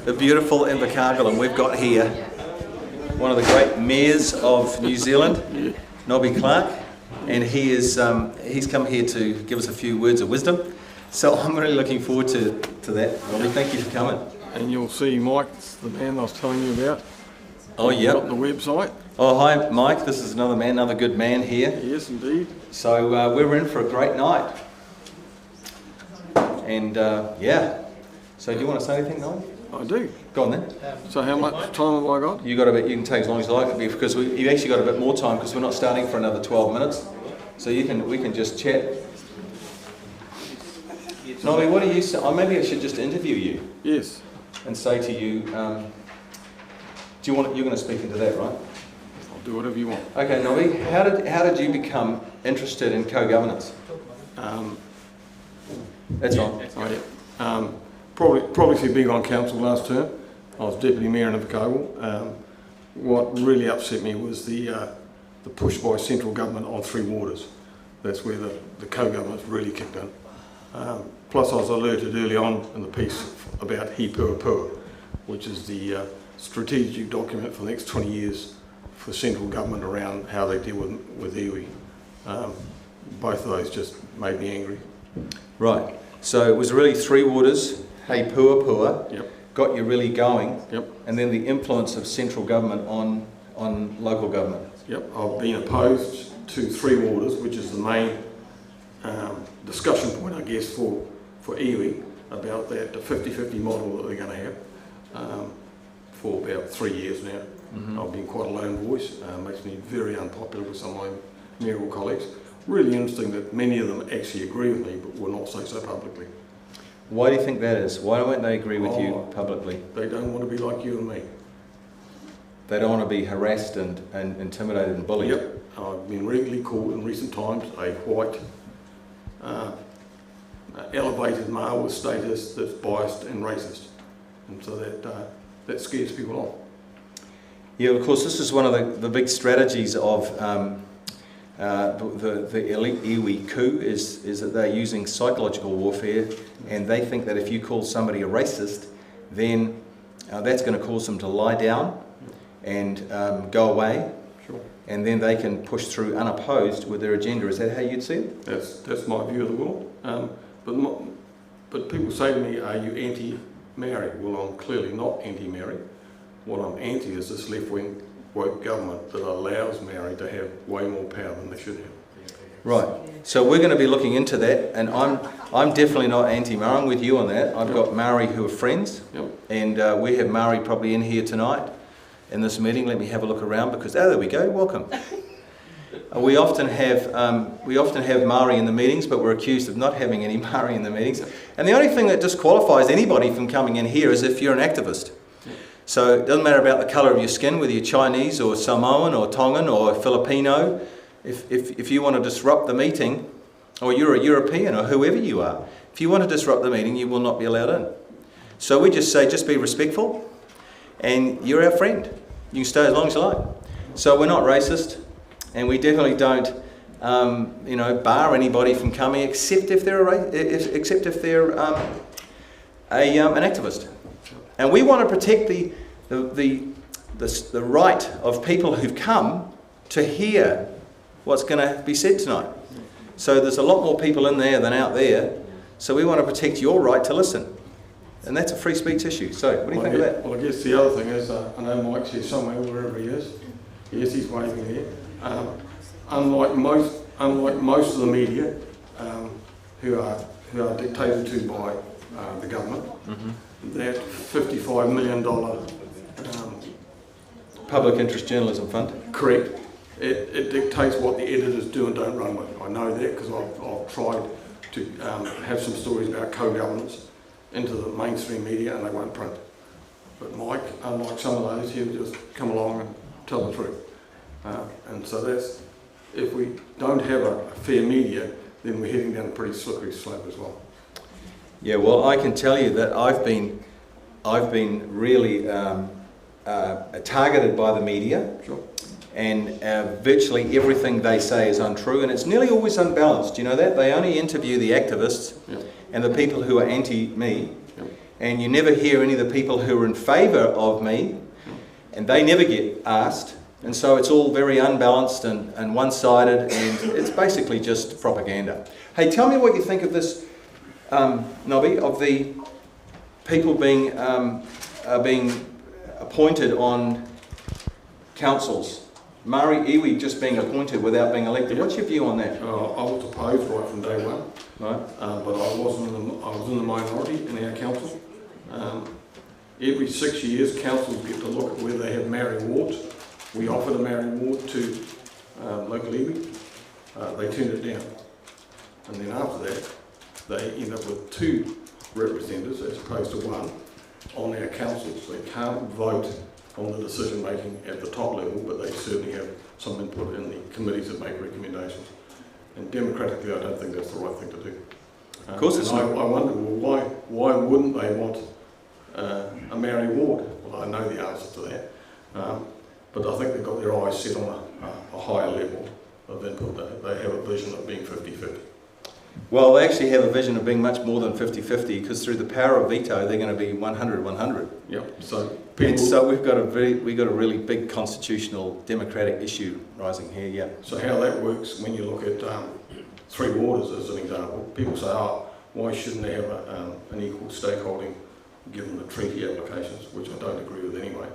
the beautiful Invercargill, and we've got here one of the great mayors of New Zealand, Nobby Clark, and he's come here to give us a few words of wisdom. So I'm really looking forward to that. Nobby, thank you for coming. And you'll see Mike's the man I was telling you about. Oh, yeah. Got the website. Oh, hi, Mike. This is another man, another good man here. Yes, indeed. So we're in for a great night. And yeah. So do you want to say anything, Nobby? I do. Go on then. So how much time have I got? You can take as long as you like, because you've actually got a bit more time because we're not starting for another 12 minutes. So we can just chat. Nobby, what do you say? Maybe I should just interview you. Yes. And say to you, you're going to speak into that, right? I'll do whatever you want. Okay, Nobby, how did you become interested in co-governance? That's fine. Oh, yeah. Probably through being on council last term. I was deputy mayor in Invercargill. What really upset me was the push by central government on 3 waters. That's where the co-governance really kicked in. Plus I was alerted early on in the piece about He Pua Pua, which is the strategic document for the next 20 years for central government around how they deal with iwi. Both of those just made me angry. Right, so it was really 3 waters, He Pua Pua, yep. Got you really going, yep. And then the influence of central government on local government. Yep, I've been opposed to 3 waters, which is the main discussion point, I guess, for iwi, about the 50-50 model that they're going to have for about 3 years now. Mm-hmm. I've been quite a lone voice, makes me very unpopular with some of my mayoral colleagues. Really interesting that many of them actually agree with me, but will not say so publicly. Why do you think that is? Why won't they agree with you publicly? They don't want to be like you and me. They don't want to be harassed and intimidated and bullied? Yep. I've been regularly called in recent times a white, elevated male with status that's biased and racist. And so that scares people off. Yeah, of course, this is one of the big strategies of the elite iwi coup is that they're using psychological warfare, and they think that if you call somebody a racist, then that's going to cause them to lie down and go away. Sure. And then they can push through unopposed with their agenda. Is that how you'd see it? That's my view of the world. But people say to me, are you anti-Maori? Well, I'm clearly not anti-Maori. What I'm anti is this left-wing woke government that allows Maori to have way more power than they should have. Right. So we're going to be looking into that, and I'm definitely not anti-Maori. I'm with you on that. I've got Maori who are friends, yep. And we have Maori probably in here tonight in this meeting. Let me have a look around because there we go. Welcome. We often have Maori in the meetings, but we're accused of not having any Maori in the meetings. And the only thing that disqualifies anybody from coming in here is if you're an activist. So it doesn't matter about the colour of your skin, whether you're Chinese or Samoan or Tongan or Filipino. If you want to disrupt the meeting, or you're a European or whoever you are, if you want to disrupt the meeting, you will not be allowed in. So we just say, just be respectful, and you're our friend. You can stay as long as you like. So we're not racist, and we definitely don't, bar anybody from coming, except if they're an activist. And we want to protect the right of people who've come to hear what's going to be said tonight. So there's a lot more people in there than out there, so we want to protect your right to listen. And that's a free speech issue. So what do you think of that? Well, I guess the other thing is, I know Mike's here somewhere, wherever he is. Yes, he's waving here. Unlike most of the media, who are dictated to by the government, mm-hmm. That $55 million Public Interest Journalism Fund. Correct. It dictates what the editors do and don't run with. I know that because I've tried to have some stories about co-governance into the mainstream media and they won't print. But Mike, unlike some of those, he'll just come along and tell the truth. And so that's, if we don't have a fair media, then we're heading down a pretty slippery slope as well. Yeah, well, I can tell you that I've been really targeted by the media. Sure. And virtually everything they say is untrue, and it's nearly always unbalanced. You know that? They only interview the activists, yep. And the people who are anti-me, yep. and you never hear any of the people who are in favour of me, and they never get asked. And so it's all very unbalanced and one-sided, and it's basically just propaganda. Hey, tell me what you think of this, Nobby, of the people being appointed on councils. Mari Iwi just being appointed without being elected. What's your view on that? I was opposed right from day one, Right. but I was in the minority in our council. Every 6 years, councils get to look at where they have Maori wards. We offered a Maori ward to local iwi. They turned it down. And then after that, they end up with 2 representatives as opposed to 1 on our councils. They can't vote on the decision making at the top level, but they certainly have some input in the committees that make recommendations. And democratically, I don't think that's the right thing to do. Of course it's not. I wonder, well, why wouldn't they want a Maori ward? Well, I know the answer to that. But I think they've got their eyes set on a higher level of input. They have a vision of being 50-50. Well, they actually have a vision of being much more than 50-50, because through the power of veto, they're going to be 100-100. Yep. So we've got a really big constitutional democratic issue rising here. Yeah. So how that works when you look at 3 waters as an example, people say, oh, why shouldn't they have an equal stakeholding given the treaty applications, which I don't agree with anyway.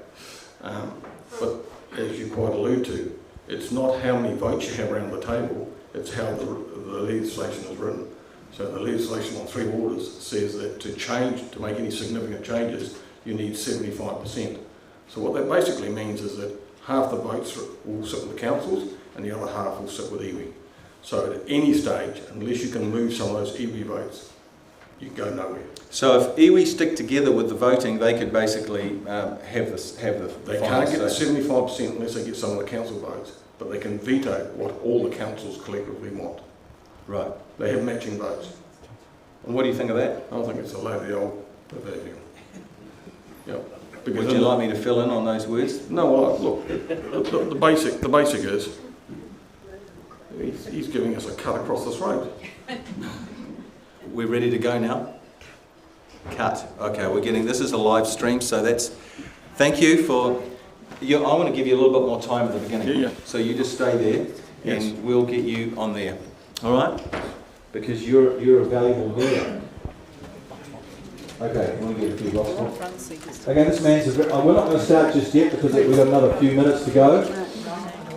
But as you quite allude to, it's not how many votes you have around the table, it's how the legislation is written. So the legislation on 3 waters says that to make any significant changes, you need 75%. So what that basically means is that half the votes will sit with the councils and the other half will sit with iwi. So at any stage, unless you can move some of those iwi votes, you go nowhere. So if iwi stick together with the voting, they could basically have the They can't get the 75% unless they get some of the council votes, but they can veto what all the councils collectively want. Right. They have matching votes. And what do you think of that? I think it's a load of the old proverbial. Yep. Would you like me to fill in on those words? No, well, look, the basic is, he's giving us a cut across the throat. We're ready to go now? Cut. Okay, this is a live stream, so thank you for, I want to give you a little bit more time at the beginning. Yeah. So you just stay there, Yes. and we'll get you on there. All right? Because you're a valuable leader. Okay, I want to get a few boxes. Okay, this man's we're not going to start just yet because we've got another few minutes to go.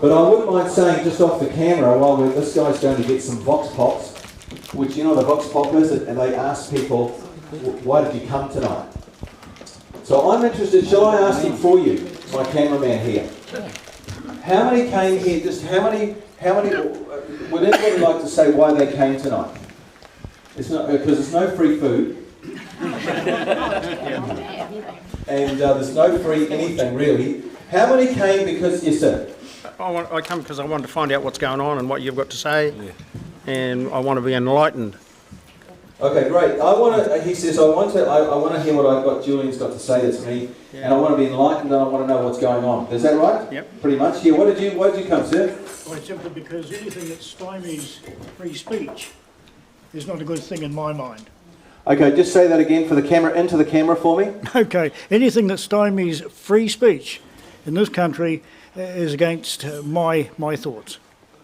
But I wouldn't mind saying just off the camera while this guy's going to get some vox pops, which you know what a vox pop is, and they ask people, why did you come tonight? So I'm interested, shall I ask him for you, my cameraman here? How many came here, would anybody like to say why they came tonight? It's not, because there's no free food. And there's no free anything really. How many came because, yes sir? I come because I wanted to find out what's going on and what you've got to say, and I want to be enlightened. Okay, great. He says, I want to hear what Julian's got to say to me, and I want to be enlightened and I want to know what's going on. Is that right? Yep. Pretty much. Yeah. Why did you come, sir? Well, simply because anything that stymies free speech is not a good thing in my mind. Okay, just say that again for the camera, into the camera for me. Okay, anything that stymies free speech in this country is against my thoughts.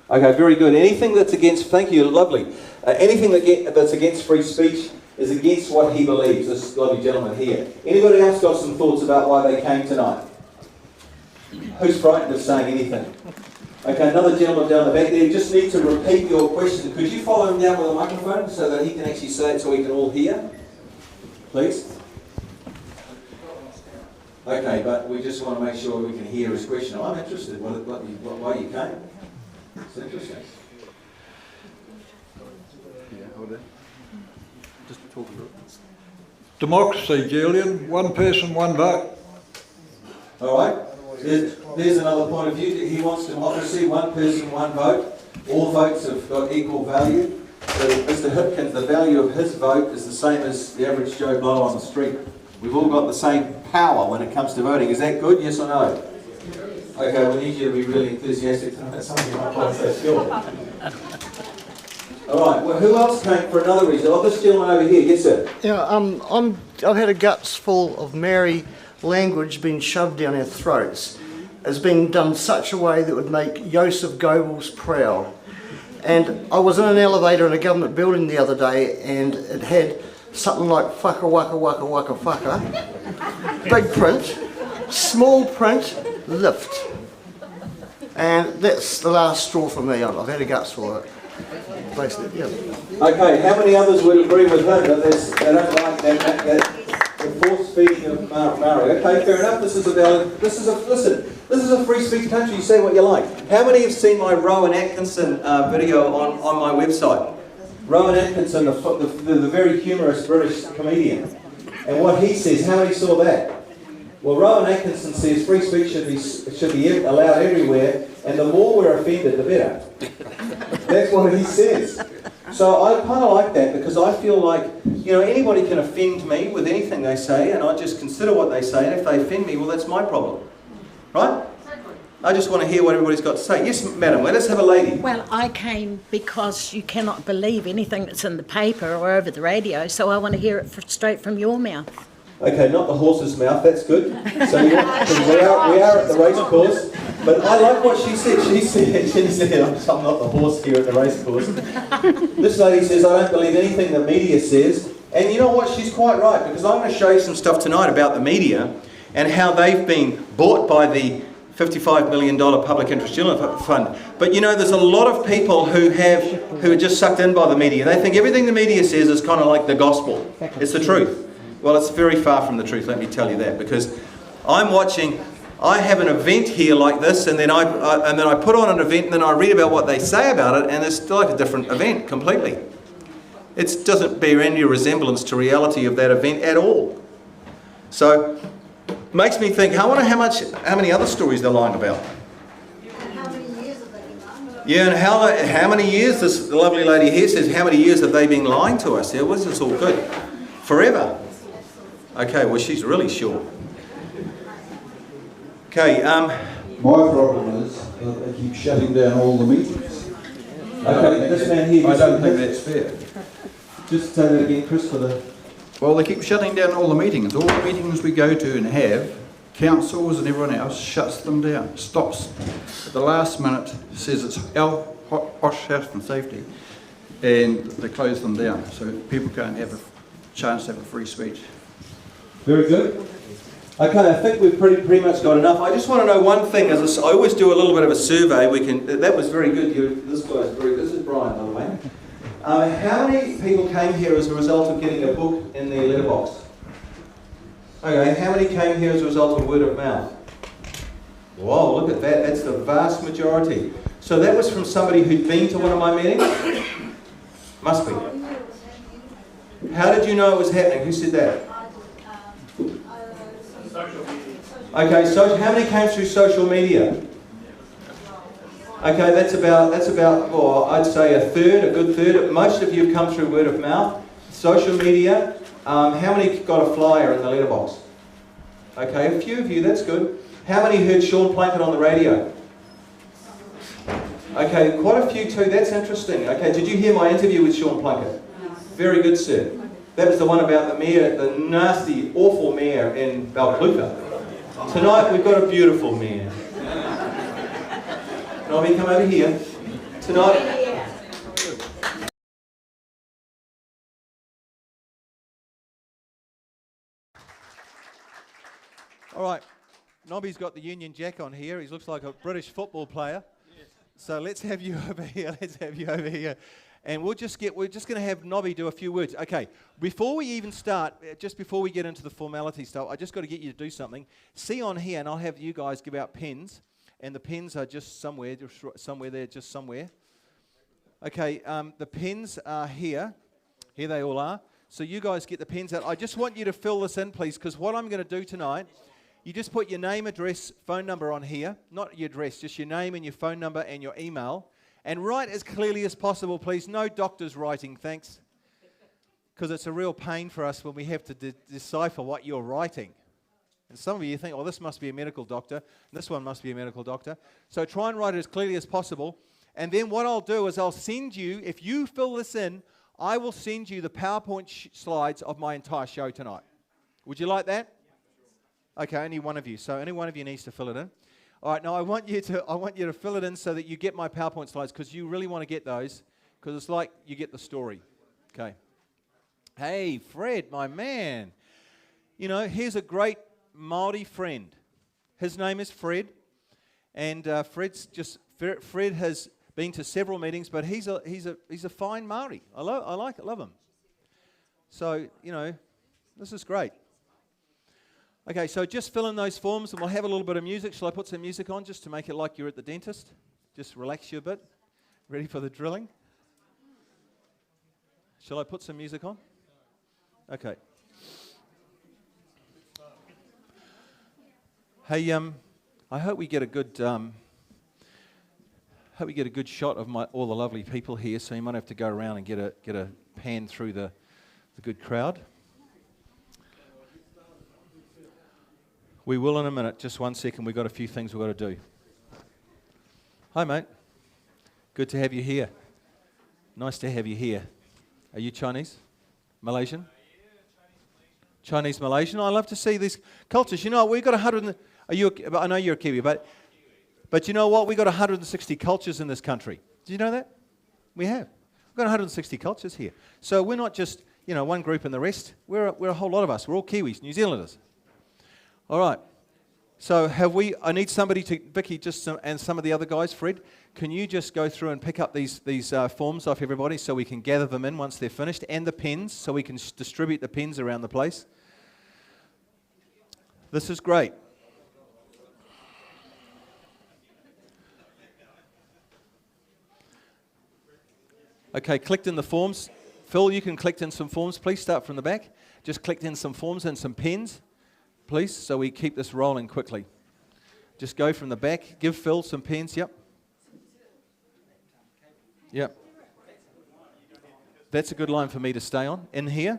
Okay, very good. Anything that's against, thank you, lovely. Anything that's against free speech is against what he believes, this lovely gentleman here. Anybody else got some thoughts about why they came tonight? Who's frightened of saying anything? Okay, another gentleman down the back there. You just need to repeat your question. Could you follow him down with a microphone so that he can actually say it so we can all hear? Please? Okay, but we just want to make sure we can hear his question. I'm interested in why you came. It's interesting. Yeah, hold it. Just talk through it. Democracy, Julian. One person, one vote. All right. There's another point of view. He wants democracy, one person, one vote. All votes have got equal value. So Mr. Hipkins, the value of his vote is the same as the average Joe Blow on the street. We've all got the same power when it comes to voting. Is that good, yes or no? Okay, we need you to be really enthusiastic tonight. Some of you might find that skill. All right, well, who else came for another reason? Oh, this gentleman over here, yes, sir. Yeah, I've had a guts full of Maori language being shoved down our throats. It's been done such a way that would make Joseph Goebbels proud. And I was in an elevator in a government building the other day, and it had something like whaka waka waka waka whaka, big print, small print, lift. And that's the last straw for me. I've had a guts for it. Basically, yeah. Okay, how many others would agree with him that they don't like that the forced feeding of Maori? Okay, fair enough. This is a free speech country. You say what you like. How many have seen my Rowan Atkinson video on my website? Rowan Atkinson, the very humorous British comedian, and what he says. How many saw that? Well, Rowan Atkinson says free speech should be allowed everywhere, and the more we're offended, the better. That's what he says. So I kind of like that, because I feel like, you know, anybody can offend me with anything they say, and I just consider what they say, and if they offend me, well, that's my problem. Right? I just want to hear what everybody's got to say. Yes, madam, let's have a lady. Well, I came because you cannot believe anything that's in the paper or over the radio, so I want to hear it straight from your mouth. Okay, not the horse's mouth, that's good. So we are at the race course, but I like what she said. She said, I'm not the horse here at the race course. This lady says, I don't believe anything the media says. And you know what, she's quite right, because I'm going to show you some stuff tonight about the media and how they've been bought by the $55 million public interest journalism fund. But you know, there's a lot of people who are just sucked in by the media. They think everything the media says is kind of like the gospel. It's the truth. Well, it's very far from the truth, let me tell you that, because I have an event here like this, and then I put on an event, and then I read about what they say about it, and it's still like a different event completely. It doesn't bear any resemblance to reality of that event at all. So, makes me think, I wonder how many other stories they're lying about. How many years have they been lying? Yeah, and how many years, the lovely lady here says, how many years have they been lying to us? Yeah, well, this is all good. Forever. Okay, well, she's really sure. Okay, My problem is that they keep shutting down all the meetings. Okay, this man here... I don't think that's fair. Just say that again, Chris, for the... Well, they keep shutting down all the meetings. All the meetings we go to and have, councils and everyone else shuts them down, stops at the last minute, says it's our health and safety, and they close them down, so people can't have a chance to have a free speech. Very good. Okay, I think we've pretty much got enough. I just want to know one thing. I always do a little bit of a survey. That was very good. This guy's very good. This is Brian, by the way. How many people came here as a result of getting a book in their letterbox? Okay, how many came here as a result of word of mouth? Whoa, look at that. That's the vast majority. So that was from somebody who'd been to one of my meetings? Must be. How did you know it was happening? Who said that? Okay, so how many came through social media? Okay, that's about, well, I'd say a good third. Most of you have come through word of mouth. Social media, how many got a flyer in the letterbox? Okay, a few of you, that's good. How many heard Sean Plunkett on the radio? Okay, quite a few too, that's interesting. Okay, did you hear my interview with Sean Plunkett? Very good, sir. That was the one about the mayor, the nasty, awful mayor in Balclutha. Tonight we've got a beautiful mayor. Nobby, come over here. Tonight... All right, Nobby's got the Union Jack on here. He looks like a British football player. So let's have you over here. And we're just going to have Nobby do a few words. Okay, before we even start, just before we get into the formality stuff, I just got to get you to do something. See on here, and I'll have you guys give out pens. And the pens are just somewhere there. Okay, the pens are here. Here they all are. So you guys get the pens out. I just want you to fill this in, please, because what I'm going to do tonight, you just put your name, address, phone number on here. Not your address, just your name and your phone number and your email. And write as clearly as possible, please. No doctor's writing, thanks. Because it's a real pain for us when we have to decipher what you're writing. And some of you think, oh, this must be a medical doctor. And this one must be a medical doctor. So try and write it as clearly as possible. And then what I'll do is I'll send you, if you fill this in, I will send you the PowerPoint slides of my entire show tonight. Would you like that? Okay, only one of you. So only one of you needs to fill it in. All right, now I want you to fill it in so that you get my PowerPoint slides, because you really want to get those, because it's like you get the story. Okay. Hey, Fred, my man. You know, here's a great Māori friend. His name is Fred, and Fred has been to several meetings, but he's a fine Māori. I love him. So, you know, this is great. Okay, so just fill in those forms and we'll have a little bit of music. Shall I put some music on just to make it like you're at the dentist? Just relax you a bit. Ready for the drilling? Shall I put some music on? Okay. Hey, I hope we get a good shot of all the lovely people here. So you might have to go around and get a pan through the good crowd. We will in a minute. Just 1 second. We've got a few things we've got to do. Hi, mate. Good to have you here. Nice to have you here. Are you Chinese? Malaysian? Chinese Malaysian. I love to see these cultures. You know, we've got 100. I know you're a Kiwi, but you know what? We've got 160 cultures in this country. Do you know that? We have. We've got 160 cultures here. So we're not just, you know, one group and the rest. We're a whole lot of us. We're all Kiwis, New Zealanders. All right. So I need somebody to, Vicky, and some of the other guys, Fred, can you just go through and pick up these forms off everybody so we can gather them in once they're finished, and the pens, so we can distribute the pens around the place. This is great. Okay, clicked in the forms. Phil, you can click in some forms, please. Start from the back. Just clicked in some forms and some pens, please, so we keep this rolling quickly. Just go from the back. Give Phil some pens. Yep. Yep. That's a good line for me to stay on. In here.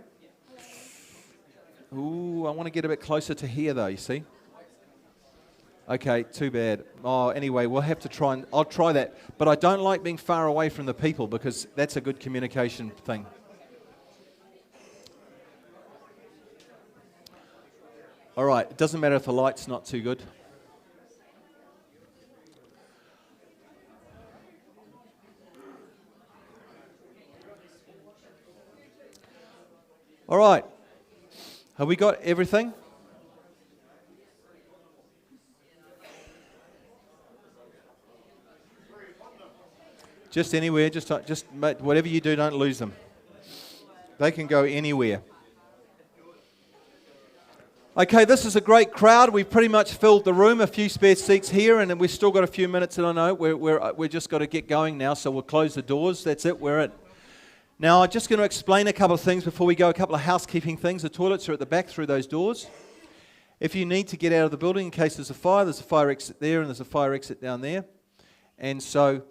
Ooh, I want to get a bit closer to here, though, you see. Okay, too bad. Oh, anyway, we'll have to try, and I'll try that. But I don't like being far away from the people, because that's a good communication thing. All right, it doesn't matter if the light's not too good. All right, have we got everything? Just anywhere, just whatever you do, don't lose them. They can go anywhere. Okay, this is a great crowd. We've pretty much filled the room, a few spare seats here, and then we've still got a few minutes, and I know we're just got to get going now, so we'll close the doors. That's it, we're it. Now, I'm just going to explain a couple of things before we go, a couple of housekeeping things. The toilets are at the back through those doors. If you need to get out of the building in case there's a fire exit there, and there's a fire exit down there. And so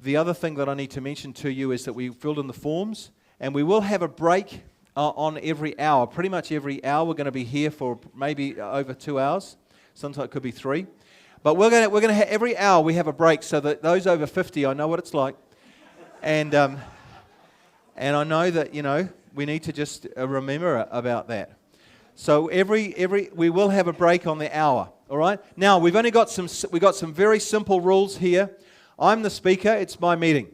the other thing that I need to mention to you is that we filled in the forms, and we will have a break on every hour. Pretty much every hour we're going to be here for maybe over 2 hours. Sometimes it could be 3. But we're going to have every hour we have a break, so that those over 50, I know what it's like. And I know that, you know, we need to just remember about that. So we will have a break on the hour. All right. Now we've got some very simple rules here. I'm the speaker. It's my meeting,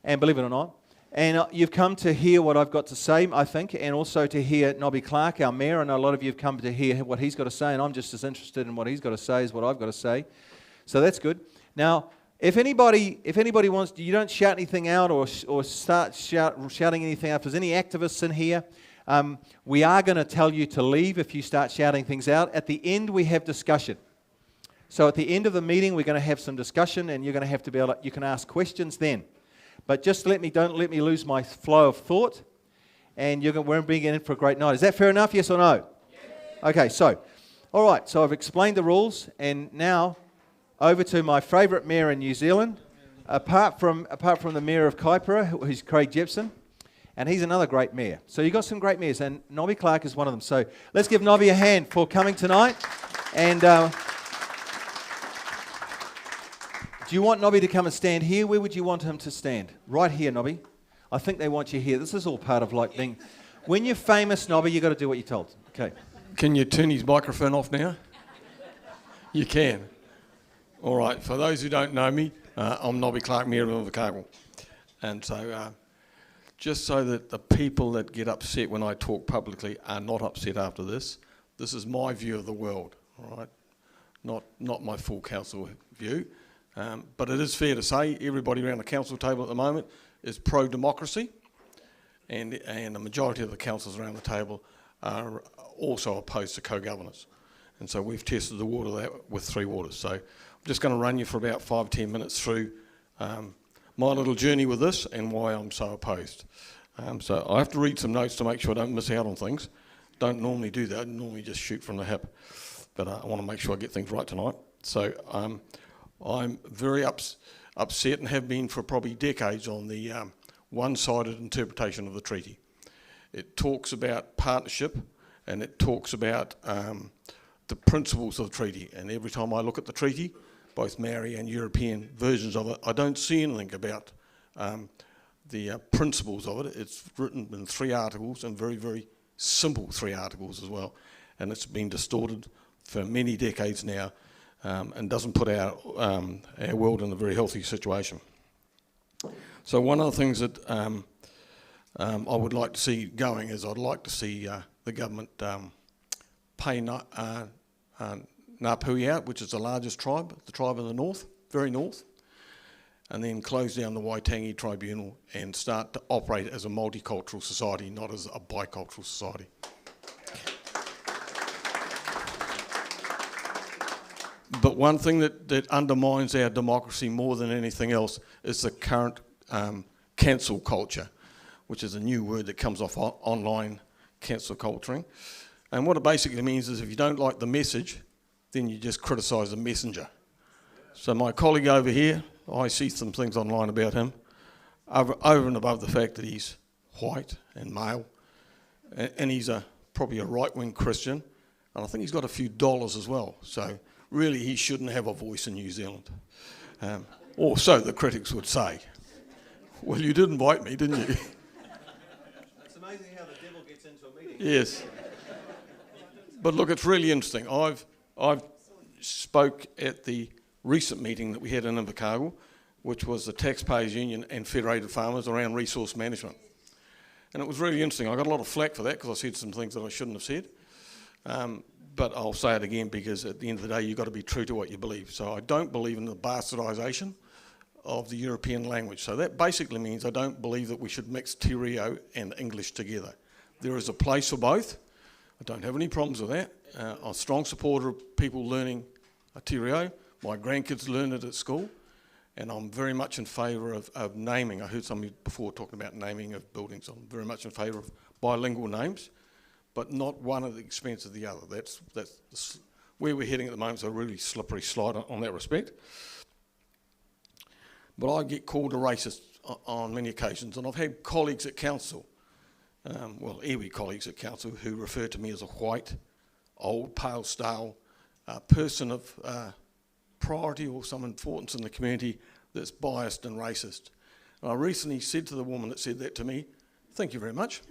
and believe it or not, and you've come to hear what I've got to say, I think, and also to hear Nobby Clark, our mayor. I know a lot of you have come to hear what he's got to say, and I'm just as interested in what he's got to say as what I've got to say. So that's good. Now, if anybody wants, you don't shout anything out or start shouting anything out. If there's any activists in here, we are going to tell you to leave if you start shouting things out. At the end, we have discussion. So at the end of the meeting, we're going to have some discussion, and you're going to have to be able to, you can ask questions then. But just don't let me lose my flow of thought, and we're being in for a great night. Is that fair enough, yes or no? Yes. Okay, so, all right, so I've explained the rules, and now over to my favourite mayor in New Zealand, apart from the mayor of Kaipara, who's Craig Jepson, and he's another great mayor. So you've got some great mayors, and Nobby Clark is one of them. So let's give Nobby a hand for coming tonight, and Do you want Nobby to come and stand here? Where would you want him to stand? Right here, Nobby. I think they want you here. This is all part of like being... When you're famous, Nobby, you've got to do what you're told. Okay. Can you turn his microphone off now? You can. All right, for those who don't know me, I'm Nobby Clark, Mayor of Invercargill. And so, just so that the people that get upset when I talk publicly are not upset after this is my view of the world, all right? Not my full council view. But it is fair to say everybody around the council table at the moment is pro-democracy, and the majority of the councillors around the table are also opposed to co-governance. And so we've tested the water that with 3 waters. So I'm just going to run you for about 5-10 minutes through my little journey with this and why I'm so opposed. So I have to read some notes to make sure I don't miss out on things. Don't normally do that, I normally just shoot from the hip. But I want to make sure I get things right tonight. So I'm very upset and have been for probably decades on the one-sided interpretation of the treaty. It talks about partnership and it talks about the principles of the treaty. And every time I look at the treaty, both Maori and European versions of it, I don't see anything about the principles of it. It's written in 3 articles and very, very simple 3 articles as well. And it's been distorted for many decades now and doesn't put our world in a very healthy situation. So one of the things that I would like to see going is I'd like to see the government pay Ngāpuhi out, which is the largest tribe, the tribe in the north, very north, and then close down the Waitangi Tribunal and start to operate as a multicultural society, not as a bicultural society. But one thing that undermines our democracy more than anything else is the current cancel culture, which is a new word that comes off online, cancel culturing. And what it basically means is if you don't like the message, then you just criticise the messenger. So my colleague over here, I see some things online about him, over and above the fact that he's white and male, and he's probably a right-wing Christian, and I think he's got a few dollars as well. So really he shouldn't have a voice in New Zealand. Or so the critics would say. Well, you did invite me, didn't you? It's amazing how the devil gets into a meeting. Yes. But look, it's really interesting. I've spoke at the recent meeting that we had in Invercargill, which was the Taxpayers Union and Federated Farmers around resource management. And it was really interesting. I got a lot of flack for that because I said some things that I shouldn't have said. But I'll say it again because at the end of the day, you've got to be true to what you believe. So I don't believe in the bastardisation of the European language. So that basically means I don't believe that we should mix te reo and English together. There is a place for both. I don't have any problems with that. I'm a strong supporter of people learning te reo. My grandkids learn it at school. And I'm very much in favour of naming. I heard somebody before talking about naming of buildings. I'm very much in favour of bilingual names, but not one at the expense of the other. That's where we're heading at the moment. It's a really slippery slide on that respect. But I get called a racist on many occasions, and I've had colleagues at council, iwi colleagues at council, who refer to me as a white, old, pale, stale person of priority or some importance in the community that's biased and racist. And I recently said to the woman that said that to me, thank you very much.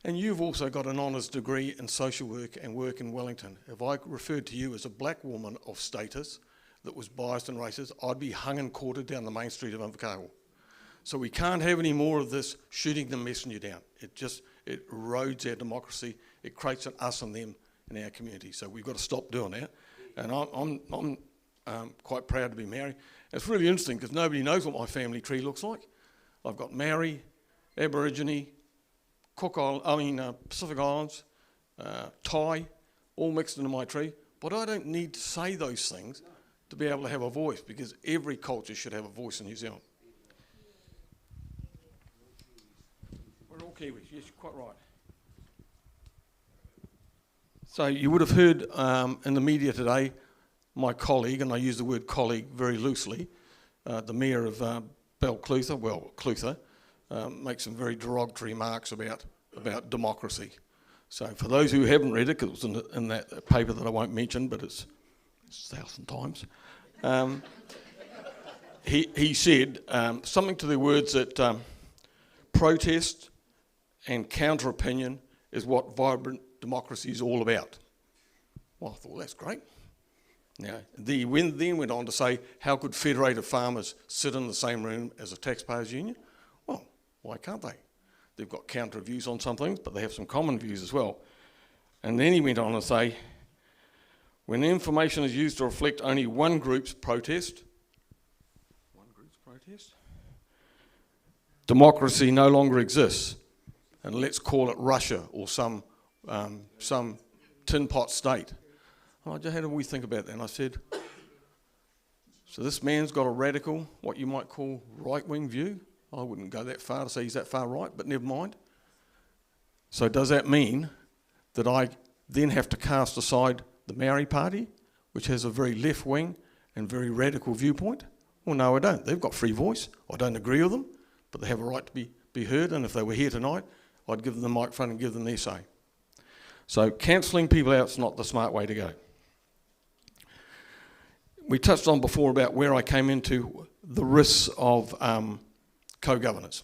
And you've also got an honours degree in social work and work in Wellington. If I referred to you as a black woman of status that was biased and racist, I'd be hung and quartered down the main street of Invercargill. So we can't have any more of this shooting the messenger down. It erodes our democracy. It creates an us and them in our community. So we've got to stop doing that. And I'm quite proud to be Maori. It's really interesting because nobody knows what my family tree looks like. I've got Maori, Aborigine, Pacific Islands, Thai, all mixed into my tree. But I don't need to say those things to be able to have a voice, because every culture should have a voice in New Zealand. We're all Kiwis, yes, quite right. So you would have heard in the media today, my colleague, and I use the word colleague very loosely, the Mayor of Clutha, makes some very derogatory remarks about democracy. So for those who haven't read it, because it was in that paper that I won't mention, but it's 1,000 times, he said something to the words that protest and counter-opinion is what vibrant democracy is all about. Well, I thought, that's great. Now, then went on to say, how could federated farmers sit in the same room as a taxpayers' union? Well, why can't they? They've got counter views on some things, but they have some common views as well. And then he went on to say, when information is used to reflect only one group's protest, democracy no longer exists. And let's call it Russia or some tin pot state. How do we think about that? And I said, so this man's got a radical, what you might call right-wing view. I wouldn't go that far to say he's that far right, but never mind. So does that mean that I then have to cast aside the Maori Party, which has a very left-wing and very radical viewpoint? Well, no, I don't. They've got free voice. I don't agree with them, but they have a right to be heard, and if they were here tonight, I'd give them the microphone and give them their say. So cancelling people out is not the smart way to go. We touched on before about where I came into the risks of co-governance.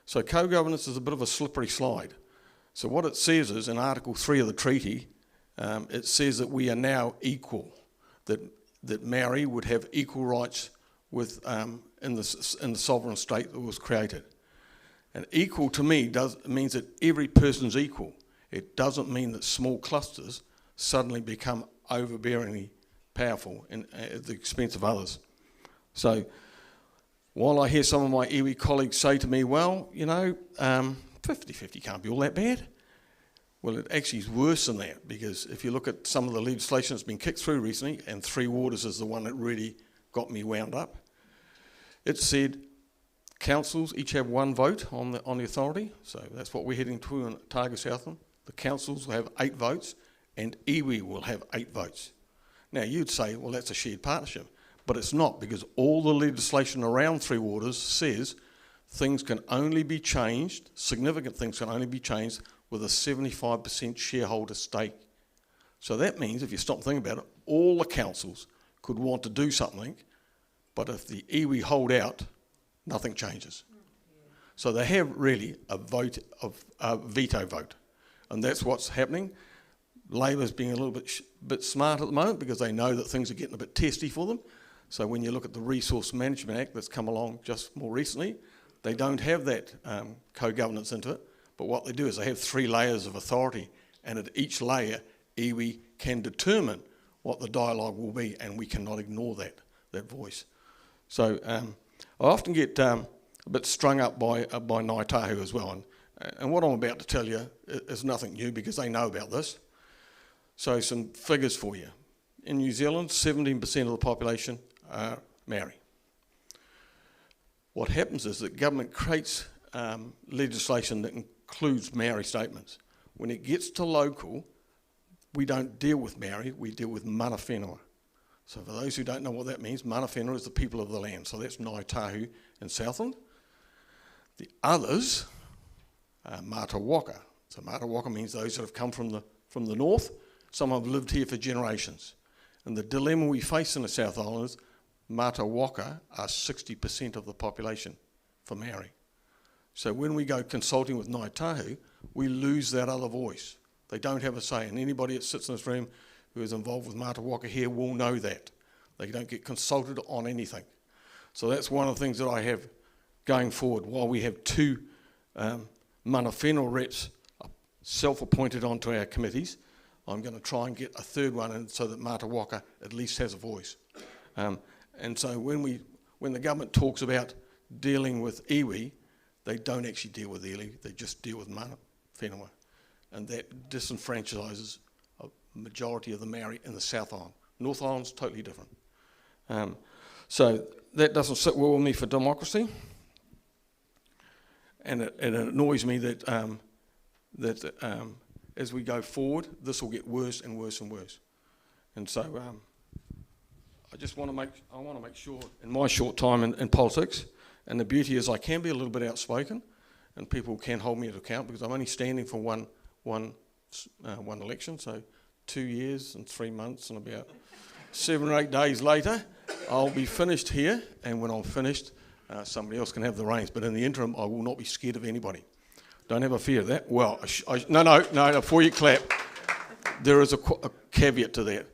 So co-governance is a bit of a slippery slide. So what it says is, in Article 3 of the treaty, it says that we are now equal, that Maori would have equal rights with, in the sovereign state that was created. And equal to me means that every person's equal. It doesn't mean that small clusters suddenly become overbearingly powerful at the expense of others. So while I hear some of my iwi colleagues say to me, well, you know, 50-50 can't be all that bad. Well, it actually is worse than that, because if you look at some of the legislation that's been kicked through recently, and Three Waters is the one that really got me wound up, it said councils each have one vote on the authority. So that's what we're heading to in Targa Southland. The councils will have 8 votes, and iwi will have 8 votes. Now, you'd say, well, that's a shared partnership. But it's not, because all the legislation around Three Waters says things can only be changed, significant things can only be changed with a 75% shareholder stake. So that means, if you stop and think about it, all the councils could want to do something, but if the iwi hold out, nothing changes. So they have really a veto vote. And that's what's happening. Labor's being a little bit smart at the moment, because they know that things are getting a bit testy for them. So when you look at the Resource Management Act that's come along just more recently, they don't have that co-governance into it, but what they do is they have 3 layers of authority, and at each layer, iwi can determine what the dialogue will be, and we cannot ignore that voice. So I often get a bit strung up by Ngāi Tahu as well, and what I'm about to tell you is nothing new, because they know about this. So some figures for you. In New Zealand, 17% of the population are Maori. What happens is that government creates legislation that includes Maori statements. When it gets to local, we don't deal with Maori, we deal with mana whenua. So for those who don't know what that means, mana whenua is the people of the land. So that's Ngāi Tahu in Southland. The others are mata waka. So mata waka means those that have come from the north. Some have lived here for generations. And the dilemma we face in the South Island is mata waka are 60% of the population for Maori. So when we go consulting with Ngāi Tahu, we lose that other voice. They don't have a say, and anybody that sits in this room who is involved with mata waka here will know that. They don't get consulted on anything. So that's one of the things that I have going forward. While we have 2 mana whenua reps self-appointed onto our committees, I'm going to try and get a 3rd one in so that mata waka at least has a voice. And so when the government talks about dealing with iwi, they don't actually deal with iwi, they just deal with mana whenua. And that disenfranchises a majority of the Maori in the South Island. North Island's totally different. So that doesn't sit well with me for democracy. And it annoys me that as we go forward, this will get worse and worse and worse. And so I just want to make sure in my short time in politics, and the beauty is I can be a little bit outspoken, and people can hold me to account, because I'm only standing for one election, so 2 years and 3 months and about 7 or 8 days later, I'll be finished here, and when I'm finished, somebody else can have the reins. But in the interim, I will not be scared of anybody. Don't have a fear of that. Well, no, before you clap, there is a caveat to that.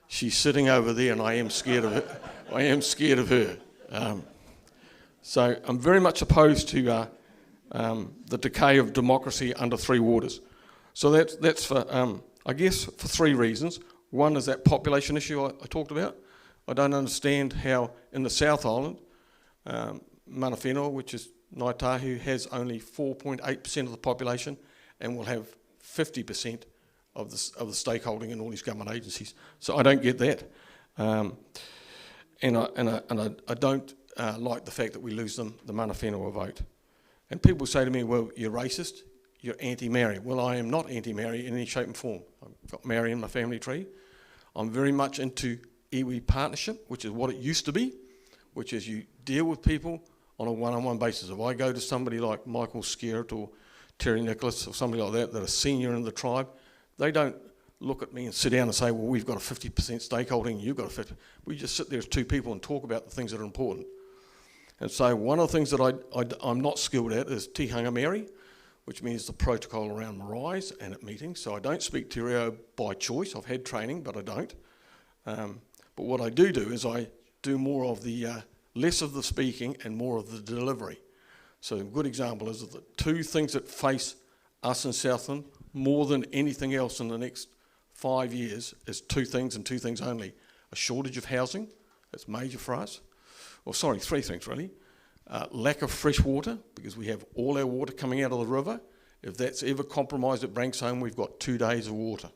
She's sitting over there, and I am scared of her. I am scared of her. So I'm very much opposed to the decay of democracy under Three Waters. So that's for, I guess, for three reasons. One is that population issue I talked about. I don't understand how in the South Island, Mana Whenua, which is Ngāi Tahu, has only 4.8% of the population and will have 50% of the stakeholding in all these government agencies. So I don't get that. And I don't like the fact that we lose them the Mana Whenua vote. And people say to me, well, you're racist, you're anti-Maori. Well, I am not anti-Maori in any shape and form. I've got Maori in my family tree. I'm very much into iwi partnership, which is what it used to be, which is you deal with people on a one-on-one basis. If I go to somebody like Michael Skerritt or Terry Nicholas or somebody like that are senior in the tribe, they don't look at me and sit down and say, well, we've got a 50% stakeholding, you've got a 50%. We just sit there as two people and talk about the things that are important. And so one of the things that I'm not skilled at is tihanga Māori, which means the protocol around maraes and at meetings. So I don't speak te reo by choice. I've had training, but I don't. But what I do is I do more of the, less of the speaking and more of the delivery. So a good example is the two things that face us in Southland more than anything else in the next 5 years is two things and two things only. A shortage of housing, that's major for us. Well, sorry, three things really. Lack of fresh water, because we have all our water coming out of the river. If that's ever compromised at Branksome, we've got 2 days of water.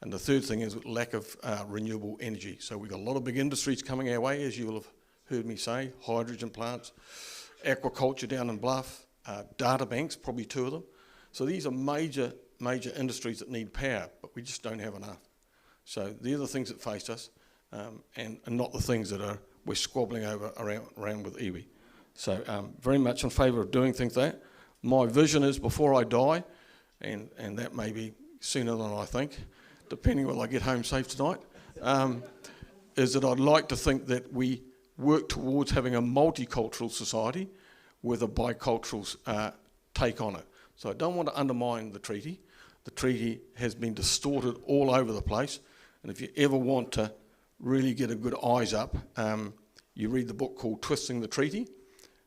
And the third thing is lack of renewable energy. So we've got a lot of big industries coming our way, as you will have heard me say, hydrogen plants, aquaculture down in Bluff, data banks, probably 2 of them. So these are major industries that need power, but we just don't have enough. So they're the things that face us, and not the things that we're squabbling over around with iwi. So very much in favour of doing things like that. My vision is before I die, and that may be sooner than I think, depending whether I get home safe tonight, is that I'd like to think that we work towards having a multicultural society with a bicultural take on it. So I don't want to undermine the treaty. The treaty has been distorted all over the place, and if you ever want to really get a good eyes up, you read the book called Twisting the Treaty.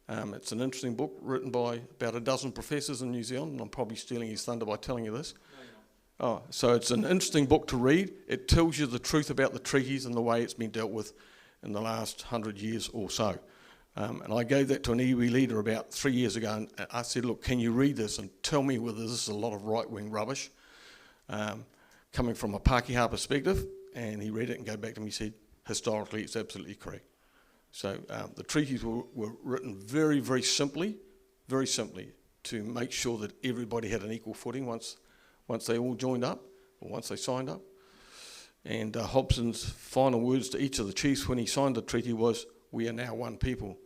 It's an interesting book written by about a dozen professors in New Zealand, and I'm probably stealing his thunder by telling you this. Oh, so it's an interesting book to read. It tells you the truth about the treaties and the way it's been dealt with in the last 100 years or so. And I gave that to an iwi leader about 3 years ago, and I said, look, can you read this and tell me whether this is a lot of right-wing rubbish coming from a Pākehā perspective? And he read it and came back to me and said, historically, it's absolutely correct. So the treaties were written very, very simply to make sure that everybody had an equal footing once they all joined up, or once they signed up. And Hobson's final words to each of the chiefs when he signed the treaty was, we are now one people.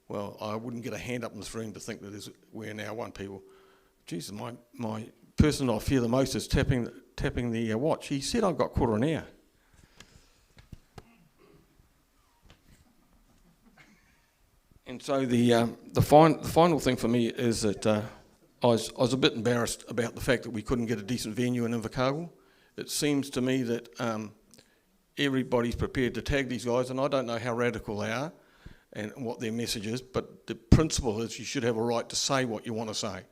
Well, I wouldn't get a hand up in this room to think that we are now one people. Jesus, my person I fear the most is tapping the watch. He said I've got quarter an hour. And so the final thing for me is that I was a bit embarrassed about the fact that we couldn't get a decent venue in Invercargill. It seems to me that everybody's prepared to tag these guys, and I don't know how radical they are and what their message is, but the principle is you should have a right to say what you want to say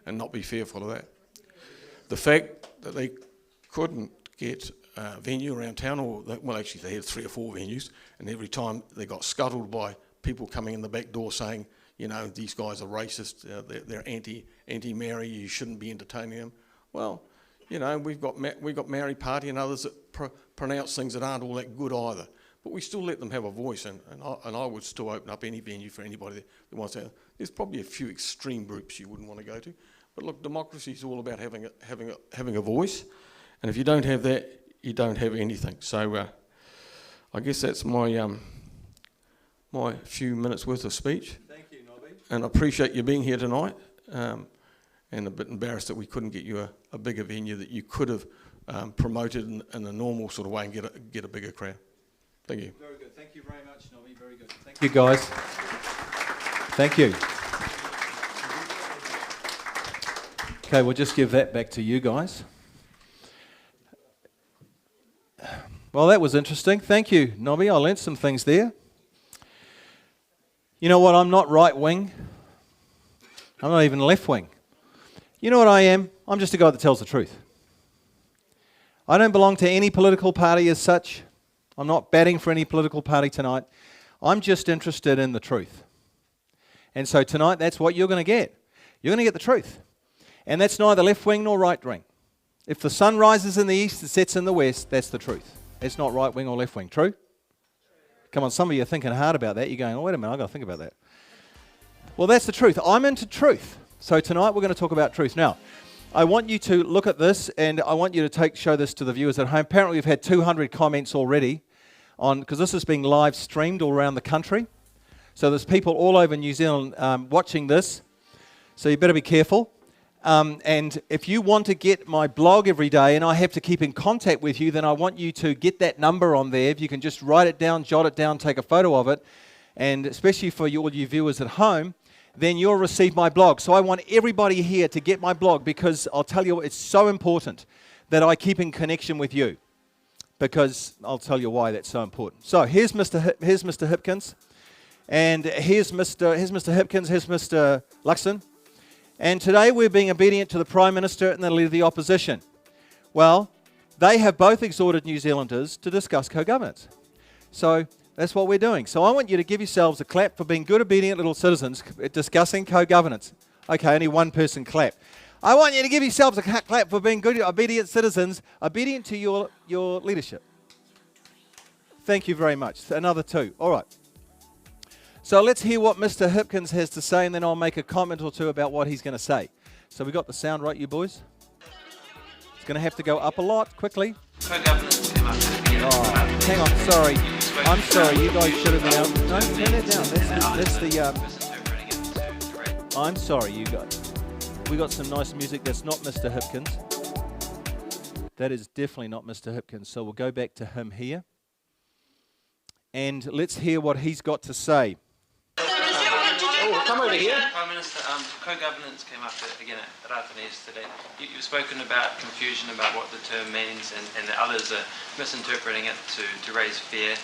and not be fearful of that. The fact that they couldn't get a venue around town, well actually they had 3 or 4 venues, and every time they got scuttled by people coming in the back door saying, you know, these guys are racist, they're anti-Māori, you shouldn't be entertaining them. Well, you know, we've got Māori Party and others that pronounce things that aren't all that good either. But we still let them have a voice, and I would still open up any venue for anybody that wants to. There's probably a few extreme groups you wouldn't want to go to. But look, democracy is all about having a voice, and if you don't have that, you don't have anything. So I guess that's my my few minutes worth of speech. Thank you, Nobby. And I appreciate you being here tonight. And a bit embarrassed that we couldn't get you a bigger venue that you could have promoted in a normal sort of way and get a bigger crowd. Thank you. Very good. Thank you. Thank you very much, Nobby. Very good. Thank you, guys. Thank you. Okay, we'll just give that back to you guys. Well, that was interesting. Thank you, Nobby. I learnt some things there. You know what? I'm not right-wing. I'm not even left-wing. You know what I am? I'm just a guy that tells the truth. I don't belong to any political party as such. I'm not batting for any political party tonight. I'm just interested in the truth. And so tonight, that's what you're going to get. You're going to get the truth. And that's neither left-wing nor right-wing. If the sun rises in the east and sets in the west, that's the truth. It's not right-wing or left-wing. True? Come on, some of you are thinking hard about that. You're going, oh, wait a minute, I've got to think about that. Well, that's the truth. I'm into truth. So tonight we're going to talk about truth. Now, I want you to look at this, and I want you to show this to the viewers at home. Apparently we've had 200 comments already, because this is being live streamed all around the country. So there's people all over New Zealand watching this. So you better be careful. And if you want to get my blog every day and I have to keep in contact with you, then I want you to get that number on there. If you can just write it down, jot it down, take a photo of it, and especially for all you viewers at home, then you'll receive my blog. So I want everybody here to get my blog, because I'll tell you, it's so important that I keep in connection with you, because I'll tell you why that's so important. So here's Mr. Hipkins, and here's Mr. Hipkins, here's Mr. Luxon. And today we're being obedient to the Prime Minister and the Leader of the Opposition. Well, they have both exhorted New Zealanders to discuss co-governance. So that's what we're doing. So I want you to give yourselves a clap for being good, obedient little citizens discussing co-governance. Okay, only one person clap. I want you to give yourselves a clap for being good, obedient citizens, obedient to your leadership. Thank you very much. Another two. All right. So let's hear what Mr. Hipkins has to say, and then I'll make a comment or two about what he's going to say. So we got the sound right, you boys? It's going to have to go up a lot, quickly. Co-governance came up at the beginning. Oh, hang on, sorry. I'm sorry, you guys should have been able to... No, turn it down. That's the I'm sorry, you guys. We got some nice music. That's not Mr. Hipkins. That is definitely not Mr. Hipkins. So we'll go back to him here. And let's hear what he's got to say. Oh, come over here. Prime Minister, co-governance came up again at Raceway today. You've spoken about confusion about what the term means, and the others are misinterpreting it to raise fear.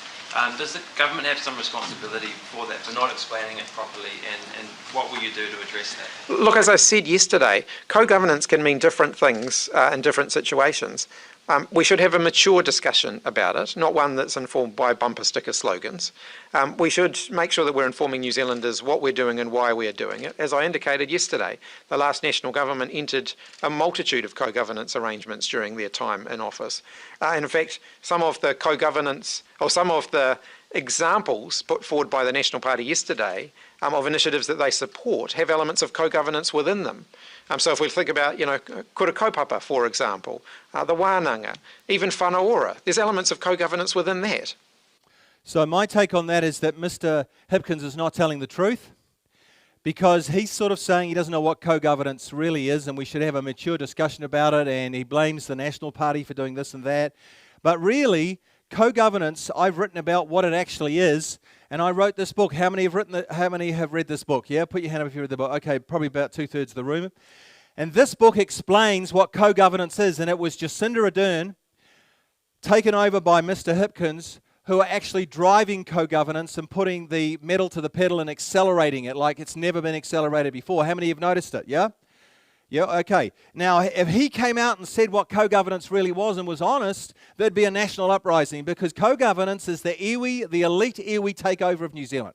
Does the government have some responsibility for that, for not explaining it properly, and what will you do to address that? Look, as I said yesterday, co-governance can mean different things in different situations. We should have a mature discussion about it, not one that's informed by bumper sticker slogans. We should make sure that we're informing New Zealanders what we're doing and why we're doing it. As I indicated yesterday, the last National Government entered a multitude of co-governance arrangements during their time in office. And in fact, some of the co-governance, or some of the examples put forward by the National Party yesterday of initiatives that they support have elements of co-governance within them. So if we think about, kura kaupapa, for example, the wānanga, even whanaora, there's elements of co-governance within that. So my take on that is that Mr. Hipkins is not telling the truth, because he's sort of saying he doesn't know what co-governance really is, and we should have a mature discussion about it, and he blames the National Party for doing this and that. But really, co-governance, I've written about what it actually is, and I wrote this book. How many have read this book? Yeah, put your hand up if you read the book. Okay, probably about 2/3 of the room. And this book explains what co-governance is, and it was Jacinda Ardern, taken over by Mr. Hipkins, who are actually driving co-governance and putting the metal to the pedal and accelerating it like it's never been accelerated before. How many have noticed it? Yeah? Yeah, okay. Now, if he came out and said what co-governance really was and was honest, there'd be a national uprising, because co-governance is the iwi, the elite iwi takeover of New Zealand.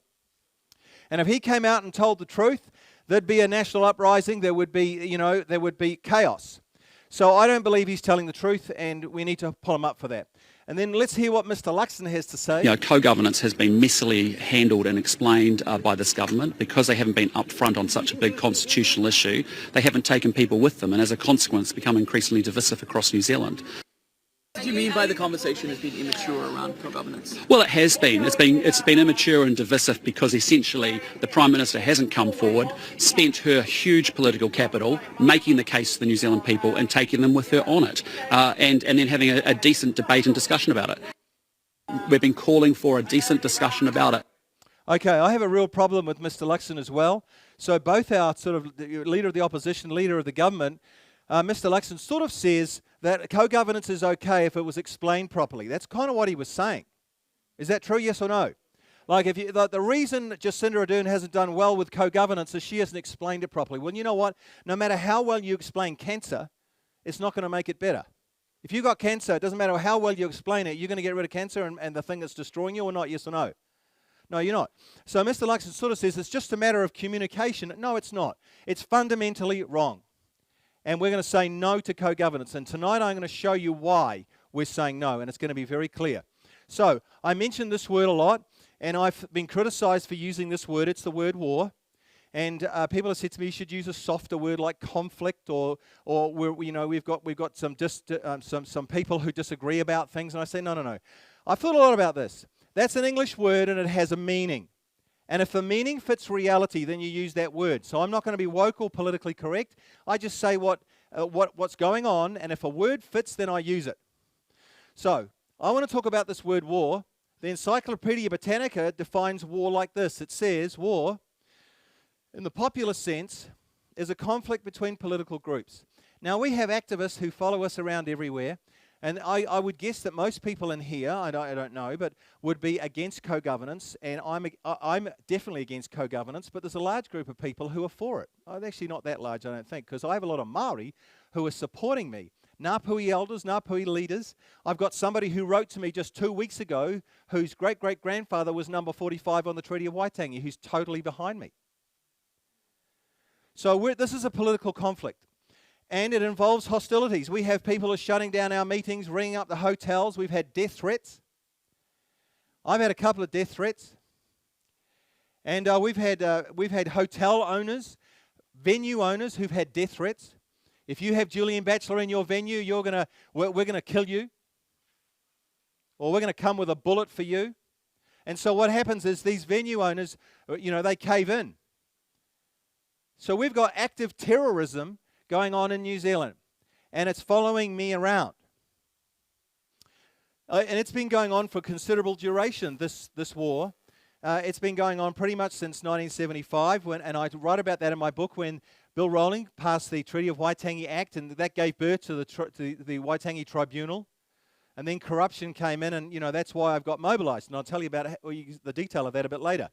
And if he came out and told the truth, there'd be a national uprising, there would be chaos. So I don't believe he's telling the truth, and we need to pull him up for that. And then let's hear what Mr. Luxon has to say. Co-governance has been messily handled and explained by this government because they haven't been upfront on such a big constitutional issue. They haven't taken people with them, and as a consequence, become increasingly divisive across New Zealand. What do you mean by the conversation has been immature around co-governance? Well, it has been. It's been immature and divisive because essentially the Prime Minister hasn't come forward, spent her huge political capital making the case to the New Zealand people and taking them with her on it, and then having a decent debate and discussion about it. We've been calling for a decent discussion about it. Okay, I have a real problem with Mr. Luxon as well. So both our sort of the leader of the opposition, leader of the government, Mr. Luxon sort of says that co-governance is okay if it was explained properly. That's kind of what he was saying. Is that true, yes or no? Like, if you, the reason Jacinda Ardern hasn't done well with co-governance is she hasn't explained it properly. Well, you know what? No matter how well you explain cancer, it's not going to make it better. If you've got cancer, it doesn't matter how well you explain it, you're going to get rid of cancer and the thing that's destroying you or not, yes or no? No, you're not. So Mr. Luxon sort of says it's just a matter of communication. No, it's not. It's fundamentally wrong. And we're going to say no to co-governance. And tonight I'm going to show you why we're saying no, and it's going to be very clear. So I mentioned this word a lot, and I've been criticised for using this word. It's the word war. And people have said to me, you should use a softer word like conflict, or we've got some people who disagree about things. And I say, no. I've thought a lot about this. That's an English word, and it has a meaning. And if the meaning fits reality, then you use that word. So I'm not going to be woke or politically correct. I just say what's going on, and if a word fits, then I use it. So I want to talk about this word war. The Encyclopedia Britannica defines war like this. It says, war, in the popular sense, is a conflict between political groups. Now, we have activists who follow us around everywhere, and I would guess that most people in here, I don't know, but would be against co-governance, and I'm definitely against co-governance, but there's a large group of people who are for it. Actually not that large, I don't think, because I have a lot of Māori who are supporting me. Ngāpuhi elders, Ngāpuhi leaders. I've got somebody who wrote to me just 2 weeks ago whose great-great-grandfather was number 45 on the Treaty of Waitangi, who's totally behind me. So this is a political conflict. And it involves hostilities. We have people who are shutting down our meetings, ringing up the hotels. We've had death threats. I've had a couple of death threats. And we've had hotel owners, venue owners who've had death threats. If you have Julian Batchelor in your venue, we're going to kill you. Or we're going to come with a bullet for you. And so what happens is these venue owners, they cave in. So we've got active terrorism going on in New Zealand, and it's following me around. And it's been going on for considerable duration, this war. It's been going on pretty much since 1975, and I write about that in my book, when Bill Rowling passed the Treaty of Waitangi Act, and that gave birth to the Waitangi Tribunal. And then corruption came in, and that's why I've got mobilised, and I'll tell you about the detail of that a bit later.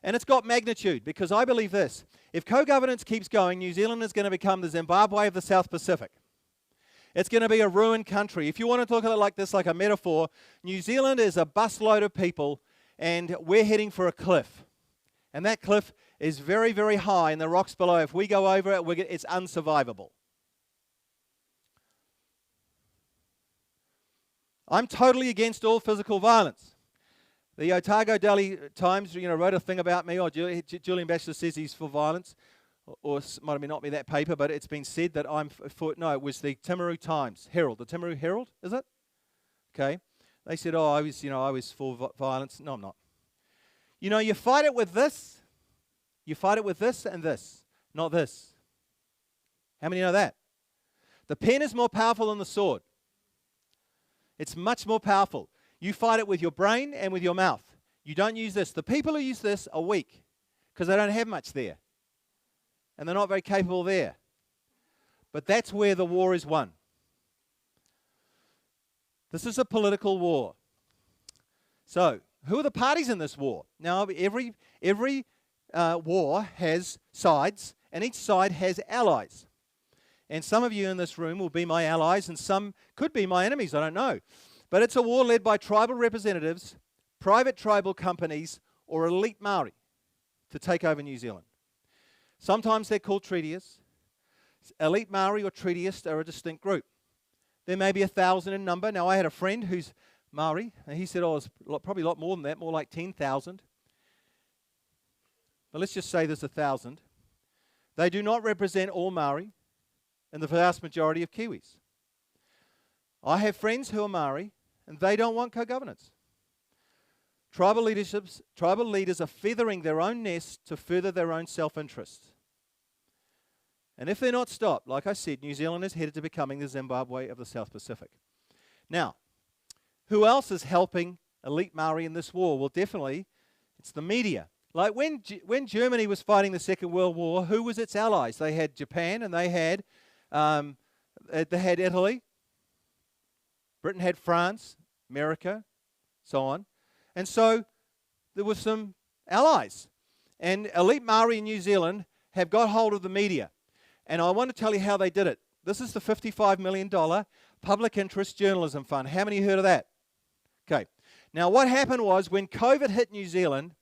And it's got magnitude, because I believe this. If co-governance keeps going, New Zealand is going to become the Zimbabwe of the South Pacific. It's going to be a ruined country. If you want to look at it like this, like a metaphor, New Zealand is a busload of people, and we're heading for a cliff. And that cliff is very, very high, and the rocks below, if we go over it, it's unsurvivable. I'm totally against all physical violence. The Otago Daily Times, wrote a thing about me, or Julian Batchelor says he's for violence, or it might have not been that paper, but it's been said that I'm for, no, it was the Timaru Times, Herald, the Timaru Herald, is it? Okay. They said, I was for violence. No, I'm not. You fight it with this, you fight it with this and this, not this. How many know that? The pen is more powerful than the sword. It's much more powerful. You fight it with your brain and with your mouth. You don't use this. The people who use this are weak because they don't have much there. And they're not very capable there. But that's where the war is won. This is a political war. So, who are the parties in this war? Now, every war has sides, and each side has allies. And some of you in this room will be my allies, and some could be my enemies, I don't know. But it's a war led by tribal representatives, private tribal companies, or elite Māori to take over New Zealand. Sometimes they're called treaties. Elite Māori or treaties are a distinct group. There may be 1,000 in number. Now, I had a friend who's Māori, and he said, it's probably a lot more than that, more like 10,000. But let's just say there's 1,000. They do not represent all Māori and the vast majority of Kiwis. I have friends who are Māori, and they don't want co-governance. Tribal leaders are feathering their own nest to further their own self-interest. And if they're not stopped, like I said, New Zealand is headed to becoming the Zimbabwe of the South Pacific. Now, who else is helping elite Maori in this war? Well, definitely, it's the media. Like when Germany was fighting the Second World War, who was its allies? They had Japan and they had Italy. Britain had France, America, so on. And so there were some allies. And elite Maori in New Zealand have got hold of the media. And I want to tell you how they did it. This is the $55 million Public Interest Journalism Fund. How many heard of that? Okay. Now what happened was when COVID hit New Zealand,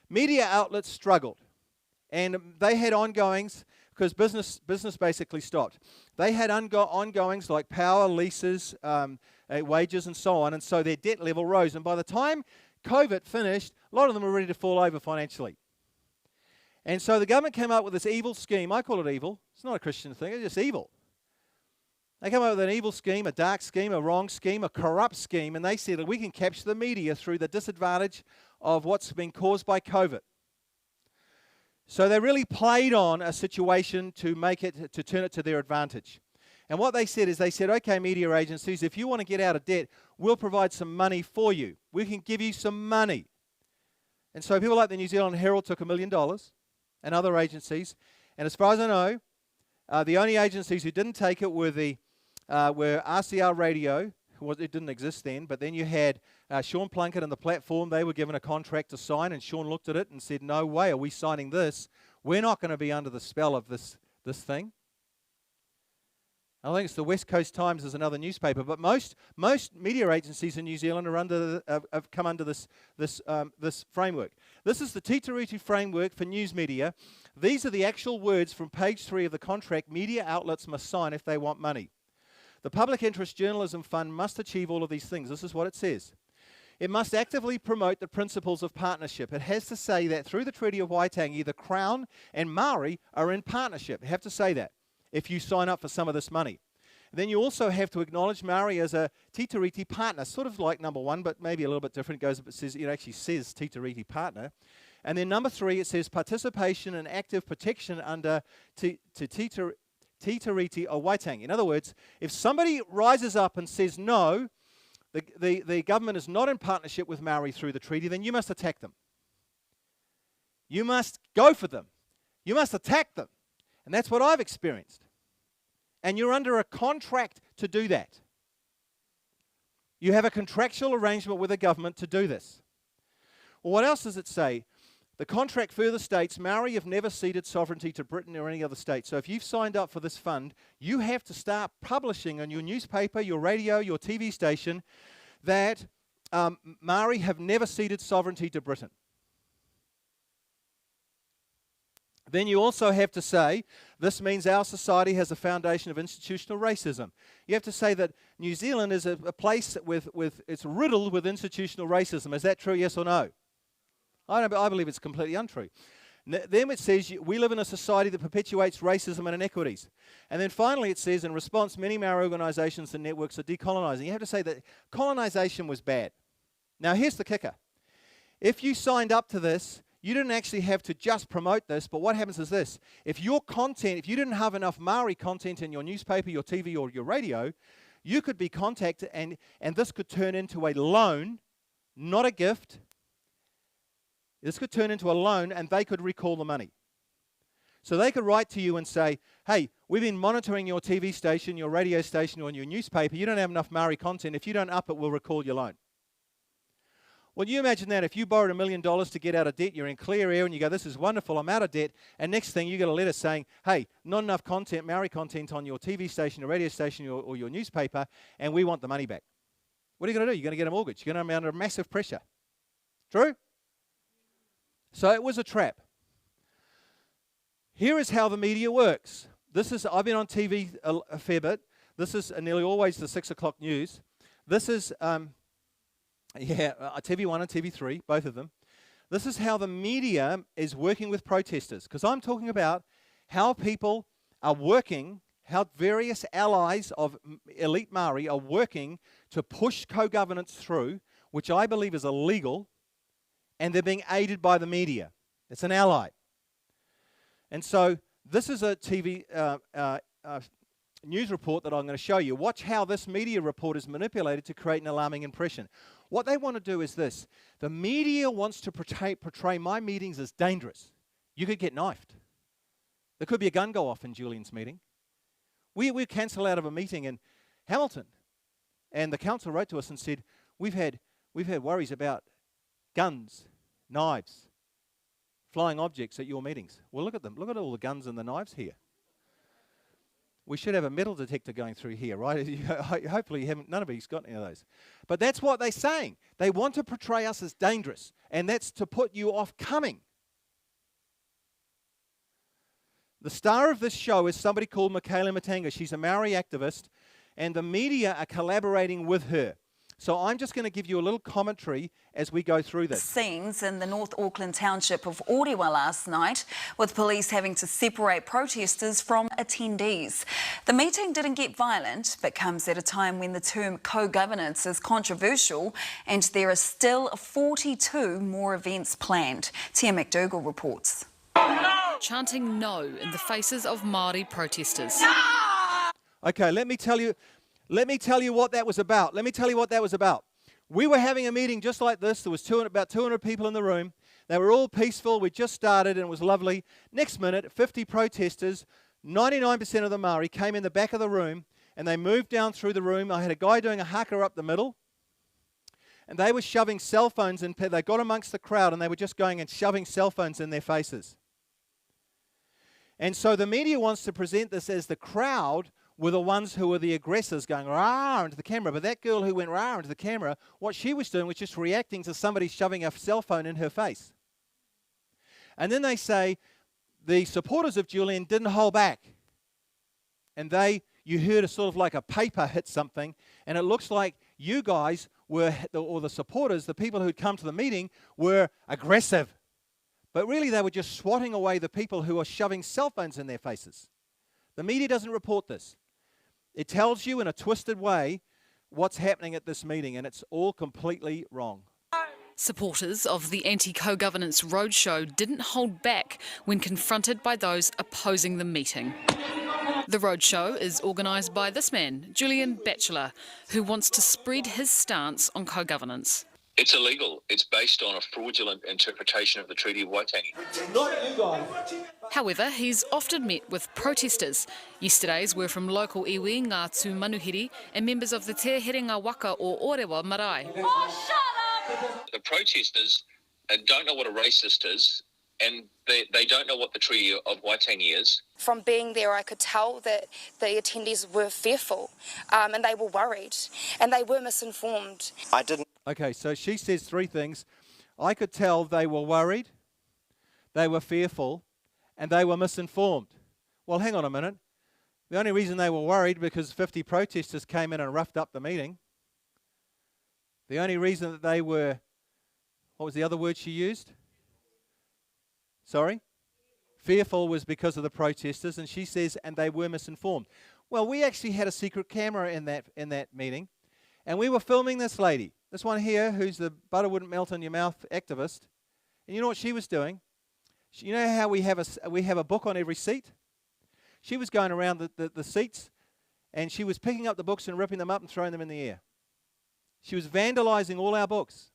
media outlets struggled. And they had ongoings because business basically stopped. They had ongoings like power, leases, wages and so on. And so their debt level rose. And by the time COVID finished, a lot of them were ready to fall over financially. And so the government came up with this evil scheme. I call it evil. It's not a Christian thing. It's just evil. They came up with an evil scheme, a dark scheme, a wrong scheme, a corrupt scheme, and they said that we can capture the media through the disadvantage of what's been caused by COVID. So they really played on a situation to turn it to their advantage. And what they said is, okay, media agencies, if you want to get out of debt, we'll provide some money for you. We can give you some money. And so people like the New Zealand Herald took $1 million and other agencies. And as far as I know, the only agencies who didn't take it were RCR Radio. It didn't exist then, but then you had Sean Plunkett and the Platform. They were given a contract to sign, and Sean looked at it and said, no way are we signing this. We're not going to be under the spell of this thing. I think it's the West Coast Times is another newspaper, but most media agencies in New Zealand have come under this framework. This is the Titiriti framework for news media. These are the actual words from page 3 of the contract media outlets must sign if they want money. The Public Interest Journalism Fund must achieve all of these things. This is what it says. It must actively promote the principles of partnership. It has to say that through the Treaty of Waitangi, the Crown and Maori are in partnership. You have to say that if you sign up for some of this money. Then you also have to acknowledge Maori as a Titiriti partner, sort of like number 1, but maybe a little bit different. It actually says Titiriti partner. And then number 3, it says participation and active protection under Titiriti or Waitangi. In other words, if somebody rises up and says no, the government is not in partnership with Maori through the treaty, then you must attack them. You must go for them. You must attack them. And that's what I've experienced. And you're under a contract to do that. You have a contractual arrangement with the government to do this. Well, what else does it say? The contract further states Maori have never ceded sovereignty to Britain or any other state. So if you've signed up for this fund, you have to start publishing on your newspaper, your radio, your TV station that Maori have never ceded sovereignty to Britain. Then you also have to say, this means our society has a foundation of institutional racism. You have to say that New Zealand is a place it's riddled with institutional racism. Is that true, yes or no? I believe it's completely untrue. Then it says, we live in a society that perpetuates racism and inequities. And then finally it says, in response, many Maori organisations and networks are decolonising. You have to say that colonisation was bad. Now here's the kicker. If you signed up to this, you didn't actually have to just promote this, but what happens is this. If your content, if you didn't have enough Maori content in your newspaper, your TV or your radio, you could be contacted and this could turn into a loan, not a gift. This could turn into a loan and they could recall the money. So they could write to you and say, hey, we've been monitoring your TV station, your radio station or your newspaper. You don't have enough Maori content. If you don't up it, we'll recall your loan. Well, you imagine that if you borrowed $1 million to get out of debt, you're in clear air and you go, this is wonderful, I'm out of debt. And next thing you get a letter saying, hey, not enough content, Maori content on your TV station, your radio station or your newspaper, and we want the money back. What are you going to do? You're going to get a mortgage. You're going to be under massive pressure. True? So it was a trap. Here is how the media works. I've been on TV a fair bit. This is nearly always the 6 o'clock news. This is... TV1 and TV3, both of them. This is how the media is working with protesters. Because I'm talking about how people are working, how various allies of elite Maori are working to push co-governance through, which I believe is illegal, and they're being aided by the media. It's an ally. And so this is a TV news report that I'm going to show you. Watch how this media report is manipulated to create an alarming impression. What they want to do is this. The media wants to portray my meetings as dangerous. You could get knifed. There could be a gun go off in Julian's meeting. We cancel out of a meeting in Hamilton, and the council wrote to us and said, we've had worries about guns, knives, flying objects at your meetings. Well, look at them. Look at all the guns and the knives here. We should have a metal detector going through here, right? Hopefully none of you's got any of those. But that's what they're saying. They want to portray us as dangerous, and that's to put you off coming. The star of this show is somebody called Michaela Matanga. She's a Maori activist, and the media are collaborating with her. So I'm just going to give you a little commentary as we go through this. Scenes in the North Auckland township of Orewa last night, with police having to separate protesters from attendees. The meeting didn't get violent, but comes at a time when the term co-governance is controversial, and there are still 42 more events planned. Tia McDougall reports. Chanting no in the faces of Māori protesters. Okay, let me tell you what that was about. We were having a meeting just like this. There was about 200 people in the room. They were all peaceful. We just started and it was lovely. Next minute, 50 protesters, 99% of the Māori, came in the back of the room and they moved down through the room. I had a guy doing a haka up the middle, and they were shoving cell phones in. They got amongst the crowd and they were just going and shoving cell phones in their faces. And so the media wants to present this as the crowd were the ones who were the aggressors going rah into the camera. But that girl who went rah into the camera, what she was doing was just reacting to somebody shoving a cell phone in her face. And then they say the supporters of Julian didn't hold back. And you heard a sort of like a paper hit something, and it looks like you guys were, or the supporters, the people who'd come to the meeting, were aggressive. But really they were just swatting away the people who are shoving cell phones in their faces. The media doesn't report this. It tells you in a twisted way what's happening at this meeting, and it's all completely wrong. Supporters of the anti-co-governance roadshow didn't hold back when confronted by those opposing the meeting. The roadshow is organised by this man, Julian Batchelor, who wants to spread his stance on co-governance. It's illegal. It's based on a fraudulent interpretation of the Treaty of Waitangi. Not you guys. However, he's often met with protesters. Yesterday's were from local iwi, Ngā Tū Manuhiri, and members of the Te Herenga Waka or Orewa Marae. Oh, shut up! The protesters don't know what a racist is, and they don't know what the Treaty of Waitangi is. From being there, I could tell that the attendees were fearful, and they were worried, and they were misinformed. I didn't. Okay, so she says three things. I could tell they were worried, they were fearful, and they were misinformed. Well, hang on a minute. The only reason they were worried because 50 protesters came in and roughed up the meeting. The only reason that they were, what was the other word she used? Sorry? Fearful was because of the protesters, and she says, and they were misinformed. Well, we actually had a secret camera in that meeting, and we were filming this lady. This one here, who's the butter wouldn't melt in your mouth activist. And you know what she was doing? You know how we have a book on every seat? She was going around the seats, and she was picking up the books and ripping them up and throwing them in the air. She was vandalizing all our books.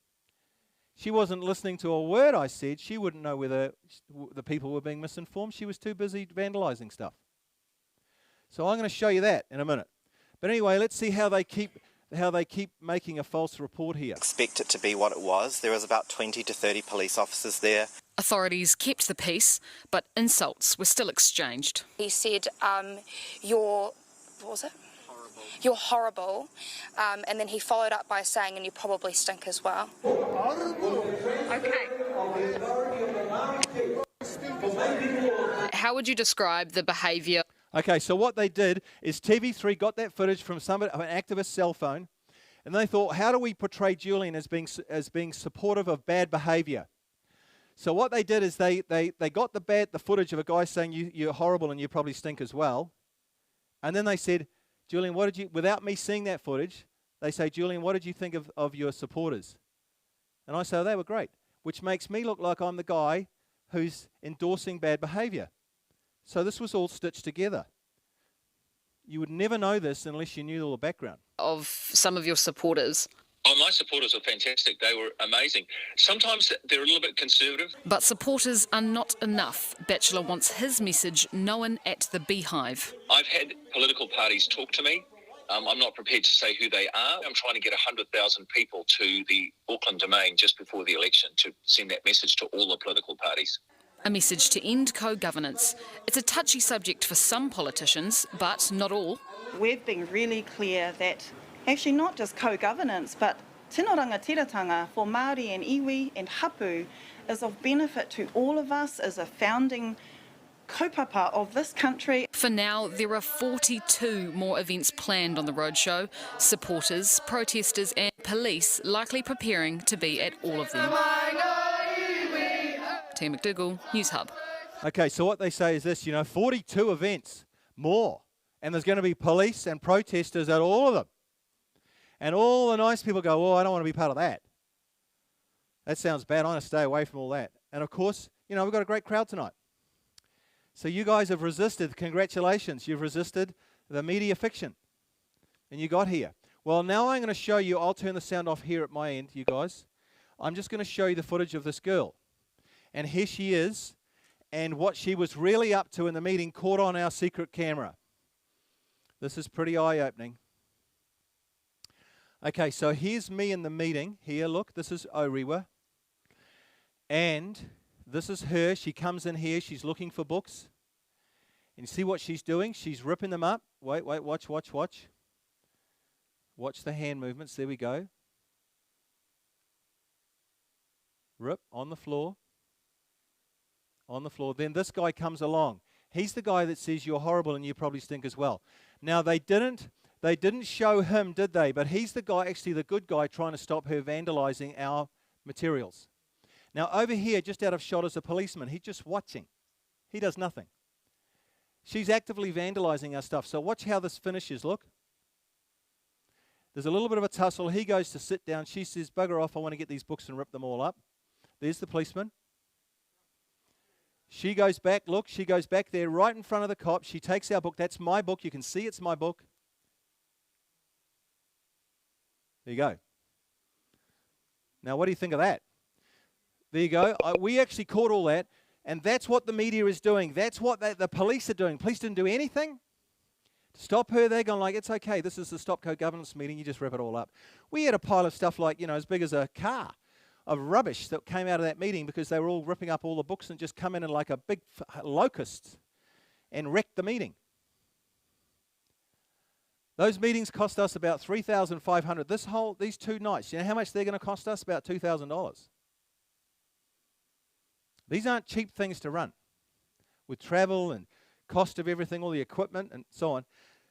She wasn't listening to a word I said. She wouldn't know whether the people were being misinformed. She was too busy vandalizing stuff. So I'm going to show you that in a minute. But anyway, let's see how they keep making a false report here. Expect it to be what it was. There was about 20 to 30 police officers there. Authorities kept the peace, but insults were still exchanged. He said, what was it? Horrible. You're horrible. And then he followed up by saying, and you probably stink as well. Okay. How would you describe the behaviour? Okay, so what they did is TV3 got that footage from an activist's cell phone, and they thought, how do we portray Julian as being supportive of bad behaviour? So what they did is they got the footage of a guy saying you're horrible and you probably stink as well, and then they said, Julian, without me seeing that footage, they say, Julian, what did you think of your supporters? And I say, oh, they were great, which makes me look like I'm the guy who's endorsing bad behaviour. So this was all stitched together. You would never know this unless you knew all the background. Of some of your supporters. Oh, my supporters were fantastic. They were amazing. Sometimes they're a little bit conservative. But supporters are not enough. Batchelor wants his message known at the Beehive. I've had political parties talk to me. I'm not prepared to say who they are. I'm trying to get 100,000 people to the Auckland Domain just before the election to send that message to all the political parties. A message to end co-governance. It's a touchy subject for some politicians, but not all. We've been really clear that actually not just co-governance, but tino rangatiratanga for Māori and iwi and hapu is of benefit to all of us as a founding kaupapa of this country. For now, there are 42 more events planned on the roadshow. Supporters, protesters and police likely preparing to be at all of them. Tia McDougall, News Hub. Okay, so what they say is this, 42 events, more. And there's going to be police and protesters at all of them. And all the nice people go, oh, I don't want to be part of that. That sounds bad. I want to stay away from all that. And of course, we've got a great crowd tonight. So you guys have resisted. Congratulations. You've resisted the media fiction. And you got here. Well, now I'm going to show you. I'll turn the sound off here at my end, you guys. I'm just going to show you the footage of this girl. And here she is. And what she was really up to in the meeting caught on our secret camera. This is pretty eye-opening. Okay, so here's me in the meeting. Here, look, this is Orewa. And this is her. She comes in here. She's looking for books. And you see what she's doing? She's ripping them up. Wait, watch. Watch the hand movements. There we go. Rip on the floor. On the floor. Then this guy comes along. He's the guy that says you're horrible and you probably stink as well. Now, they didn't show him, did they? But he's the guy, actually the good guy, trying to stop her vandalizing our materials. Now, over here, just out of shot, is a policeman. He's just watching. He does nothing. She's actively vandalizing our stuff. So watch how this finishes. Look. There's a little bit of a tussle. He goes to sit down. She says, bugger off, I want to get these books and rip them all up. There's the policeman. She goes back. Look, she goes back there right in front of the cop. She takes our book. That's my book. You can see it's my book. There you go. Now, what do you think of that? There you go. We actually caught all that, and that's what the media is doing. That's what the police are doing. Police didn't do anything to stop her. They're going like, it's okay. This is the Stop Co-Governance meeting. You just rip it all up. We had a pile of stuff like, as big as a car of rubbish that came out of that meeting because they were all ripping up all the books and just come in like a big locust and wrecked the meeting. Those meetings cost us about $3,500. These 2 nights, you know how much they're going to cost us? About $2,000. These aren't cheap things to run with travel and cost of everything, all the equipment and so on.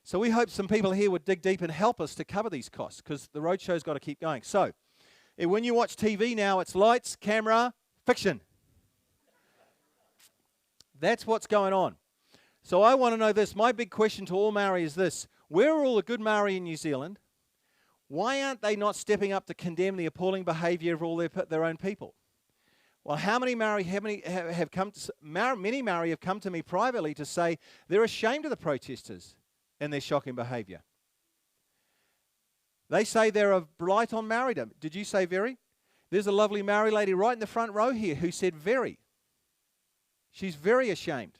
So we hope some people here would dig deep and help us to cover these costs because the roadshow's got to keep going. So when you watch TV now, it's lights, camera, fiction. That's what's going on. So I want to know this. My big question to all Maori is this. Where are all the good Maori in New Zealand? Why aren't they not stepping up to condemn the appalling behaviour of all their own people? Well, many Maori have come to me privately to say they're ashamed of the protesters and their shocking behaviour. They say they're a blight on Maoridom. Did you say very? There's a lovely Maori lady right in the front row here who said very. She's very ashamed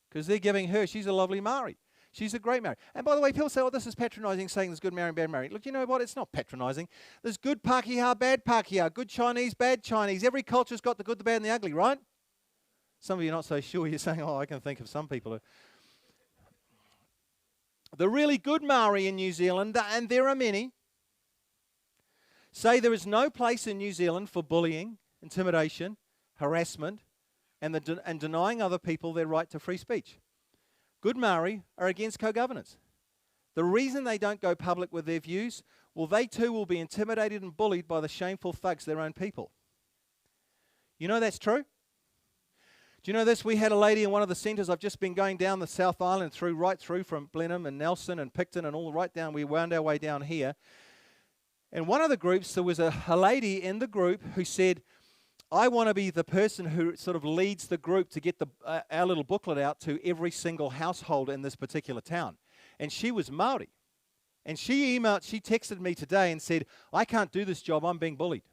because they're giving her, she's a lovely Maori. She's a great Maori. And by the way, people say, oh, this is patronising, saying there's good Maori and bad Maori. Look, you know what? It's not patronising. There's good Pākehā, bad Pākehā, good Chinese, bad Chinese. Every culture's got the good, the bad and the ugly, right? Some of you are not so sure. You're saying, oh, I can think of some people. The really good Maori in New Zealand, and there are many, say there is no place in New Zealand for bullying, intimidation, harassment, and denying other people their right to free speech. Good Maori are against co-governance. The reason they don't go public with their views, well, they too will be intimidated and bullied by the shameful thugs, their own people. You know that's true? Do you know this? We had a lady in one of the centres. I've just been going down the South Island right through from Blenheim and Nelson and Picton and all right down. We wound our way down here. And one of the groups, there was a lady in the group who said, I want to be the person who sort of leads the group to get our little booklet out to every single household in this particular town. and she was Māori. And she texted me today and said, I can't do this job, I'm being bullied.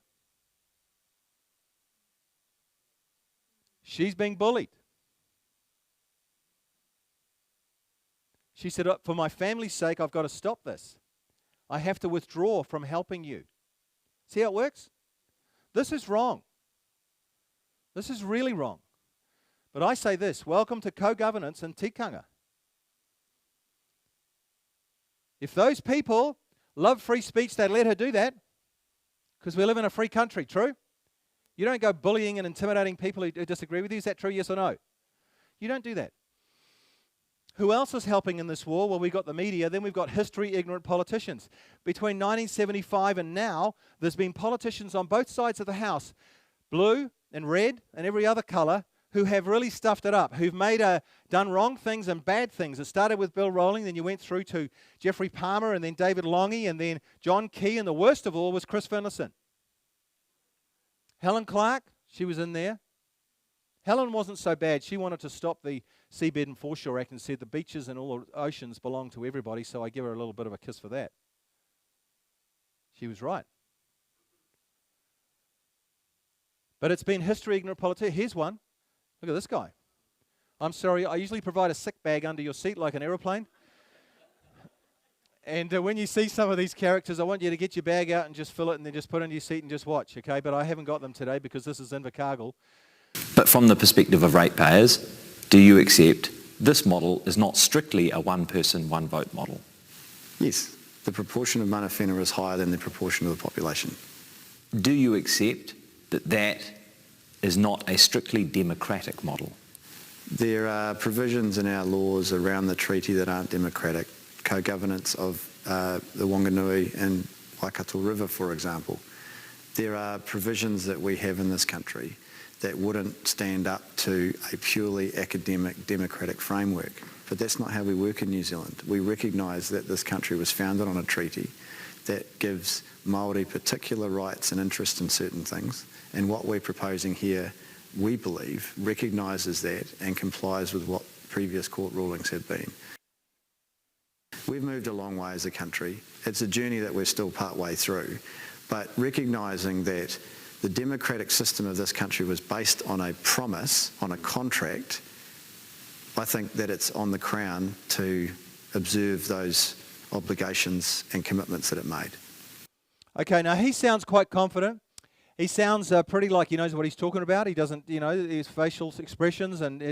She's being bullied. She said, for my family's sake, I've got to stop this. I have to withdraw from helping you. See how it works? This is wrong. This is really wrong. But I say this, welcome to co-governance and tikanga. If those people love free speech, they'd let her do that because we live in a free country, true? You don't go bullying and intimidating people who disagree with you. Is that true, yes or no? You don't do that. Who else is helping in this war? Well, we've got the media, then we've got history-ignorant politicians. Between 1975 and now, there's been politicians on both sides of the House, blue and red and every other colour, who have really stuffed it up, who've done wrong things and bad things. It started with Bill Rowling, then you went through to Geoffrey Palmer, and then David Lange, and then John Key, and the worst of all was Chris Finlayson. Helen Clark, she was in there. Helen wasn't so bad. She wanted to stop the Seabed and Foreshore Act and said the beaches and all the oceans belong to everybody, so I give her a little bit of a kiss for that. She was right. But it's been history-ignorant politics. Here's one. Look at this guy. I'm sorry, I usually provide a sick bag under your seat like an aeroplane. And when you see some of these characters, I want you to get your bag out and just fill it and then just put it in your seat and just watch, okay? But I haven't got them today because this is Invercargill. But from the perspective of ratepayers, do you accept this model is not strictly a one-person, one-vote model? Yes. The proportion of mana whenua is higher than the proportion of the population. Do you accept that that is not a strictly democratic model? There are provisions in our laws around the treaty that aren't democratic. Co-governance of the Wanganui and Waikato River, for example. There are provisions that we have in this country that wouldn't stand up to a purely academic democratic framework. But that's not how we work in New Zealand. We recognise that this country was founded on a treaty that gives Māori particular rights and interest in certain things. And what we're proposing here, we believe, recognises that and complies with what previous court rulings have been. We've moved a long way as a country. It's a journey that we're still part way through. But recognising that the democratic system of this country was based on a promise, on a contract, I think that it's on the Crown to observe those obligations and commitments that it made. Okay, now he sounds quite confident. He sounds pretty like he knows what he's talking about. He doesn't, you know, his facial expressions and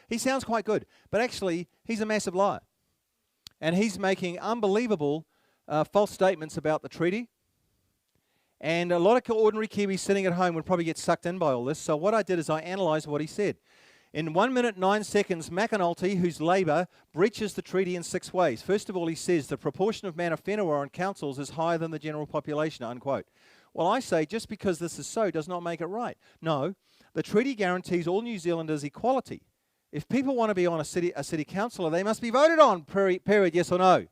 he sounds quite good. But actually, he's a massive liar. And he's making unbelievable false statements about the treaty. And a lot of ordinary Kiwis sitting at home would probably get sucked in by all this. So what I did is I analysed what he said. In 1 minute 9 seconds, McAnulty, who's Labour, breaches the treaty in 6 ways. First of all, he says the proportion of mana whenua on councils is higher than the general population, unquote. Well, I say just because this is so does not make it right. No, the treaty guarantees all New Zealanders equality. If people want to be on a city councillor, they must be voted on, period, yes or no.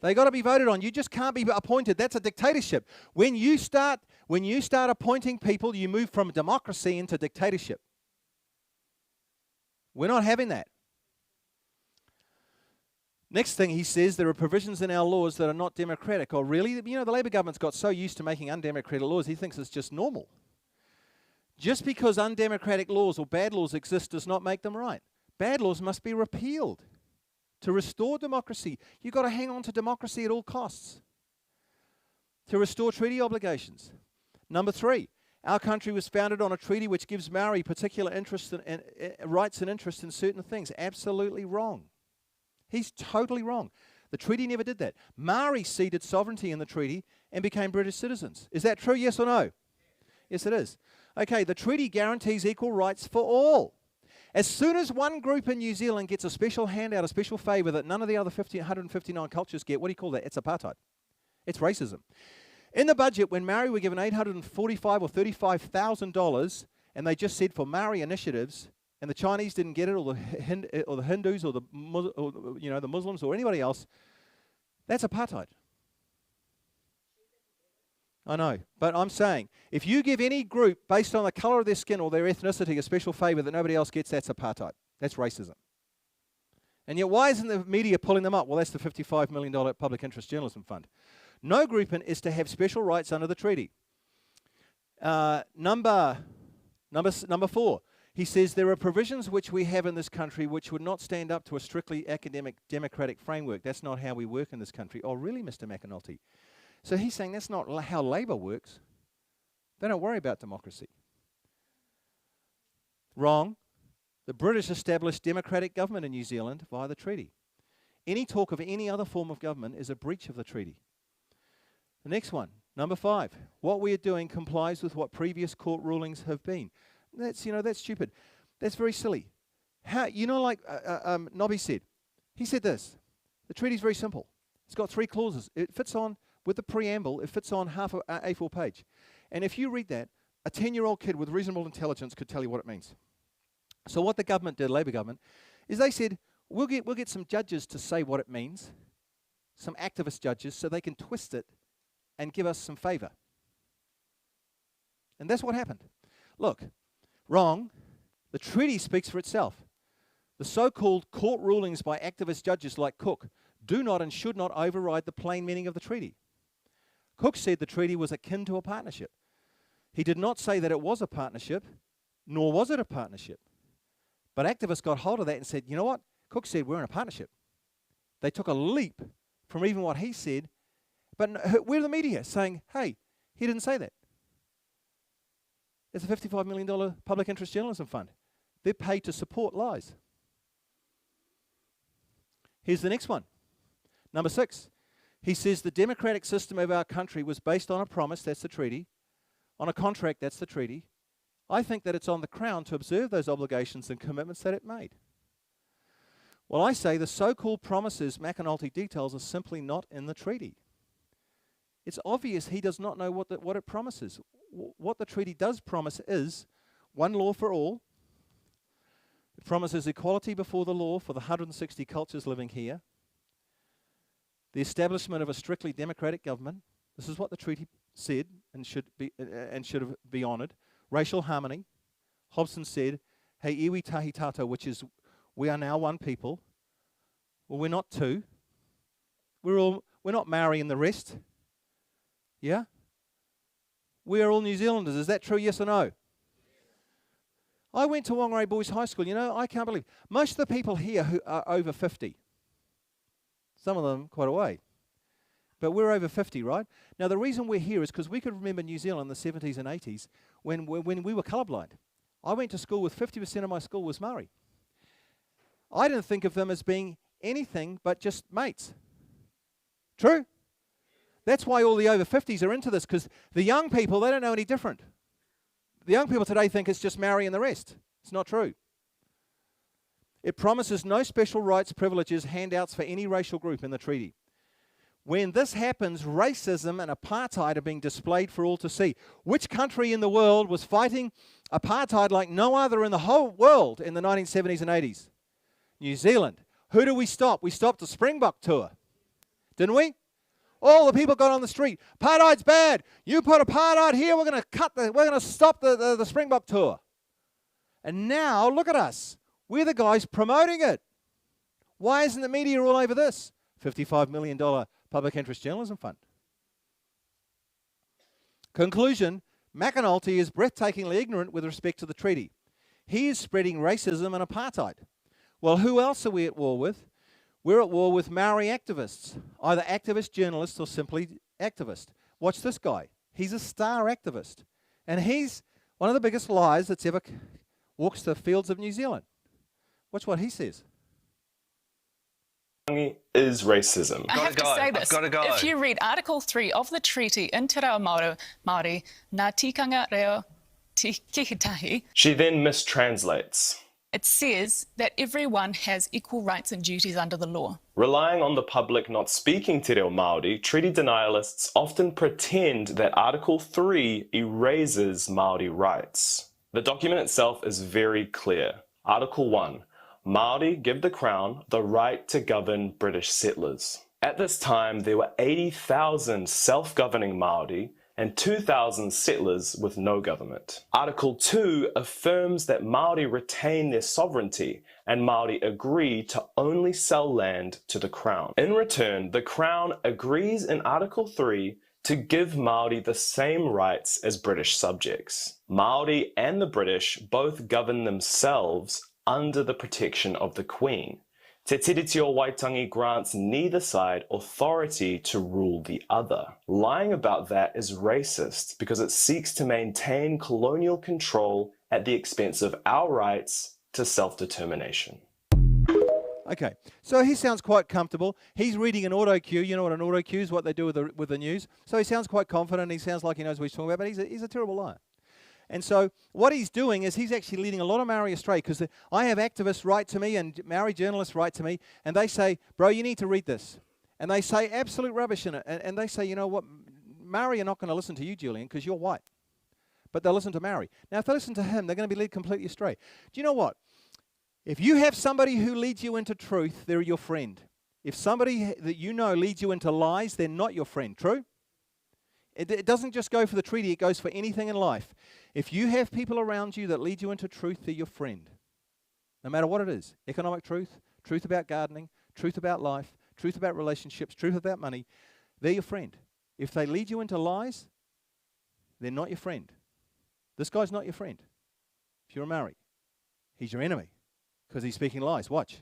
They got to be voted on. You just can't be appointed. That's a dictatorship. When you start appointing people, you move from democracy into dictatorship. We're not having that. Next thing he says, there are provisions in our laws that are not democratic. Oh, really? You know, the Labour government's got so used to making undemocratic laws, he thinks it's just normal. Just because undemocratic laws or bad laws exist does not make them right. Bad laws must be repealed to restore democracy. You've got to hang on to democracy at all costs to restore treaty obligations. Number 3, our country was founded on a treaty which gives Maori particular interest and rights and interest in certain things. Absolutely wrong. He's totally wrong. The treaty never did that. Maori ceded sovereignty in the treaty and became British citizens. Is that true, yes or no? Yes, it is. Okay, the treaty guarantees equal rights for all. As soon as one group in New Zealand gets a special handout, a special favour that none of the other 159 cultures get, what do you call that? It's apartheid. It's racism. In the budget, when Maori were given $845,000 or $35,000, and they just said for Maori initiatives, and the Chinese didn't get it, or the Hindus, or the Muslims, or anybody else, that's apartheid. I know, but I'm saying, if you give any group, based on the colour of their skin or their ethnicity, a special favour that nobody else gets, that's apartheid. That's racism. And yet why isn't the media pulling them up? Well, that's the $55 million Public Interest Journalism Fund. No grouping is to have special rights under the treaty. Number 4, he says there are provisions which we have in this country which would not stand up to a strictly academic democratic framework. That's not how we work in this country. Oh, really, Mr. McAnulty? So he's saying that's not how Labour works. They don't worry about democracy. Wrong. The British established democratic government in New Zealand via the treaty. Any talk of any other form of government is a breach of the treaty. The next one, number 5. What we are doing complies with what previous court rulings have been. That's stupid. That's very silly. How, like Nobby said. He said this. The treaty is very simple. It's got 3 clauses. It fits on, with the preamble, it fits on half an A4 page. And if you read that, a 10-year-old kid with reasonable intelligence could tell you what it means. So what the government did, Labour government, is they said, we'll get some judges to say what it means, some activist judges, so they can twist it and give us some favour. And that's what happened. Look, wrong. The treaty speaks for itself. The so-called court rulings by activist judges like Cook do not and should not override the plain meaning of the treaty. Cook said the treaty was akin to a partnership. He did not say that it was a partnership, nor was it a partnership. But activists got hold of that and said, you know what? Cook said we're in a partnership. They took a leap from even what he said. But we're the media saying, hey, he didn't say that. It's a $55 million Public Interest Journalism Fund. They're paid to support lies. Here's the next one. Number 6. He says the democratic system of our country was based on a promise, that's the treaty, on a contract, that's the treaty. I think that it's on the Crown to observe those obligations and commitments that it made. Well, I say the so-called promises McAnulty details are simply not in the treaty. It's obvious he does not know what it promises. What the treaty does promise is one law for all. It promises equality before the law for the 160 cultures living here. The establishment of a strictly democratic government. This is what the treaty said and should be honoured. Racial harmony. Hobson said, hey, iwi tahi tato, which is, we are now one people. Well, we're not two. We're not Maori and the rest. Yeah? We are all New Zealanders. Is that true, yes or no? I went to Whangarei Boys High School. I can't believe most of the people here who are over 50. Some of them quite a way. But we're over 50, right? Now, the reason we're here is because we could remember New Zealand in the 70s and 80s when we were colourblind. I went to school with 50% of my school was Maori. I didn't think of them as being anything but just mates. True? That's why all the over 50s are into this, because the young people, they don't know any different. The young people today think it's just Maori and the rest. It's not true. It promises no special rights, privileges, handouts for any racial group in the treaty. When this happens, racism and apartheid are being displayed for all to see. Which country in the world was fighting apartheid like no other in the whole world in the 1970s and 80s? New Zealand. Who do we stop? We stopped the Springbok tour. Didn't we? All the people got on the street. Apartheid's bad. You put apartheid here, we're going to stop the Springbok tour. And now, look at us. We're the guys promoting it. Why isn't the media all over this? $55 million Public Interest Journalism Fund. Conclusion, McAnulty is breathtakingly ignorant with respect to the treaty. He is spreading racism and apartheid. Well, who else are we at war with? We're at war with Maori activists, either activist journalists or simply activist. Watch this guy. He's a star activist. And he's one of the biggest liars that's ever walks the fields of New Zealand. Watch what he says. Is racism. I have to say this. If you read Article 3 of the treaty in Te Reo Māori, Ngā tikanga reo tikitahi, she then mistranslates. It says that everyone has equal rights and duties under the law. Relying on the public not speaking Te Reo Māori, treaty denialists often pretend that Article 3 erases Māori rights. The document itself is very clear. Article 1. Māori give the Crown the right to govern British settlers. At this time, there were 80,000 self-governing Māori and 2,000 settlers with no government. Article 2 affirms that Māori retain their sovereignty and Māori agree to only sell land to the Crown. In return, the Crown agrees in Article 3 to give Māori the same rights as British subjects. Māori and the British both govern themselves under the protection of the Queen. Te Tiriti o Waitangi grants neither side authority to rule the other. Lying about that is racist because it seeks to maintain colonial control at the expense of our rights to self-determination. Okay, so he sounds quite comfortable. He's reading an auto cue. You know what an auto cue is, what they do with the news. So he sounds quite confident. He sounds like he knows what he's talking about, but he's a terrible liar. And so what he's doing is he's actually leading a lot of Maori astray, because I have activists write to me and Maori journalists write to me, and they say, bro, you need to read this. And they say absolute rubbish in it. And they say, you know what, Maori are not going to listen to you, Julian, because you're white. But they'll listen to Maori. Now, if they listen to him, they're going to be led completely astray. Do you know what? If you have somebody who leads you into truth, they're your friend. If somebody that you know leads you into lies, they're not your friend. True? It doesn't just go for the treaty, it goes for anything in life. If you have people around you that lead you into truth, they're your friend. No matter what it is. Economic truth, truth about gardening, truth about life, truth about relationships, truth about money, they're your friend. If they lead you into lies, they're not your friend. This guy's not your friend. If you're a Maori, he's your enemy because he's speaking lies. Watch.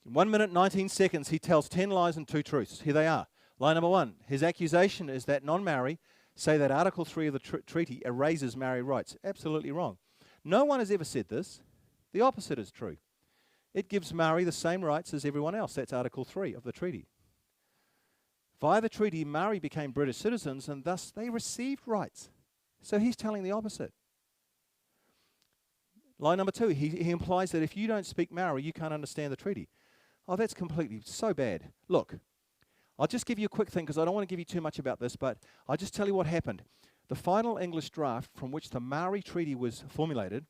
In 1 minute, 19 seconds, he tells 10 lies and 2 truths. Here they are. Lie number 1, his accusation is that non-Maori say that Article 3 of the treaty erases Maori rights. Absolutely wrong. No one has ever said this. The opposite is true. It gives Maori the same rights as everyone else. That's Article 3 of the treaty. Via the treaty, Maori became British citizens and thus they received rights. So he's telling the opposite. Line number 2, he implies that if you don't speak Maori, you can't understand the treaty. Oh, that's completely so bad. Look. I'll just give you a quick thing because I don't want to give you too much about this, but I'll just tell you what happened. The final English draft from which the Maori Treaty was formulated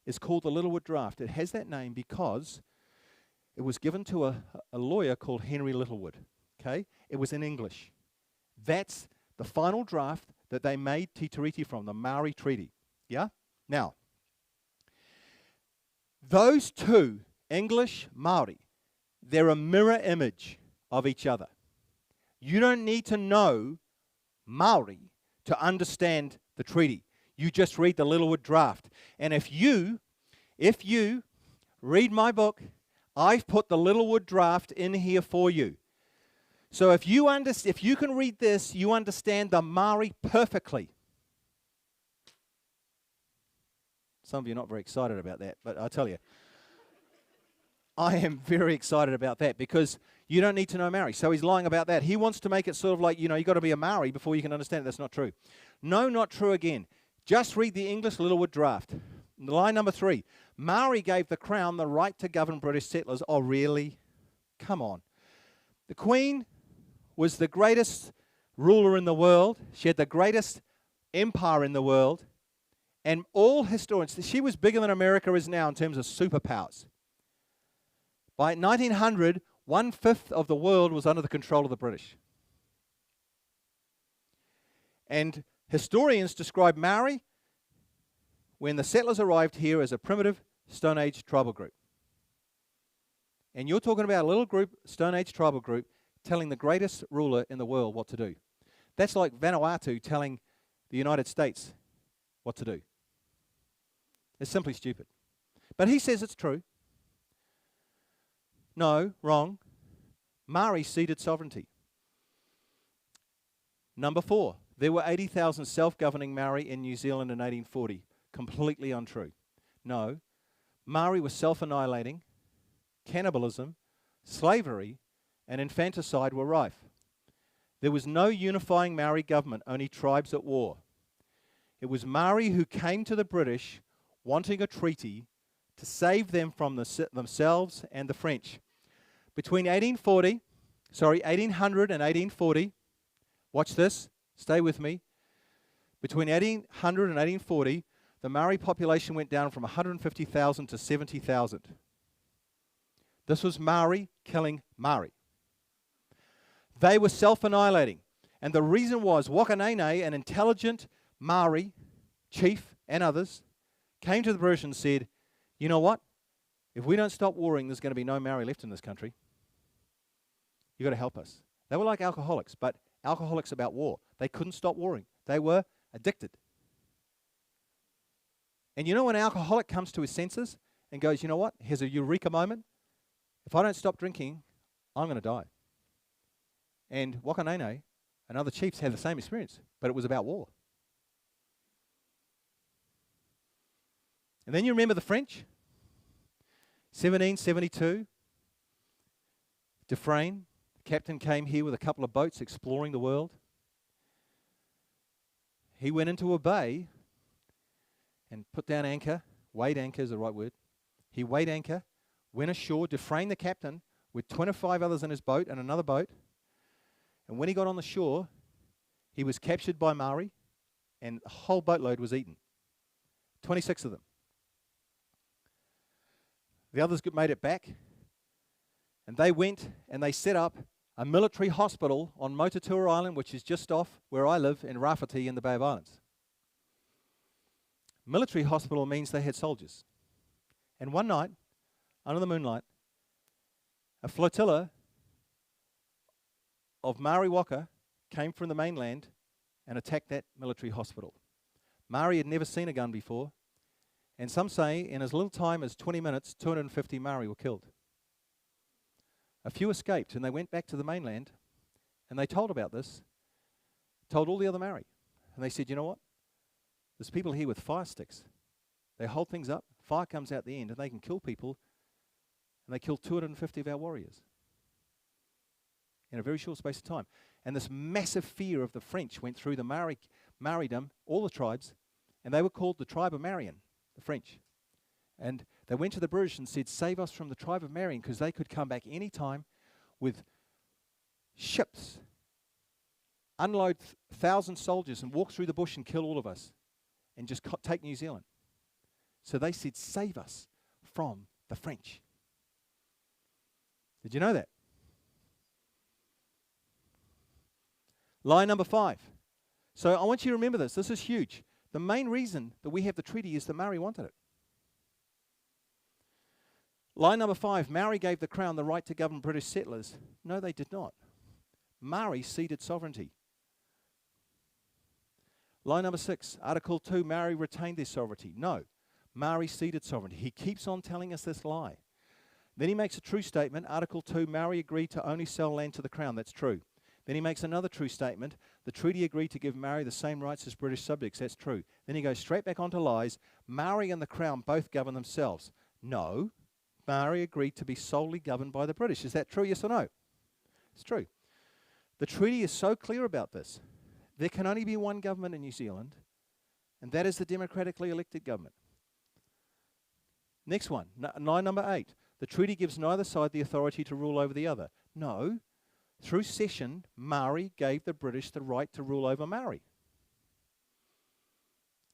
is called the Littlewood Draft. It has that name because it was given to a lawyer called Henry Littlewood. Okay? It was in English. That's the final draft that they made Te Tiriti from, the Maori Treaty. Yeah? Now, those two, English, Maori, they're a mirror image of each other. You don't need to know Maori to understand the treaty. You just read the Littlewood Draft. And if you read my book, I've put the Littlewood Draft in here for you. So if you can read this, you understand the Maori perfectly. Some of you are not very excited about that, but I tell you, I am very excited about that because you don't need to know Maori. So he's lying about that. He wants to make it sort of like, you know, you've got to be a Maori before you can understand it. That's not true. No, not true again. Just read the English Littlewood Draft. Line number 3. Maori gave the Crown the right to govern British settlers. Oh, really? Come on. The Queen was the greatest ruler in the world. She had the greatest empire in the world. And all historians, she was bigger than America is now in terms of superpowers. By 1900, 1/5 of the world was under the control of the British. And historians describe Maori, when the settlers arrived here, as a primitive Stone Age tribal group. And you're talking about a little group, Stone Age tribal group, telling the greatest ruler in the world what to do. That's like Vanuatu telling the United States what to do. It's simply stupid. But he says it's true. No, wrong. Maori ceded sovereignty. Number 4, there were 80,000 self-governing Maori in New Zealand in 1840. Completely untrue. No, Maori were self-annihilating, cannibalism, slavery, and infanticide were rife. There was no unifying Maori government, only tribes at war. It was Maori who came to the British wanting a treaty to save them from themselves and the French. Between 1800 and 1840, watch this, stay with me. Between 1800 and 1840, the Maori population went down from 150,000 to 70,000. This was Maori killing Maori. They were self-annihilating. And the reason was Wakanene, an intelligent Maori chief and others, came to the British and said, you know what? If we don't stop warring, there's going to be no Maori left in this country. You've got to help us. They were like alcoholics, but alcoholics about war. They couldn't stop warring. They were addicted. And you know when an alcoholic comes to his senses and goes, you know what? Here's a eureka moment. If I don't stop drinking, I'm going to die. And Wakanene and other chiefs had the same experience, but it was about war. And then you remember the French? 1772. Dufresne, the captain, came here with a couple of boats exploring the world. He went into a bay and put down anchor. Weighed anchor is the right word. He weighed anchor, went ashore. Dufresne, the captain, with 25 others in his boat and another boat. And when he got on the shore, he was captured by Maori, and the whole boatload was eaten. 26 of them. The others made it back, and they went and they set up a military hospital on Motutua Island, which is just off where I live in Rafiti in the Bay of Islands. Military hospital means they had soldiers. And one night, under the moonlight, a flotilla of Maori waka came from the mainland and attacked that military hospital. Maori had never seen a gun before, and some say in as little time as 20 minutes, 250 Maori were killed. A few escaped, and they went back to the mainland, and they told about this, told all the other Maori. And they said, you know what? There's people here with fire sticks. They hold things up, fire comes out the end, and they can kill people, and they killed 250 of our warriors in a very short space of time. And this massive fear of the French went through the Maoridom, all the tribes, and they were called the tribe of Marion, the French. And they went to the British and said, save us from the tribe of Marion, because they could come back any time with ships, unload 1,000 soldiers and walk through the bush and kill all of us and just take New Zealand. So they said, save us from the French. Did you know that? Lie number 5. So I want you to remember this. This is huge. The main reason that we have the treaty is the Maori wanted it. Lie number 5. Maori gave the Crown the right to govern British settlers. No, they did not. Maori ceded sovereignty. Lie number 6. Article 2. Maori retained their sovereignty. No. Maori ceded sovereignty. He keeps on telling us this lie. Then he makes a true statement. Article 2. Maori agreed to only sell land to the Crown. That's true. Then he makes another true statement. The treaty agreed to give Maori the same rights as British subjects. That's true. Then he goes straight back onto lies. Maori and the Crown both govern themselves. No. Maori agreed to be solely governed by the British. Is that true, yes or no? It's true. The treaty is so clear about this. There can only be one government in New Zealand, and that is the democratically elected government. Next one, line number 8. The treaty gives neither side the authority to rule over the other. No. Through cession, Maori gave the British the right to rule over Maori.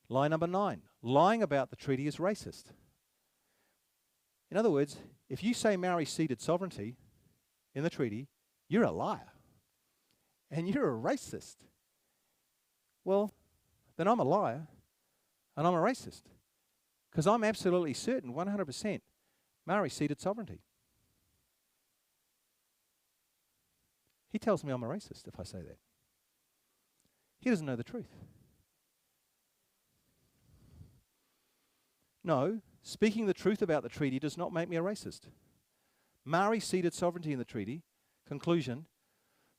Line number 9. Lying about the treaty is racist. In other words, if you say Maori ceded sovereignty in the treaty, you're a liar. And you're a racist. Well, then I'm a liar and I'm a racist. Because I'm absolutely certain, 100%, Maori ceded sovereignty. He tells me I'm a racist if I say that. He doesn't know the truth. No, speaking the truth about the treaty does not make me a racist. Maori ceded sovereignty in the treaty. Conclusion,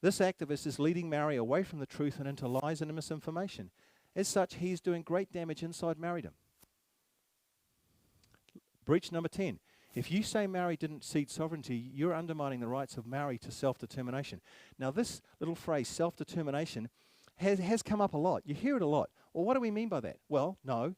this activist is leading Maori away from the truth and into lies and misinformation. As such, he is doing great damage inside Maoridom. Breach number 10. If you say Maori didn't cede sovereignty, you're undermining the rights of Maori to self-determination. Now, this little phrase, self-determination, has come up a lot. You hear it a lot. Well, what do we mean by that? Well, no.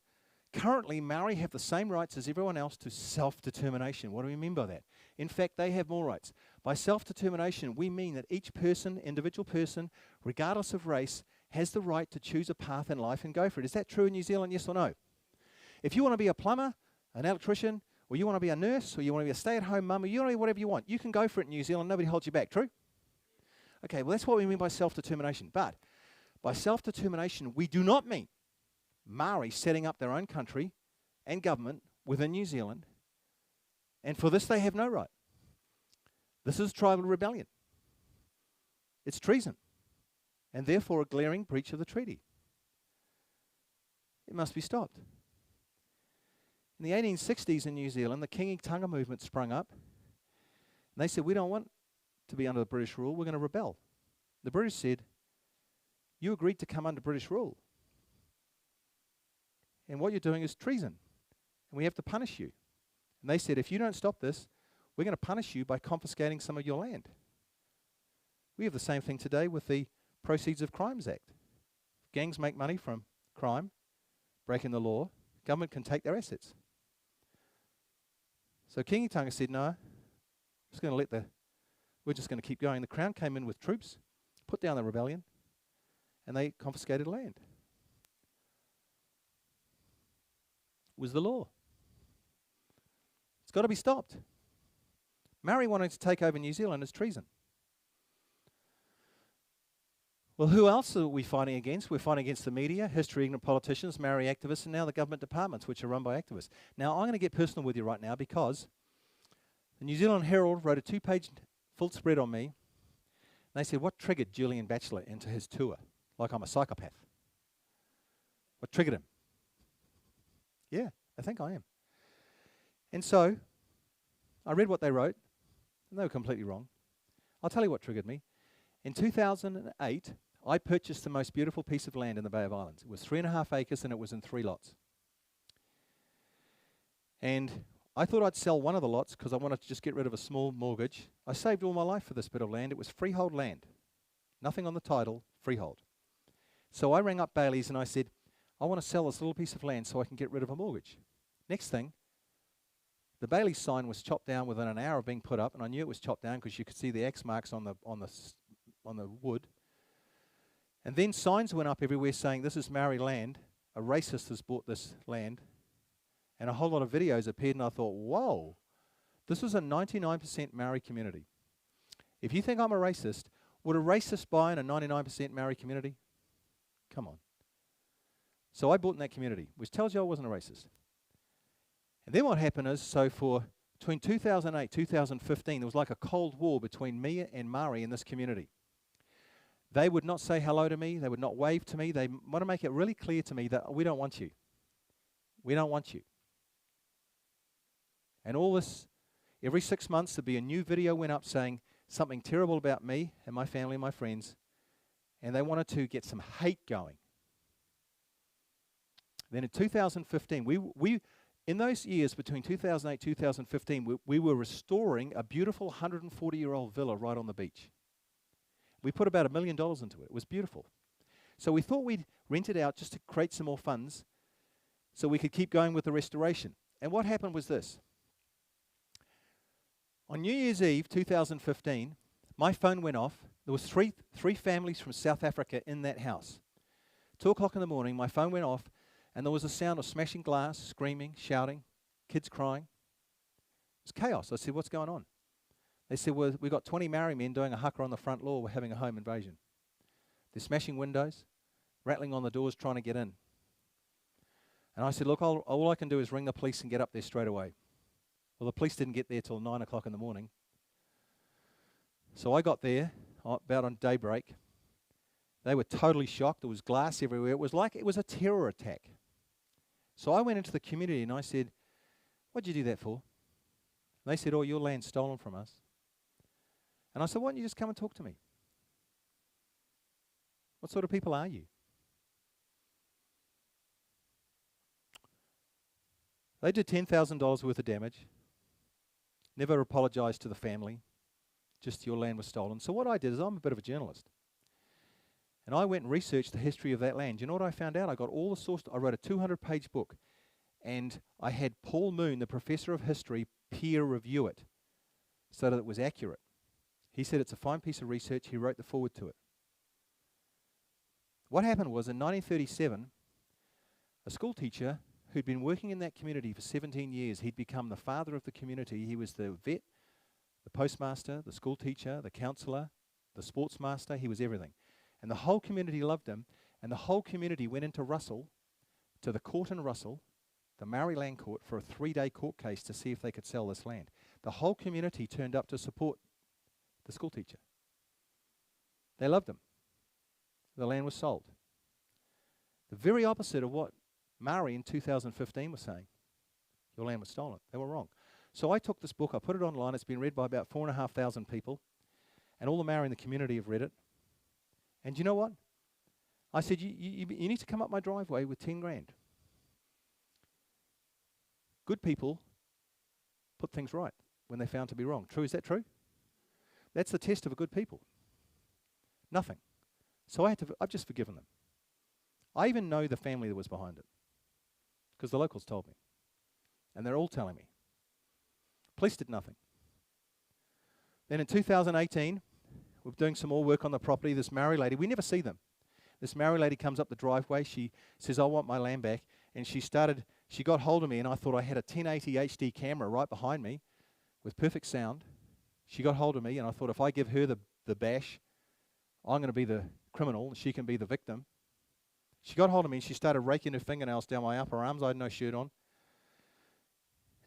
Currently, Maori have the same rights as everyone else to self-determination. What do we mean by that? In fact, they have more rights. By self-determination, we mean that each person, individual person, regardless of race, has the right to choose a path in life and go for it. Is that true in New Zealand, yes or no? If you want to be a plumber, an electrician, or you want to be a nurse, or you want to be a stay-at-home mum, or you want to be whatever you want, you can go for it in New Zealand. Nobody holds you back. True? Okay, well, that's what we mean by self-determination. But by self-determination, we do not mean Maori setting up their own country and government within New Zealand, and for this they have no right. This is tribal rebellion. It's treason, and therefore a glaring breach of the treaty. It must be stopped. In the 1860s in New Zealand, the Kingitanga movement sprung up, and they said, we don't want to be under the British rule, we're going to rebel. The British said, you agreed to come under British rule, and what you're doing is treason, and we have to punish you. And they said, if you don't stop this, we're going to punish you by confiscating some of your land. We have the same thing today with the Proceeds of Crimes Act. If gangs make money from crime, breaking the law, government can take their assets. So Kingitanga said, no, we're just going to keep going. The Crown came in with troops, put down the rebellion, and they confiscated land. It was the law. It's got to be stopped. Maori wanting to take over New Zealand is treason. Well, who else are we fighting against? We're fighting against the media, history-ignorant politicians, Maori activists, and now the government departments, which are run by activists. Now, I'm going to get personal with you right now because the New Zealand Herald wrote a 2-page full spread on me. And they said, what triggered Julian Batchelor into his tour? Like I'm a psychopath. What triggered him? Yeah, I think I am. And so, I read what they wrote, and they were completely wrong. I'll tell you what triggered me. In 2008, I purchased the most beautiful piece of land in the Bay of Islands. It was 3.5 acres and it was in 3 lots. And I thought I'd sell one of the lots because I wanted to just get rid of a small mortgage. I saved all my life for this bit of land. It was freehold land. Nothing on the title, freehold. So I rang up Bailey's and I said, I want to sell this little piece of land so I can get rid of a mortgage. Next thing, the Bailey's sign was chopped down within an hour of being put up, and I knew it was chopped down because you could see the X marks on the wood. And then signs went up everywhere saying, this is Maori land, a racist has bought this land, and a whole lot of videos appeared, and I thought, whoa, this is a 99% Maori community. If you think I'm a racist, would a racist buy in a 99% Maori community? Come on. So I bought in that community, which tells you I wasn't a racist. And then what happened is, so for between 2008 2015, there was like a cold war between me and Maori in this community. They would not say hello to me. They would not wave to me. They want to make it really clear to me that we don't want you. We don't want you. And all this, every 6 months there'd be a new video went up saying something terrible about me and my family and my friends. And they wanted to get some hate going. Then in 2015, in those years between 2008 and 2015, we were restoring a beautiful 140-year-old villa right on the beach. We put about $1 million into it. It was beautiful. So we thought we'd rent it out just to create some more funds so we could keep going with the restoration. And what happened was this. On New Year's Eve 2015, my phone went off. There was three families from South Africa in that house. 2 o'clock in the morning, my phone went off, and there was a sound of smashing glass, screaming, shouting, kids crying. It was chaos. I said, what's going on? They said, well, we've got 20 Maori men doing a haka on the front lawn. We're having a home invasion. They're smashing windows, rattling on the doors, trying to get in. And I said, look, all I can do is ring the police and get up there straight away. Well, the police didn't get there till 9 o'clock in the morning. So I got there about on daybreak. They were totally shocked. There was glass everywhere. It was like it was a terror attack. So I went into the community and I said, what'd you do that for? And they said, oh, your land's stolen from us. And I said, why don't you just come and talk to me? What sort of people are you? They did $10,000 worth of damage. Never apologized to the family. Just your land was stolen. So what I did is I'm a bit of a journalist. And I went and researched the history of that land. You know what I found out? I got all the source. I wrote a 200-page book. And I had Paul Moon, the professor of history, peer review it so that it was accurate. He said it's a fine piece of research. He wrote the foreword to it. What happened was in 1937, a school teacher who'd been working in that community for 17 years, he'd become the father of the community. He was the vet, the postmaster, the school teacher, the counsellor, the sports master, he was everything. And the whole community loved him, and the whole community went into Russell, to the court in Russell, the Maori Land Court, for a 3-day court case to see if they could sell this land. The whole community turned up to support the school teacher. They loved him. The land was sold. The very opposite of what Maori in 2015 was saying. Your land was stolen. They were wrong. So I took this book, I put it online, it's been read by about 4,500 people, and all the Maori in the community have read it. And you know what? I said, you need to come up my driveway with 10 grand. Good people put things right when they found to be wrong. True, is that true? That's the test of a good people. Nothing. So I've just forgiven them. I even know the family that was behind it, because the locals told me. And they're all telling me. Police did nothing. Then in 2018, we're doing some more work on the property. This Maori lady, we never see them. This Maori lady comes up the driveway. She says, I want my land back. And she got hold of me, and I thought I had a 1080 HD camera right behind me with perfect sound. She got hold of me, and I thought if I give her the bash, I'm going to be the criminal, and she can be the victim. She got hold of me, and she started raking her fingernails down my upper arms. I had no shirt on.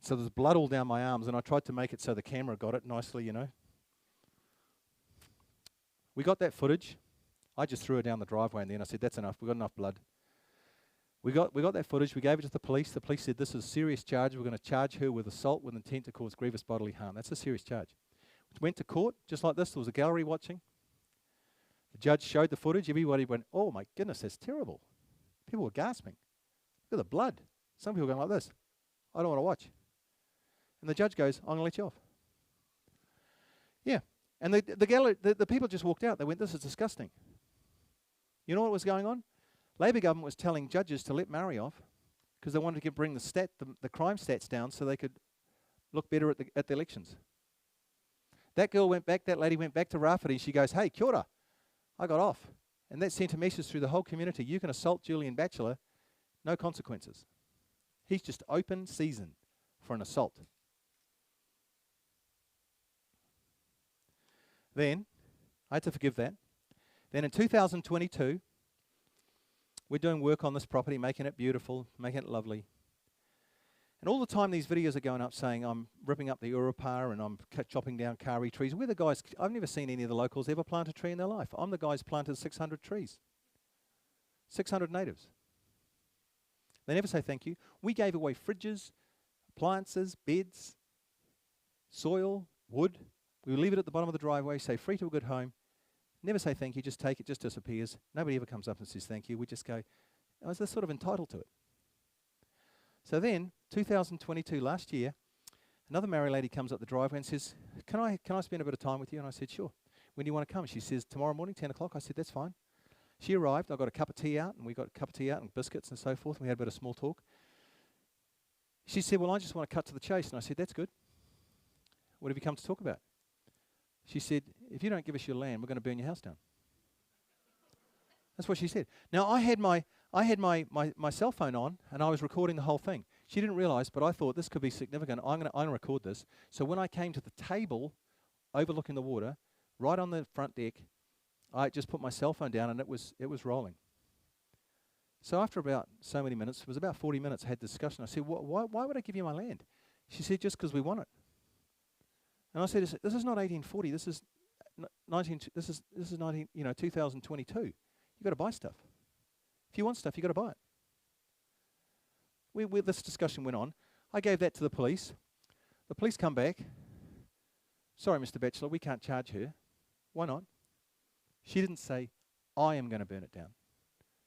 So there's blood all down my arms, and I tried to make it so the camera got it nicely, you know. We got that footage. I just threw her down the driveway, and then I said, that's enough. We've got enough blood. We got that footage. We gave it to the police. The police said, this is a serious charge. We're going to charge her with assault with intent to cause grievous bodily harm. That's a serious charge. We went to court, just like this. There was a gallery watching. The judge showed the footage. Everybody went, oh, my goodness, that's terrible. People were gasping. Look at the blood. Some people going like this. I don't want to watch. And the judge goes, I'm going to let you off. Yeah. And the people just walked out. They went, this is disgusting. You know what was going on? Labor government was telling judges to let Maori off because they wanted to bring the crime stats down so they could look better at the elections. That lady went back to Rafferty, and she goes, hey, kia ora, I got off. And that sent a message through the whole community. You can assault Julian Batchelor, no consequences. He's just open season for an assault. Then, I had to forgive that. Then in 2022, we're doing work on this property, making it beautiful, making it lovely. And all the time these videos are going up saying I'm ripping up the urupā and I'm chopping down kari trees. We're the guys, I've never seen any of the locals ever plant a tree in their life. I'm the guys planted 600 trees. 600 natives. They never say thank you. We gave away fridges, appliances, beds, soil, wood. We leave it at the bottom of the driveway, say free to a good home. Never say thank you, just take it, just disappears. Nobody ever comes up and says thank you. We just go, I was sort of entitled to it. So then, 2022, last year, another Maori lady comes up the driveway and says, can I spend a bit of time with you? And I said, sure. When do you want to come? She says, tomorrow morning, 10 o'clock. I said, that's fine. She arrived. I got a cup of tea out, and we got a cup of tea out and biscuits and so forth, and we had a bit of small talk. She said, well, I just want to cut to the chase. And I said, that's good. What have you come to talk about? She said, if you don't give us your land, we're going to burn your house down. That's what she said. Now, I had my cell phone on, and I was recording the whole thing. She didn't realise, but I thought this could be significant. I'm going to record this. So when I came to the table overlooking the water, right on the front deck, I just put my cell phone down, and it was rolling. So after about so many minutes, it was about 40 minutes, I had discussion. I said, why would I give you my land? She said, just because we want it. And I said, this is not 1840. This is 2022. You've got to buy stuff. If you want stuff, you've got to buy it. This discussion went on. I gave that to the police. The police come back. Sorry, Mr. Batchelor, we can't charge her. Why not? She didn't say, I am going to burn it down.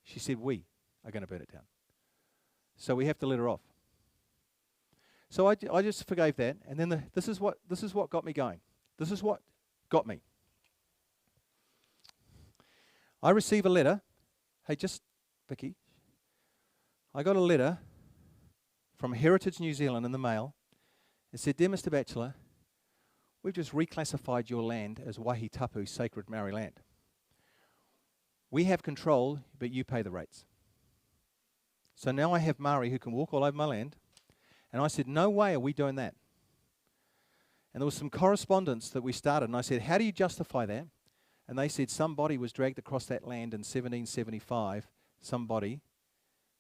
She said, we are going to burn it down. So we have to let her off. So I just forgave that, and then this is what got me going. This is what got me. I receive a letter. Hey, Vicky. I got a letter from Heritage New Zealand in the mail. It said, dear Mr. Batchelor, we've just reclassified your land as Waihi Tapu, sacred Maori land. We have control, but you pay the rates. So now I have Maori who can walk all over my land. And I said, no way are we doing that. And there was some correspondence that we started, and I said, how do you justify that? And they said somebody was dragged across that land in 1775, somebody,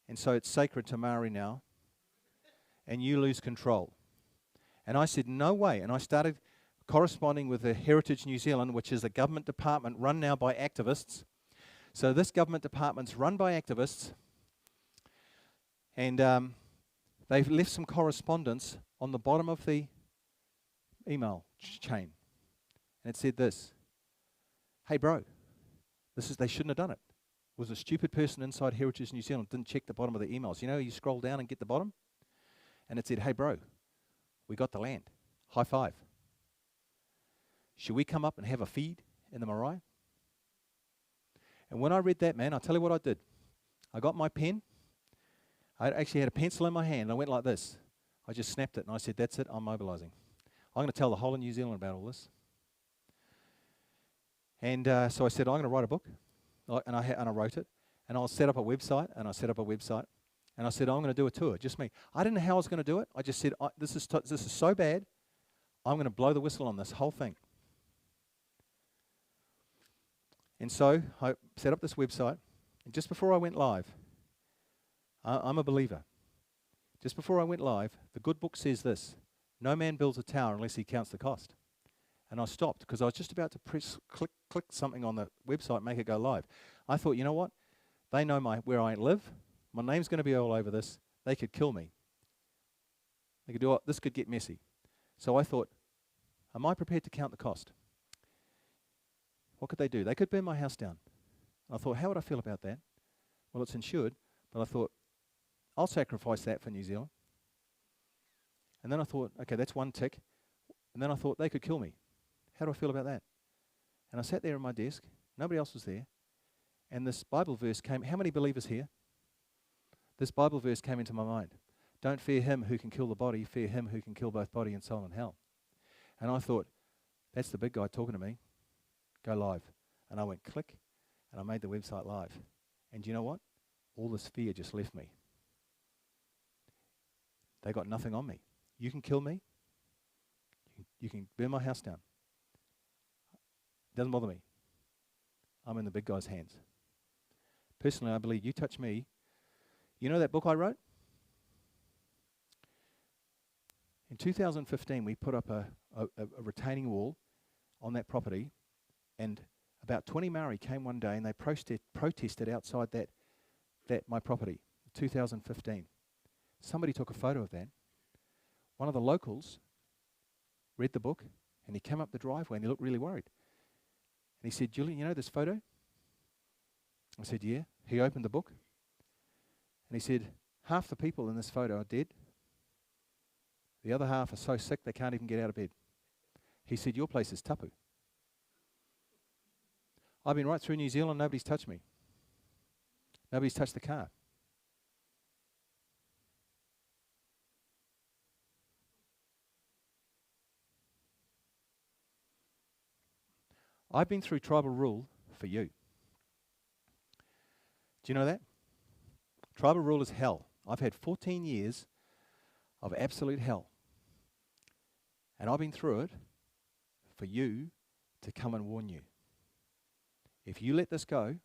and so it's sacred to Maori now, and you lose control. And I said, no way. And I started corresponding with the Heritage New Zealand, which is a government department run now by activists. So this government department's run by activists, and they've left some correspondence on the bottom of the email chain. And it said this: hey bro, they shouldn't have done it. It was a stupid person inside Heritage New Zealand, didn't check the bottom of the emails. You know, you scroll down and get the bottom, and it said, hey bro, we got the land. High five. Should we come up and have a feed in the marae? And when I read that, man, I'll tell you what I did. I got my pen. I actually had a pencil in my hand, and I went like this. I just snapped it, and I said, that's it, I'm mobilising. I'm going to tell the whole of New Zealand about all this. And so I said, I'm going to write a book. And I wrote it. And I'll set up a website, and I set up a website. And I said, I'm going to do a tour, just me. I didn't know how I was going to do it. I just said, this is so bad, I'm going to blow the whistle on this whole thing. And so I set up this website, and just before I went live, I'm a believer. Just before I went live, the good book says this: no man builds a tower unless he counts the cost. And I stopped because I was just about to click something on the website, make it go live. I thought, you know what? They know where I live. My name's going to be all over this. They could kill me. They could do this. Could get messy. So I thought, am I prepared to count the cost? What could they do? They could burn my house down. I thought, how would I feel about that? Well, it's insured, but I thought, I'll sacrifice that for New Zealand. And then I thought, okay, that's one tick. And then I thought, they could kill me. How do I feel about that? And I sat there at my desk. Nobody else was there. And this Bible verse came. How many believers here? This Bible verse came into my mind. Don't fear him who can kill the body, fear him who can kill both body and soul in hell. And I thought, that's the big guy talking to me. Go live. And I went click, and I made the website live. And do you know what? All this fear just left me. They got nothing on me. You can kill me. You can burn my house down. It doesn't bother me. I'm in the big guy's hands. Personally, I believe you touch me. You know that book I wrote? In 2015, we put up a retaining wall on that property, and about 20 Maori came one day and they protested outside my property, 2015. Somebody took a photo of that. One of the locals read the book, and he came up the driveway and he looked really worried. And he said, Julian, you know this photo? I said, yeah. He opened the book, and he said, half the people in this photo are dead. The other half are so sick they can't even get out of bed. He said, your place is tapu. I've been right through New Zealand, nobody's touched me. Nobody's touched the car. I've been through tribal rule for you. Do you know that? Tribal rule is hell. I've had 14 years of absolute hell. And I've been through it for you to come and warn you. If you let this go,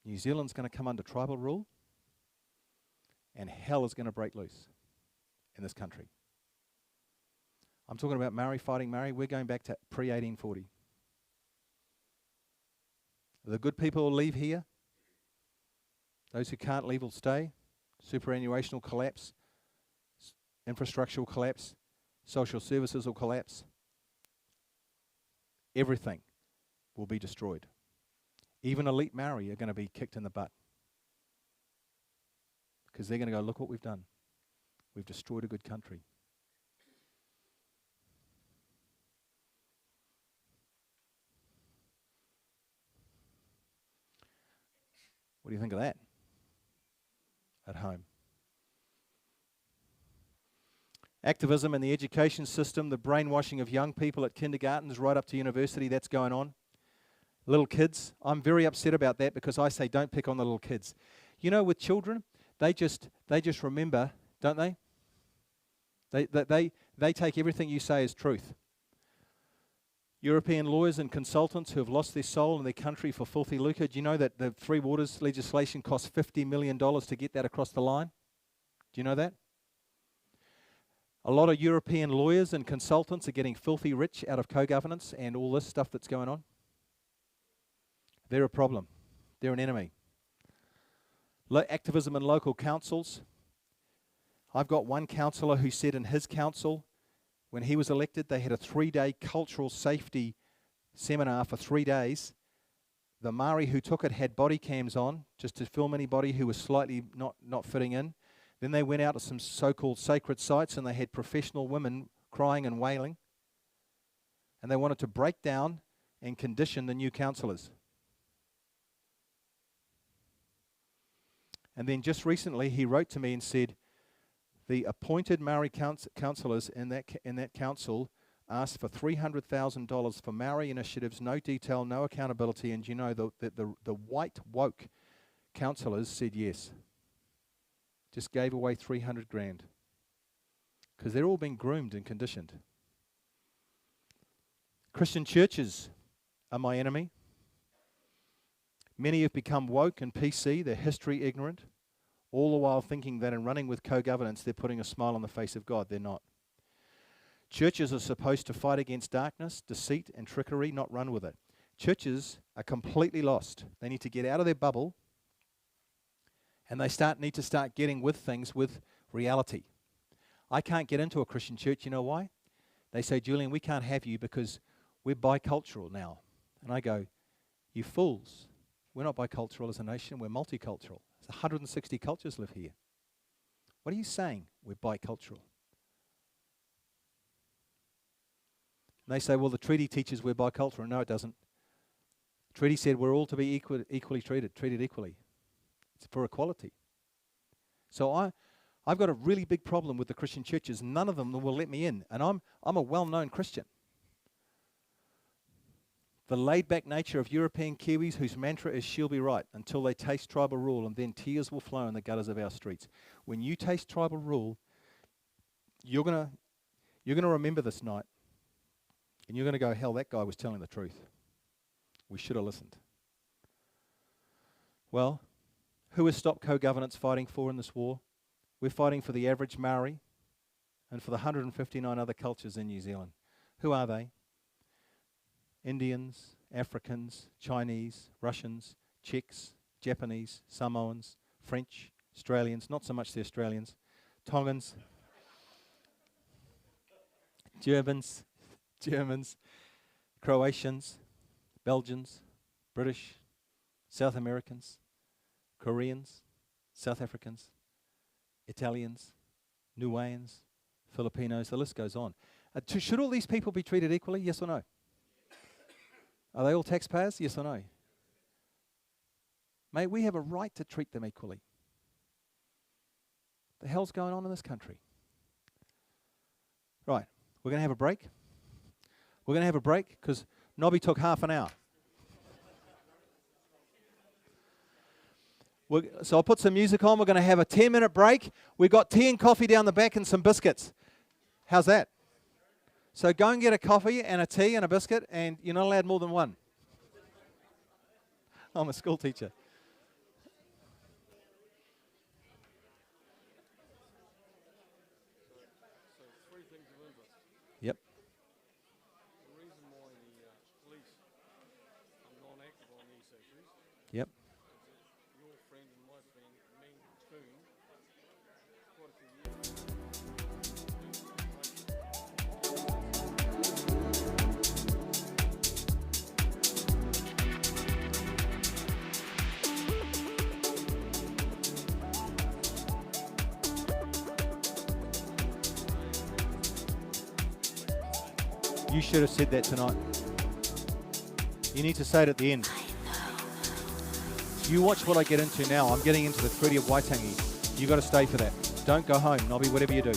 New Zealand's going to come under tribal rule, and hell is going to break loose in this country. I'm talking about Maori fighting Maori. We're going back to pre-1840. The good people will leave here. Those who can't leave will stay. Superannuation will collapse. Infrastructure will collapse. Social services will collapse. Everything will be destroyed. Even elite Maori are going to be kicked in the butt. Because they're going to go, look what we've done. We've destroyed a good country. What do you think of that at home? Activism in the education system, the brainwashing of young people at kindergartens right up to university, that's going on. Little kids, I'm very upset about that because I say don't pick on the little kids. You know, with children, they just remember, don't they? They take everything you say as truth. European lawyers and consultants who have lost their soul in their country for filthy lucre. Do you know that the Free Waters legislation costs $50 million to get that across the line? Do you know that? A lot of European lawyers and consultants are getting filthy rich out of co-governance and all this stuff that's going on. They're a problem. They're an enemy. Activism in local councils. I've got one councillor who said in his council, when he was elected, they had a 3-day cultural safety seminar for 3 days. The Māori who took it had body cams on, just to film anybody who was slightly not fitting in. Then they went out to some so-called sacred sites and they had professional women crying and wailing. And they wanted to break down and condition the new councillors. And then just recently he wrote to me and said, the appointed Maori councillors in that council asked for $300,000 for Maori initiatives, no detail, no accountability, and you know the white woke councillors said yes. Just gave away $300,000 because they're all being groomed and conditioned. Christian churches are my enemy. Many have become woke and PC, they're history ignorant, all the while thinking that in running with co-governance they're putting a smile on the face of God. They're not. Churches are supposed to fight against darkness, deceit and trickery, not run with it. Churches are completely lost. They need to get out of their bubble and they need to start getting with things with reality. I can't get into a Christian church, you know why? They say, Julian, we can't have you because we're bicultural now. And I go, you fools. We're not bicultural as a nation, we're multicultural. There's 160 cultures live here. What are you saying? We're bicultural. And they say, well, the treaty teaches we're bicultural. No, it doesn't. The treaty said we're all to be equally treated equally. It's for equality. So I've got a really big problem with the Christian churches. None of them will let me in. And I'm a well-known Christian. The laid-back nature of European Kiwis whose mantra is she'll be right until they taste tribal rule, and then tears will flow in the gutters of our streets. When you taste tribal rule, you're gonna remember this night, and you're going to go, hell, that guy was telling the truth. We should have listened. Well, who has stopped co-governance fighting for in this war? We're fighting for the average Maori and for the 159 other cultures in New Zealand. Who are they? Indians, Africans, Chinese, Russians, Czechs, Japanese, Samoans, French, Australians, not so much the Australians, Tongans, Germans, Croatians, Belgians, British, South Americans, Koreans, South Africans, Italians, Niueans, Filipinos, the list goes on. Should all these people be treated equally, yes or no? Are they all taxpayers? Yes or no? Mate, we have a right to treat them equally. The hell's going on in this country? Right, we're going to have a break. We're going to have a break because Nobby took half an hour. So I'll put some music on. We're going to have a 10-minute break. We've got tea and coffee down the back and some biscuits. How's that? So go and get a coffee and a tea and a biscuit, and you're not allowed more than one. I'm a school teacher. Yep. The reason why the police are non-active on these issues. Yep. Your friend and my friend, Ming Foon, quite a few years. You should have said that tonight. You need to say it at the end. You watch what I get into now. I'm getting into the Treaty of Waitangi. You got to stay for that. Don't go home, Nobby, whatever you do.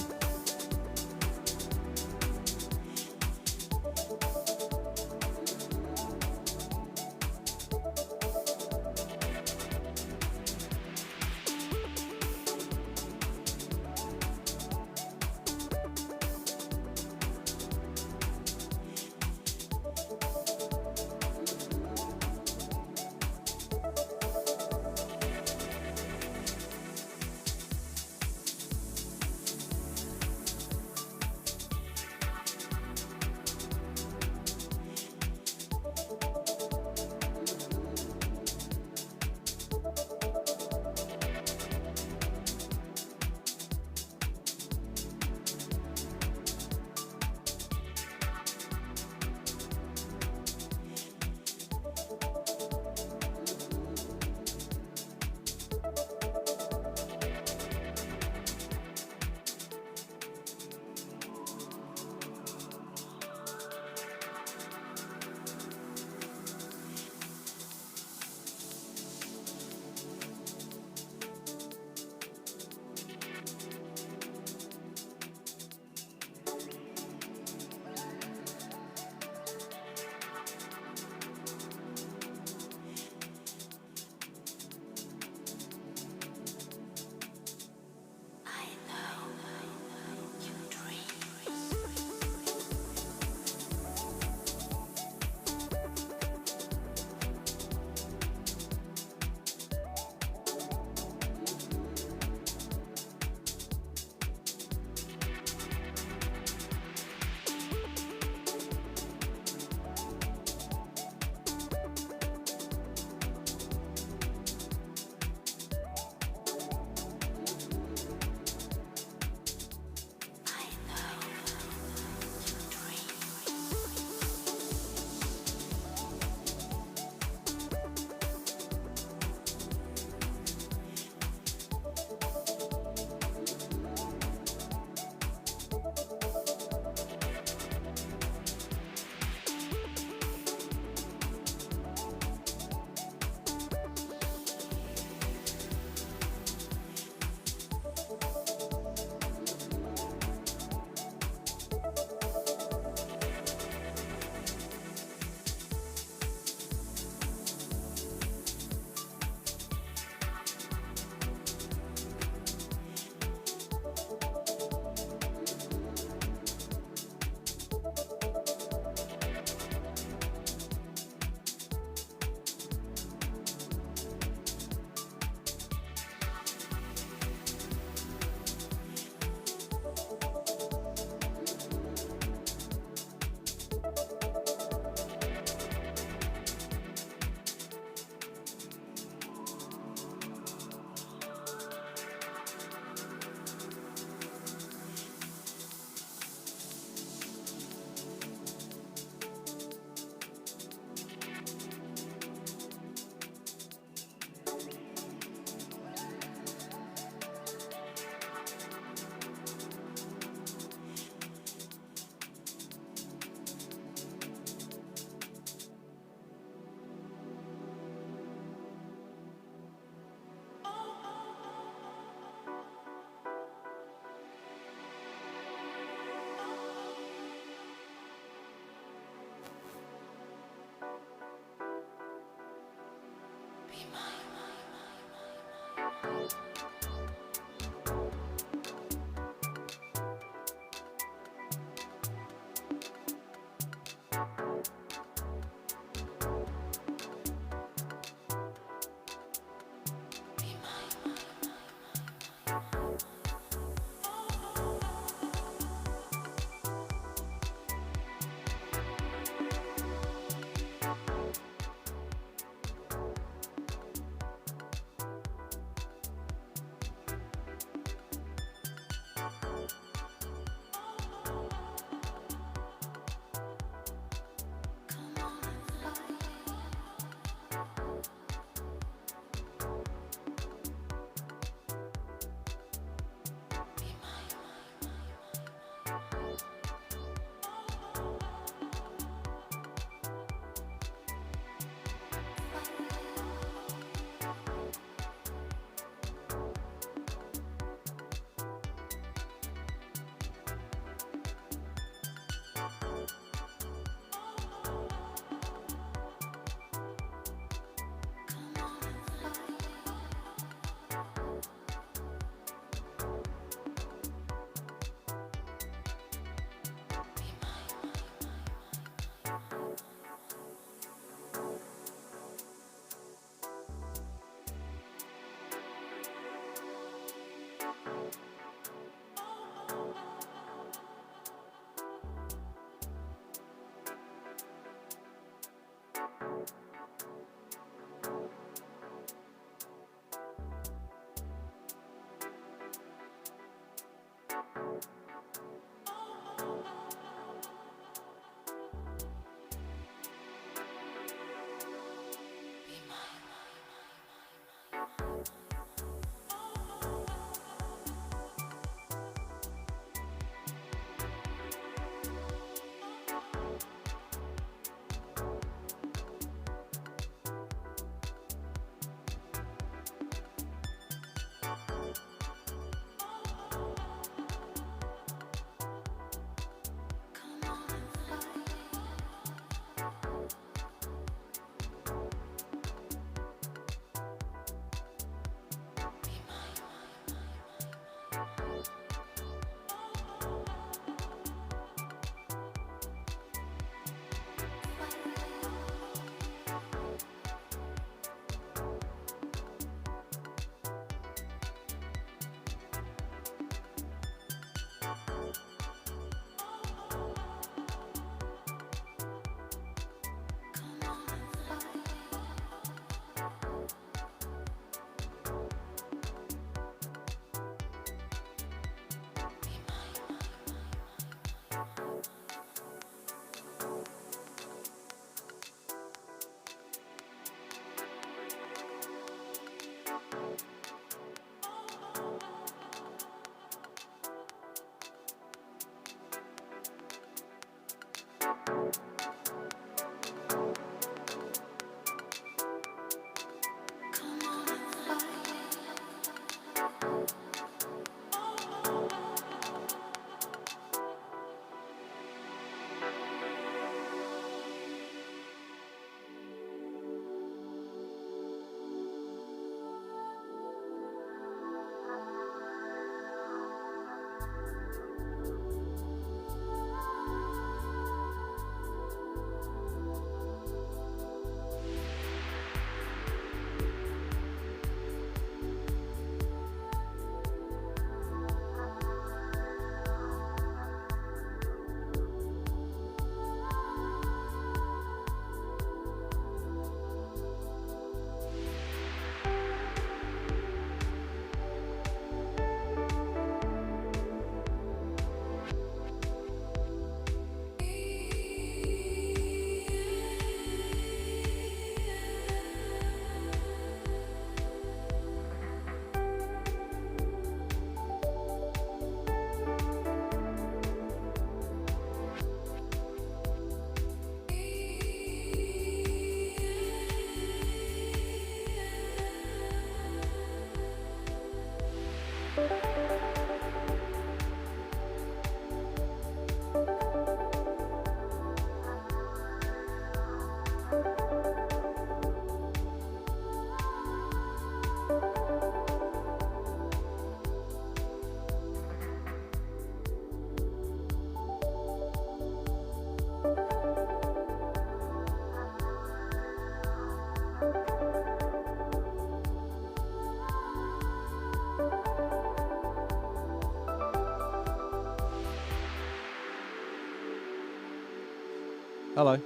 Hello.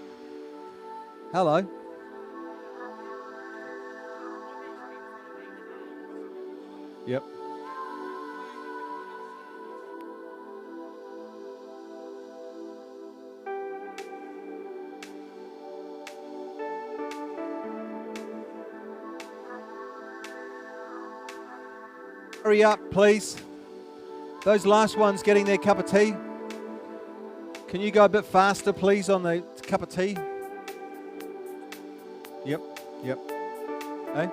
Hello. Yep. Hurry up, please. Those last ones getting their cup of tea. Can you go a bit faster, please, on the cup of tea? Yep, yep. Eh?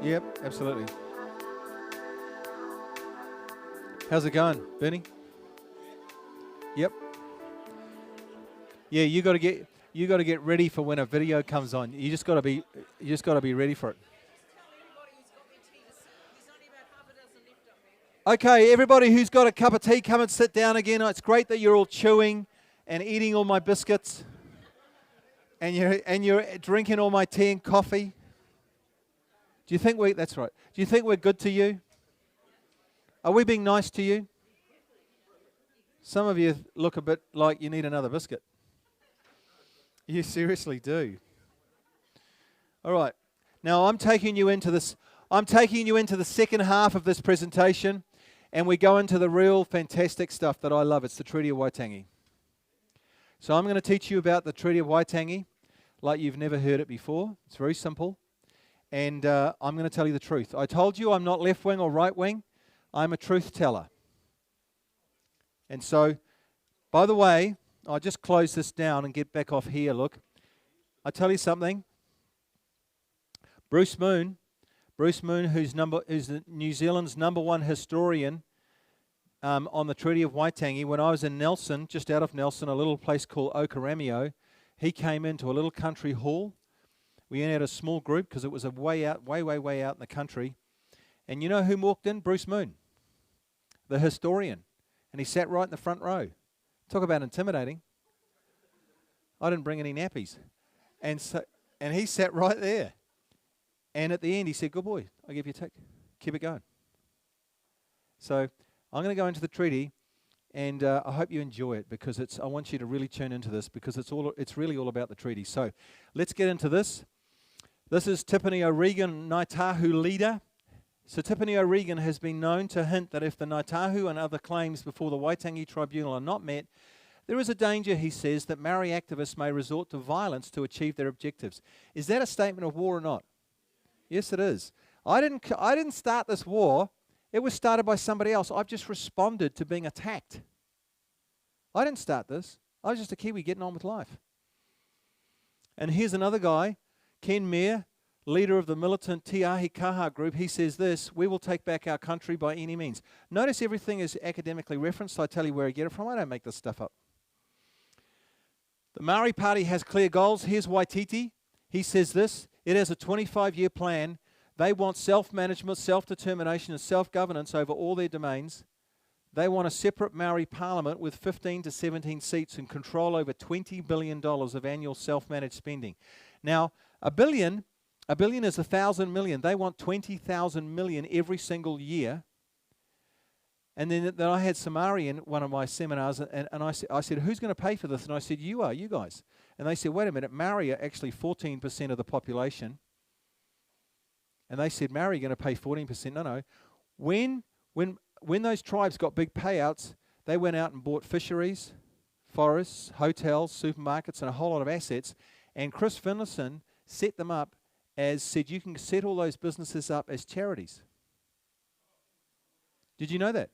Yep, absolutely. How's it going, Bernie? Yep. Yeah, you got to get ready for when a video comes on. You just got to be ready for it. Okay, everybody who's got a cup of tea, come and sit down again. It's great that you're all chewing and eating all my biscuits, and you're drinking all my tea and coffee. Do you think that's right? Do you think we're good to you? Are we being nice to you? Some of you look a bit like you need another biscuit. You seriously do. All right. Now I'm taking you into the second half of this presentation, and we go into the real fantastic stuff that I love. It's the Treaty of Waitangi. So I'm going to teach you about the Treaty of Waitangi like you've never heard it before. It's very simple. And I'm going to tell you the truth. I told you I'm not left wing or right wing. I'm a truth teller. And so, by the way, I'll just close this down and get back off here. Look, I tell you something. Bruce Moon, who's New Zealand's #1 historian on the Treaty of Waitangi. When I was in Nelson, just out of Nelson, a little place called Okaramio, he came into a little country hall. We only had a small group because it was way out in the country. And you know who walked in? Bruce Moon, the historian. And he sat right in the front row. Talk about intimidating. I didn't bring any nappies. And he sat right there. And at the end, he said, "Good boy, I'll give you a tick. Keep it going." So I'm going to go into the treaty, and I hope you enjoy it, because I want you to really tune into this, because it's really all about the treaty. So let's get into this. This is Tipene O'Regan, Ngāi Tahu leader. So Tipene O'Regan has been known to hint that if the Ngāi Tahu and other claims before the Waitangi Tribunal are not met, there is a danger, he says, that Maori activists may resort to violence to achieve their objectives. Is that a statement of war or not? Yes, it is. I didn't start this war. It was started by somebody else. I've just responded to being attacked. I didn't start this. I was just a Kiwi getting on with life. And here's another guy, Ken Mair, leader of the militant Te Ahi Kaha group. He says this: "We will take back our country by any means." Notice everything is academically referenced. I tell you where I get it from. I don't make this stuff up. The Maori Party has clear goals. Here's Waititi. He says this: "It has a 25-year plan. They want self-management, self-determination and self-governance over all their domains. They want a separate Maori parliament with 15 to 17 seats and control over $20 billion of annual self-managed spending." Now, a billion is 1,000 million. They want 20,000 million every single year. And then I had Samari in one of my seminars, and I said, "Who's going to pay for this?" And I said, "You are, you guys." And they said, "Wait a minute, Maori are actually 14% of the population." And they said, "Maori are going to pay 14%. No. When those tribes got big payouts, they went out and bought fisheries, forests, hotels, supermarkets, and a whole lot of assets. And Chris Finlayson set them up said, you can set all those businesses up as charities. Did you know that?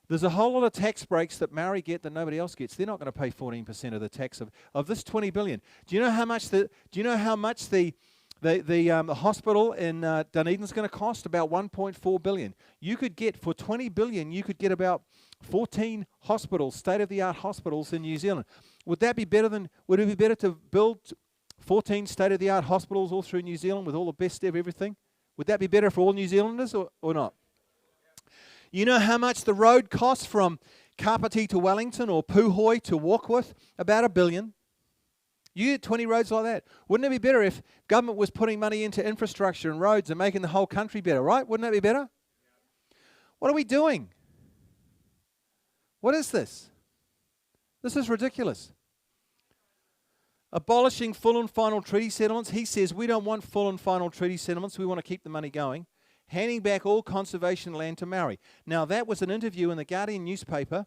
There's a whole lot of tax breaks that Maori get that nobody else gets. They're not going to pay 14% of the tax of this 20 billion. Do you know how much the hospital in Dunedin is going to cost? About 1.4 billion. You could get, for 20 billion, you could get about 14 hospitals, state-of-the-art hospitals in New Zealand. Would it be better to build 14 state-of-the-art hospitals all through New Zealand with all the best of everything? Would that be better for all New Zealanders or not? You know how much the road costs from Kapiti to Wellington or Puhoi to Warkworth? About $1 billion. You get 20 roads like that. Wouldn't it be better if government was putting money into infrastructure and roads and making the whole country better, right? Wouldn't that be better? What are we doing? What is this? This is ridiculous. Abolishing full and final treaty settlements. He says we don't want full and final treaty settlements. We want to keep the money going. Handing back all conservation land to Maori. Now, that was an interview in the Guardian newspaper,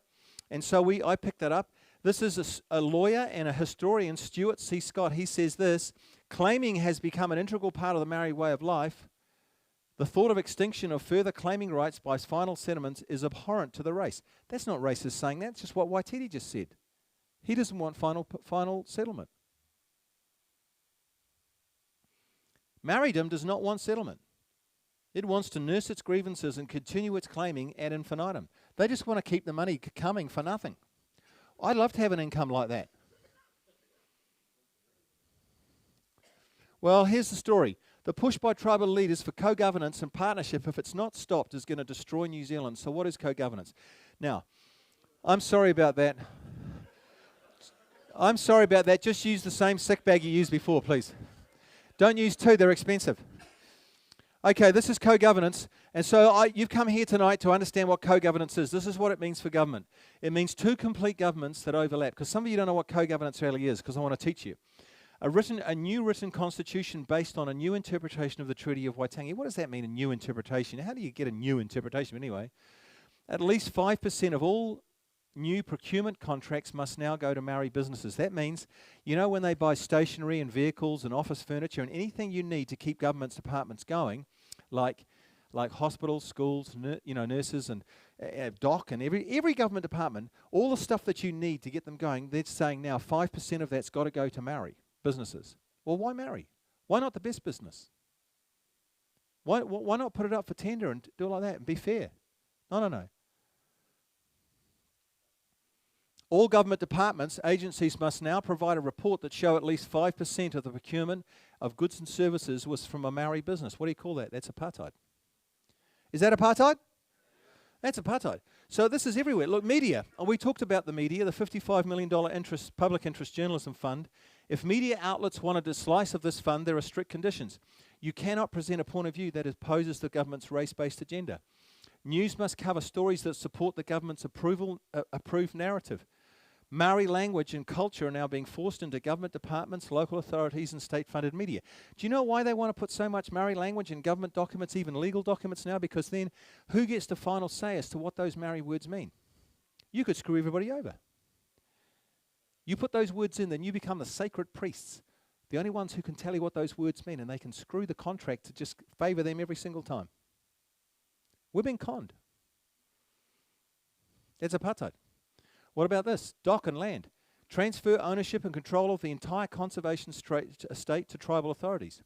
and so I picked that up. This is a lawyer and a historian, Stuart C. Scott. He says this: claiming has become an integral part of the Maori way of life. The thought of extinction of further claiming rights by final settlements is abhorrent to the race. That's not racist saying that. It's just what Waititi just said. He doesn't want final settlement. Maoridom does not want settlement. It wants to nurse its grievances and continue its claiming ad infinitum. They just want to keep the money coming for nothing. I'd love to have an income like that. Well, here's the story. The push by tribal leaders for co-governance and partnership, if it's not stopped, is going to destroy New Zealand. So what is co-governance? Now, I'm sorry about that. I'm sorry about that. Just use the same sick bag you used before, please. Don't use two. They're expensive. Okay, this is co-governance. And so you've come here tonight to understand what co-governance is. This is what it means for government. It means two complete governments that overlap. Because some of you don't know what co-governance really is, because I want to teach you. A new written constitution based on a new interpretation of the Treaty of Waitangi. What does that mean, a new interpretation? How do you get a new interpretation anyway? At least 5% of all new procurement contracts must now go to Maori businesses. That means, you know, when they buy stationery and vehicles and office furniture and anything you need to keep government's departments going, like hospitals, schools, nurses and dock and every government department, all the stuff that you need to get them going, they're saying now 5% of that's got to go to Maori businesses. Well, why Maori? Why not the best business? Why not put it up for tender and do it like that and be fair? No. All government departments, agencies must now provide a report that show at least 5% of the procurement of goods and services was from a Maori business. What do you call that? That's apartheid. Is that apartheid? That's apartheid. So this is everywhere. Look, media. We talked about the media, the $55 million public interest journalism fund. If media outlets wanted a slice of this fund, there are strict conditions. You cannot present a point of view that opposes the government's race-based agenda. News must cover stories that support the government's approved narrative. Maori language and culture are now being forced into government departments, local authorities and state-funded media. Do you know why they want to put so much Maori language in government documents, even legal documents now? Because then who gets the final say as to what those Maori words mean? You could screw everybody over. You put those words in, then you become the sacred priests, the only ones who can tell you what those words mean, and they can screw the contract to just favour them every single time. We're being conned. That's apartheid. What about this? Dock and land. Transfer ownership and control of the entire conservation estate to tribal authorities.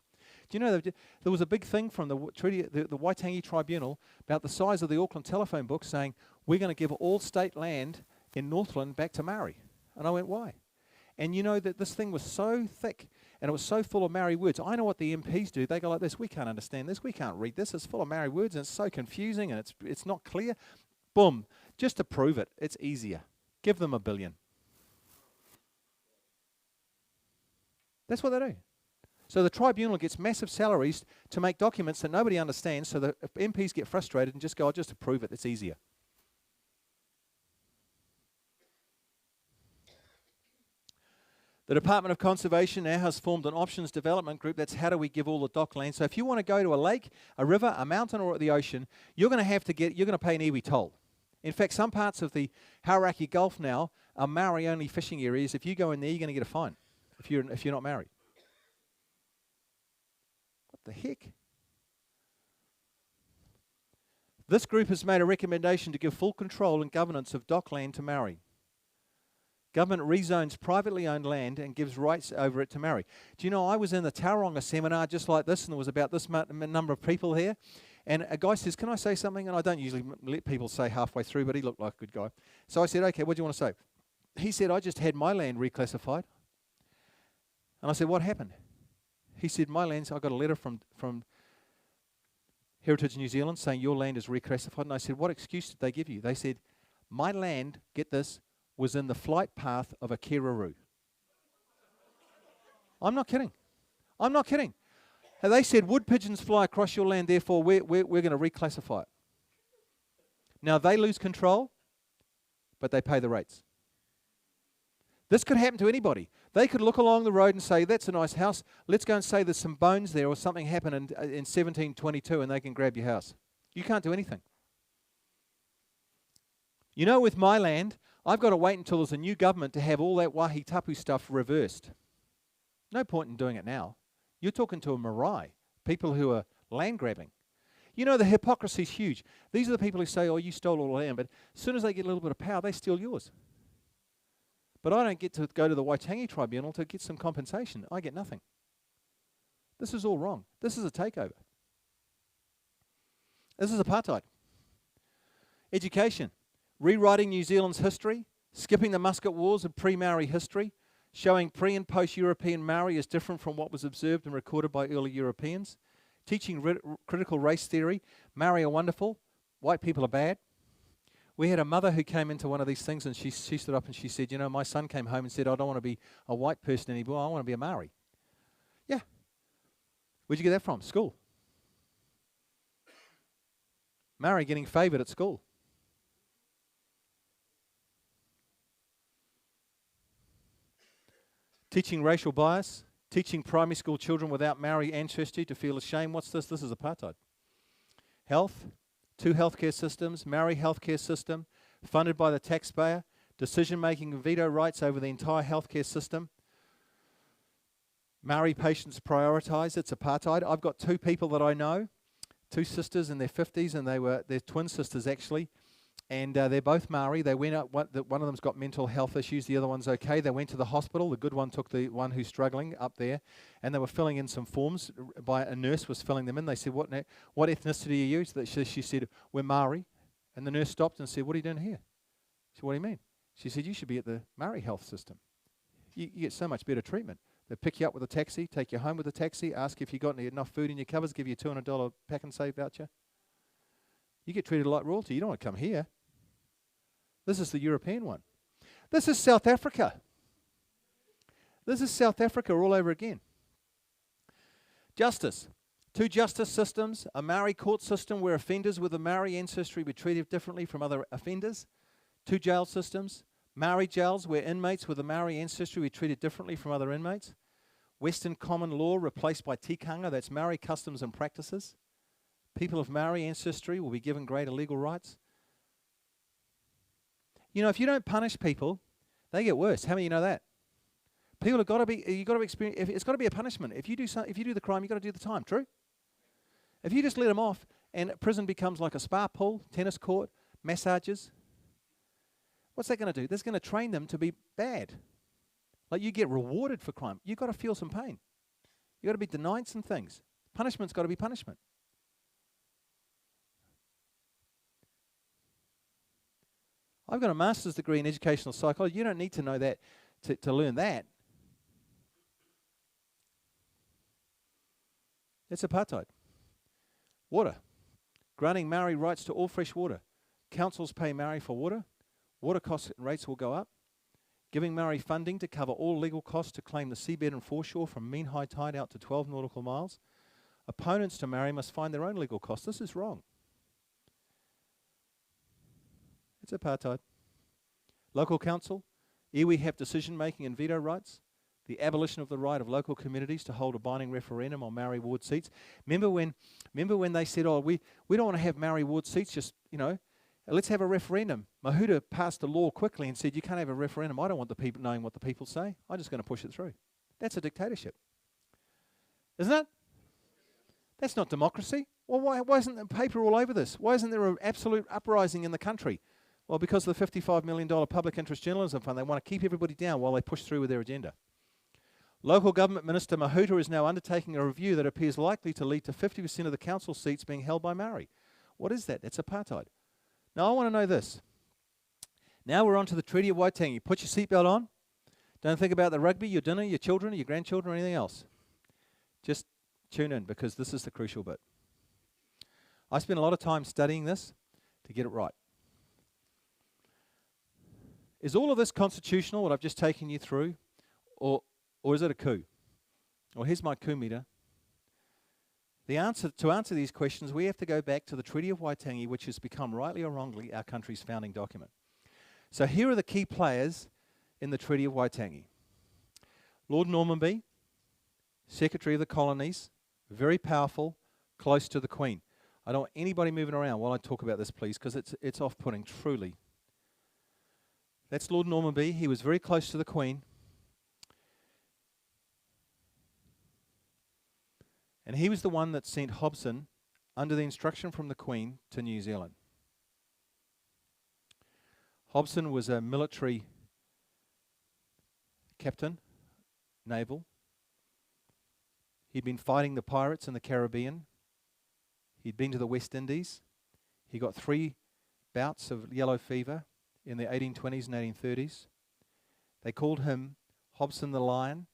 Do you know there was a big thing from the treaty, the Waitangi Tribunal about the size of the Auckland telephone book saying we're going to give all state land in Northland back to Maori. And I went, why? And you know that this thing was so thick and it was so full of Maori words. I know what the MPs do. They go like this, we can't understand this, we can't read this. It's full of Maori words and it's so confusing and it's not clear. Boom. Just to prove it, it's easier. Give them $1 billion. That's what they do. So the tribunal gets massive salaries to make documents that nobody understands, so the MPs get frustrated and just go, I'll just approve it, it's easier. The Department of Conservation now has formed an options development group. That's how do we give all the dock land. So if you want to go to a lake, a river, a mountain or the ocean, you're going to pay an iwi toll. In fact, some parts of the Hauraki Gulf now are Maori-only fishing areas. If you go in there, you're going to get a fine if you're not Maori. What the heck? This group has made a recommendation to give full control and governance of dockland to Maori. Government rezones privately owned land and gives rights over it to Maori. Do you know, I was in the Tauranga seminar just like this, and there was about this number of people here. And a guy says, can I say something? And I don't usually let people say halfway through, but he looked like a good guy. So I said, okay, what do you want to say? He said, I just had my land reclassified. And I said, what happened? He said, my land, I got a letter from Heritage New Zealand saying your land is reclassified. And I said, what excuse did they give you? They said, my land, get this, was in the flight path of a kereroo. I'm not kidding. I'm not kidding. And they said, wood pigeons fly across your land, therefore we're going to reclassify it. Now they lose control, but they pay the rates. This could happen to anybody. They could look along the road and say, that's a nice house. Let's go and say there's some bones there or something happened in 1722 and they can grab your house. You can't do anything. You know, with my land, I've got to wait until there's a new government to have all that wahi tapu stuff reversed. No point in doing it now. You're talking to a marae, people who are land grabbing. You know, the hypocrisy is huge. These are the people who say, oh, you stole all the land, but as soon as they get a little bit of power, they steal yours. But I don't get to go to the Waitangi Tribunal to get some compensation. I get nothing. This is all wrong. This is a takeover. This is apartheid. Education. Rewriting New Zealand's history, skipping the Muscat Wars of pre-Maori history, showing pre- and post-European Maori is different from what was observed and recorded by early Europeans, teaching critical race theory. Maori are wonderful, white people are bad. We had a mother who came into one of these things and she stood up and she said, you know, my son came home and said, I don't want to be a white person anymore, I want to be a Maori. Yeah. Where'd you get that from? School. Maori getting favoured at school. Teaching racial bias, teaching primary school children without Maori ancestry to feel ashamed. What's this? This is apartheid. Health, 2 healthcare systems, Maori healthcare system, funded by the taxpayer, decision-making and veto rights over the entire healthcare system. Maori patients prioritised. It's apartheid. I've got 2 people that I know, 2 sisters in their 50s, and they're twin sisters actually. And they're both Maori. They went up. One of them's got mental health issues. The other one's okay. They went to the hospital. The good one took the one who's struggling up there, and they were filling in some forms. By a nurse was filling them in. They said, "What ethnicity are you?" So she said, "We're Maori." And the nurse stopped and said, "What are you doing here?" She said, "What do you mean?" She said, "You should be at the Maori health system. You get so much better treatment. They pick you up with a taxi, take you home with a taxi, ask if you got enough food in your cupboards, give you a $200 pack and save voucher. You get treated like royalty. You don't want to come here." This is the European one. This is South Africa. This is South Africa all over again. Justice. 2 justice systems, a Maori court system where offenders with a Maori ancestry were treated differently from other offenders. 2 jail systems, Maori jails where inmates with a Maori ancestry were treated differently from other inmates. Western common law replaced by tikanga, that's Maori customs and practices. People of Maori ancestry will be given greater legal rights. You know, if you don't punish people, they get worse. How many of you know that? People have got to be. You've got to experience. It's got to be a punishment. If you do the crime, you've got to do the time. True. If you just let them off, and prison becomes like a spa pool, tennis court, massages, what's that going to do? That's going to train them to be bad. Like you get rewarded for crime. You've got to feel some pain. You've got to be denied some things. Punishment's got to be punishment. I've got a master's degree in educational psychology. You don't need to know that to learn that. It's apartheid. Water. Granting Maori rights to all fresh water. Councils pay Maori for water. Water costs and rates will go up. Giving Maori funding to cover all legal costs to claim the seabed and foreshore from mean high tide out to 12 nautical miles. Opponents to Maori must find their own legal costs. This is wrong. It's apartheid. Local council, iwi have decision-making and veto rights. The abolition of the right of local communities to hold a binding referendum on Maori ward seats. Remember when they said, "Oh, we don't want to have Maori ward seats. Just let's have a referendum." Mahuta passed a law quickly and said, "You can't have a referendum. I don't want the people knowing what the people say. I'm just going to push it through." That's a dictatorship, isn't it? That's not democracy. Well, why isn't the paper all over this? Why isn't there an absolute uprising in the country? Well, because of the $55 million public interest journalism fund, they want to keep everybody down while they push through with their agenda. Local Government Minister Mahuta is now undertaking a review that appears likely to lead to 50% of the council seats being held by Maori. What is that? It's apartheid. Now, I want to know this. Now we're on to the Treaty of Waitangi. Put your seatbelt on. Don't think about the rugby, your dinner, your children, your grandchildren, or anything else. Just tune in, because this is the crucial bit. I spent a lot of time studying this to get it right. Is all of this constitutional, what I've just taken you through, or is it a coup? Well, here's my coup meter. To answer these questions, we have to go back to the Treaty of Waitangi, which has become, rightly or wrongly, our country's founding document. So here are the key players in the Treaty of Waitangi. Lord Normanby, Secretary of the Colonies, very powerful, close to the Queen. I don't want anybody moving around while I talk about this, please, because it's off-putting, truly. That's Lord Normanby. He was very close to the Queen. And he was the one that sent Hobson, under the instruction from the Queen, to New Zealand. Hobson was a military captain, naval. He'd been fighting the pirates in the Caribbean. He'd been to the West Indies. He got 3 bouts of yellow fever in the 1820s and 1830s. They called him Hobson the Lion.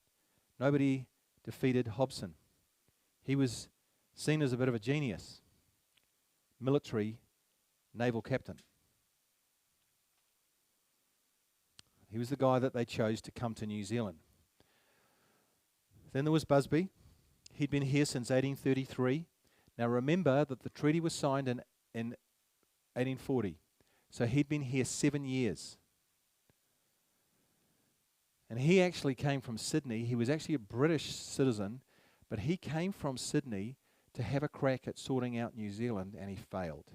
Nobody defeated Hobson. He was seen as a bit of a genius, military naval captain. He was the guy that they chose to come to New Zealand. Then there was Busby. He'd been here since 1833. Now remember that the treaty was signed in 1840. So he'd been here 7 years. And he actually came from Sydney. He was actually a British citizen, but he came from Sydney to have a crack at sorting out New Zealand, and he failed.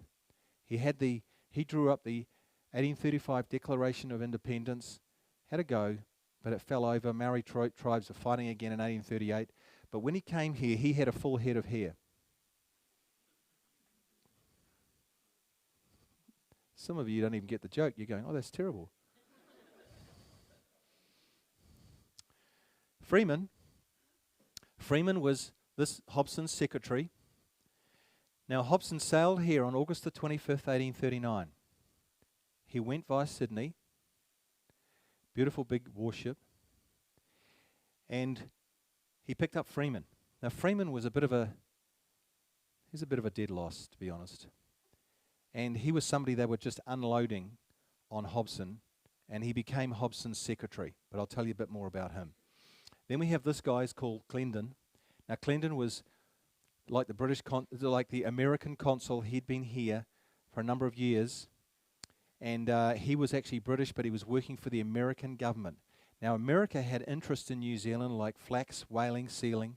He drew up the 1835 Declaration of Independence, had a go, but it fell over. Maori tribes are fighting again in 1838. But when he came here, he had a full head of hair. Some of you don't even get the joke. You're going, oh, that's terrible. Freeman was this Hobson's secretary. Now, Hobson sailed here on August the 25th, 1839. He went via Sydney, beautiful big warship, and he picked up Freeman. Now, Freeman was he's a bit of a dead loss, to be honest. And he was somebody they were just unloading on Hobson, and he became Hobson's secretary. But I'll tell you a bit more about him. Then we have this guy called Clendon. Now, Clendon was like the American consul. He'd been here for a number of years, and he was actually British, but he was working for the American government. Now, America had interest in New Zealand, like flax, whaling, sealing,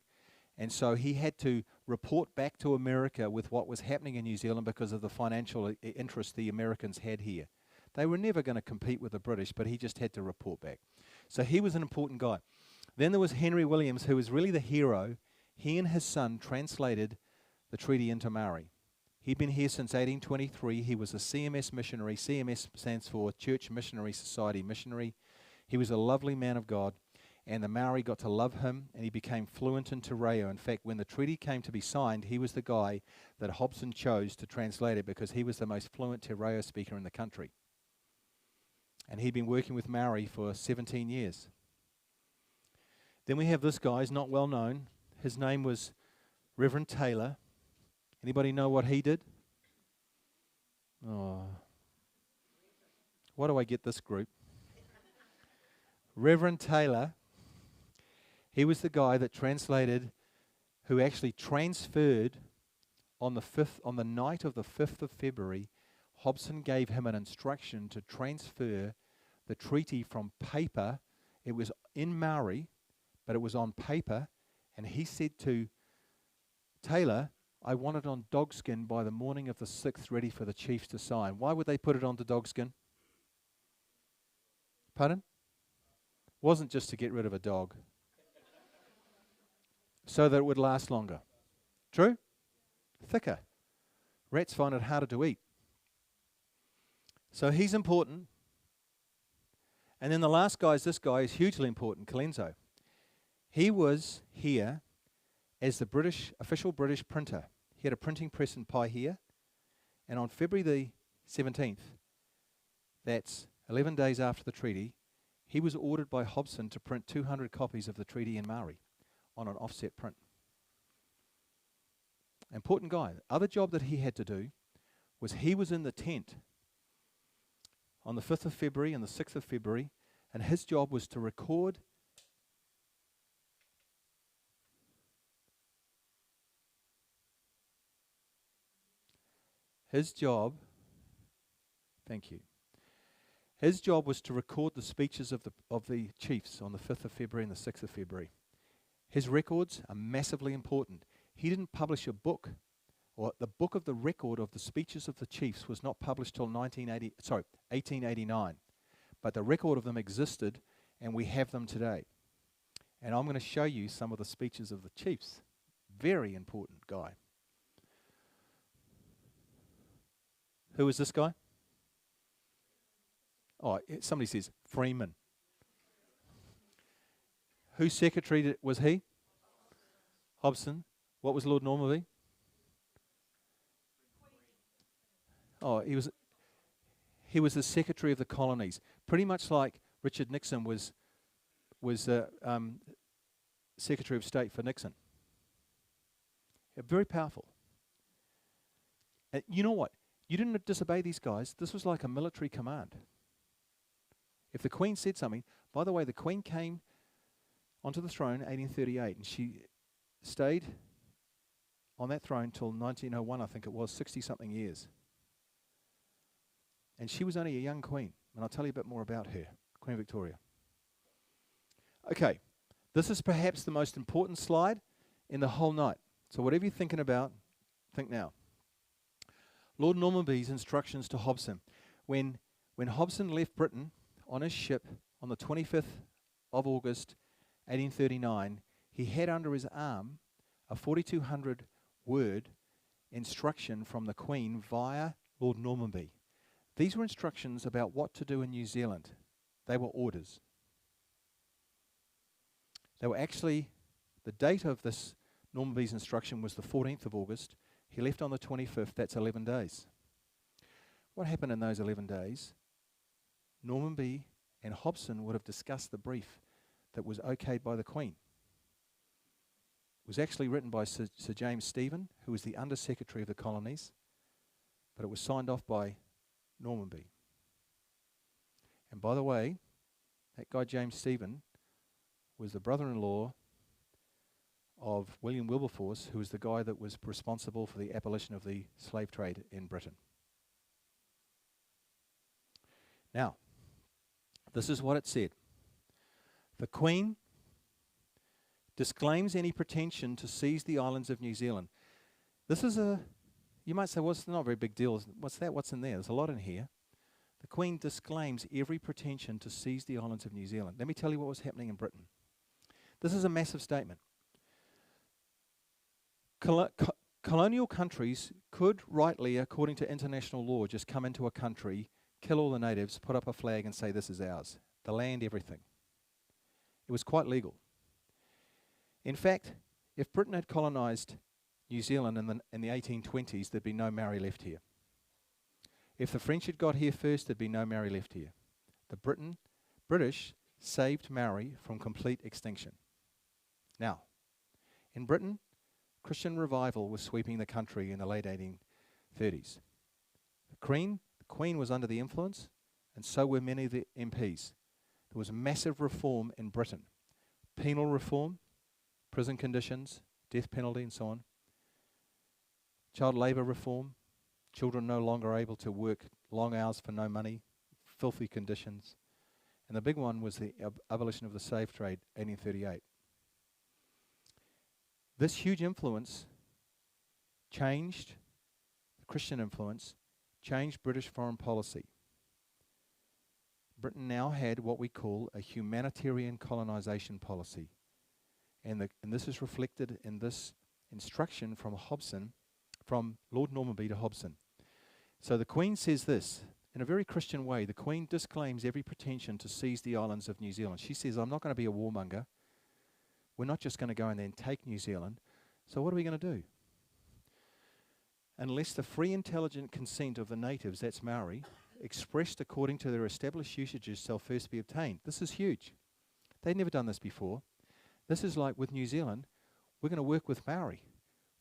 and so he had to report back to America with what was happening in New Zealand because of the financial interest the Americans had here. They were never going to compete with the British, but he just had to report back. So he was an important guy. Then there was Henry Williams, who was really the hero. He and his son translated the treaty into Maori. He'd been here since 1823. He was a CMS missionary. CMS stands for Church Missionary Society missionary. He was a lovely man of God, and the Maori got to love him, and he became fluent in Te Reo. In fact, when the treaty came to be signed, he was the guy that Hobson chose to translate it because he was the most fluent Te Reo speaker in the country. And he'd been working with Maori for 17 years. Then we have this guy, he's not well known. His name was Reverend Taylor. Anybody know what he did? Oh. Why do I get this group? Reverend Taylor, he was the guy that translated, who actually transferred on the night of the 5th of February. Hobson gave him an instruction to transfer the treaty from paper. It was in Maori, but it was on paper, and he said to Taylor, I want it on dogskin by the morning of the 6th, ready for the chiefs to sign. Why would they put it onto dogskin? Pardon? Wasn't just to get rid of a dog. So that it would last longer. True? Thicker. Rats find it harder to eat. So he's important. And then the last guy is this guy, is hugely important, Colenso. He was here as the official British printer. He had a printing press in Paihia, and on February the 17th, that's 11 days after the treaty, he was ordered by Hobson to print 200 copies of the treaty in Maori on an offset print. Important guy. The other job that he had to do was he was in the tent on the 5th of February and the 6th of February, and his job was to record thank you. His job was to record the speeches of the chiefs on the 5th of February and the 6th of February. His records are massively important. He didn't publish a book, or the book of the record of the speeches of the chiefs was not published till 1889. But the record of them existed, and we have them today. And I'm going to show you some of the speeches of the chiefs. Very important guy. Who is this guy? Oh, somebody says Freeman. Whose secretary was he? Hobson. What was Lord Normanby? Oh, he was the secretary of the colonies, pretty much like Richard Nixon was Secretary of State for Nixon. Very powerful. You know what? You didn't disobey these guys. This was like a military command. If the Queen said something, by the way, the Queen came onto the throne in 1838, and she stayed on that throne till 1901, I think it was, 60-something years. And she was only a young queen, and I'll tell you a bit more about her, Queen Victoria. Okay, this is perhaps the most important slide in the whole night. So whatever you're thinking about, think now. Lord Normanby's instructions to Hobson. When Hobson left Britain on his ship on the 25th of August 1839, he had under his arm a 4,200 word instruction from the Queen via Lord Normanby. These were instructions about what to do in New Zealand. They were orders. They were actually, the date of this Normanby's instruction was the 14th of August. He left on the 25th, that's 11 days. What happened in those 11 days? Normanby and Hobson would have discussed the brief that was okayed by the Queen. It was actually written by Sir James Stephen, who was the Under Secretary of the Colonies, but it was signed off by Normanby. And by the way, that guy James Stephen was the brother-in-law of William Wilberforce, who was the guy that was responsible for the abolition of the slave trade in Britain. Now, this is what it said. The Queen disclaims any pretension to seize the islands of New Zealand. This is you might say, well, it's not a very big deal. What's that? What's in there? There's a lot in here. The Queen disclaims every pretension to seize the islands of New Zealand. Let me tell you what was happening in Britain. This is a massive statement. Colonial countries could rightly, according to international law, just come into a country, kill all the natives, put up a flag and say this is ours. The land, everything. It was quite legal. In fact, if Britain had colonised New Zealand in the 1820s, there'd be no Maori left here. If the French had got here first, there'd be no Maori left here. The British saved Maori from complete extinction. Now, in Britain, Christian revival was sweeping the country in the late 1830s. The Queen was under the influence, and so were many of the MPs. There was massive reform in Britain. Penal reform, prison conditions, death penalty and so on. Child labour reform, children no longer able to work long hours for no money, filthy conditions. And the big one was the abolition of the slave trade, 1838. This huge influence changed, the Christian influence, changed British foreign policy. Britain now had what we call a humanitarian colonisation policy. And this is reflected in this instruction from Hobson, from Lord Normanby to Hobson. So the Queen says this, in a very Christian way. The Queen disclaims every pretension to seize the islands of New Zealand. She says, I'm not going to be a warmonger. We're not just going to go in there and take New Zealand. So what are we going to do? Unless the free intelligent consent of the natives, that's Maori, expressed according to their established usages shall first be obtained. This is huge. They'd never done this before. This is like with New Zealand, we're going to work with Maori.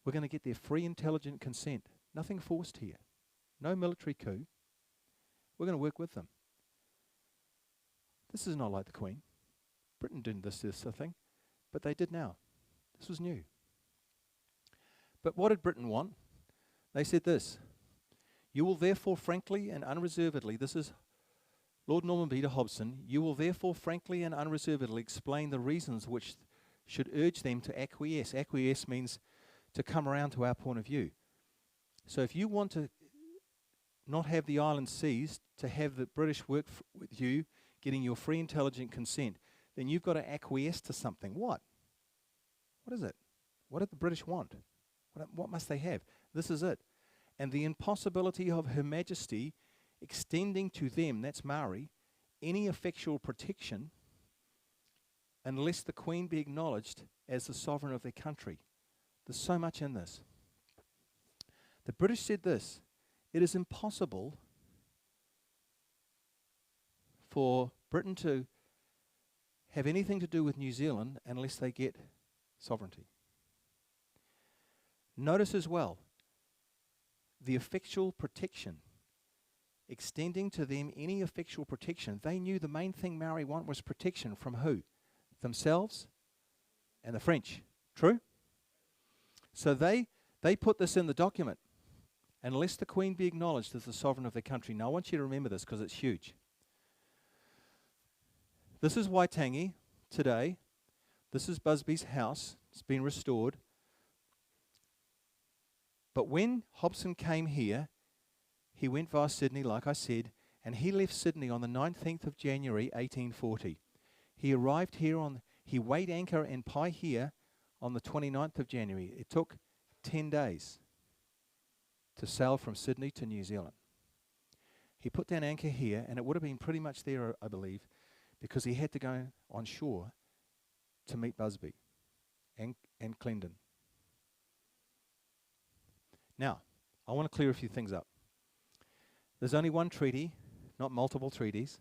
We're going to get their free intelligent consent. Nothing forced here. No military coup. We're going to work with them. This is not like the Queen. Britain didn't this thing, but they did now. This was new. But what did Britain want? They said this, you will therefore frankly and unreservedly, this is Lord Norman B. to Hobson, you will therefore frankly and unreservedly explain the reasons which should urge them to acquiesce. Acquiesce means to come around to our point of view. So if you want to not have the island seized, to have the British work with you, getting your free intelligent consent, then you've got to acquiesce to something. What? What is it? What did the British want? What must they have? This is it. And the impossibility of Her Majesty extending to them, that's Maori, any effectual protection unless the Queen be acknowledged as the sovereign of their country. There's so much in this. The British said this: it is impossible for Britain to have anything to do with New Zealand unless they get sovereignty. Notice as well, the effectual protection, extending to them any effectual protection. They knew the main thing Maori want was protection from who? Themselves and the French. True? So they put this in the document. Unless the Queen be acknowledged as the sovereign of the country. Now I want you to remember this because it's huge. This is Waitangi today. This is Busby's house. It's been restored. But when Hobson came here, he went via Sydney, like I said, and he left Sydney on the 19th of January 1840. He arrived here he weighed anchor in Paihia on the 29th of January. It took 10 days to sail from Sydney to New Zealand. He put down anchor here, and it would have been pretty much there, I believe, because he had to go on shore to meet Busby and Clendon. Now, I want to clear a few things up. There's only one treaty, not multiple treaties.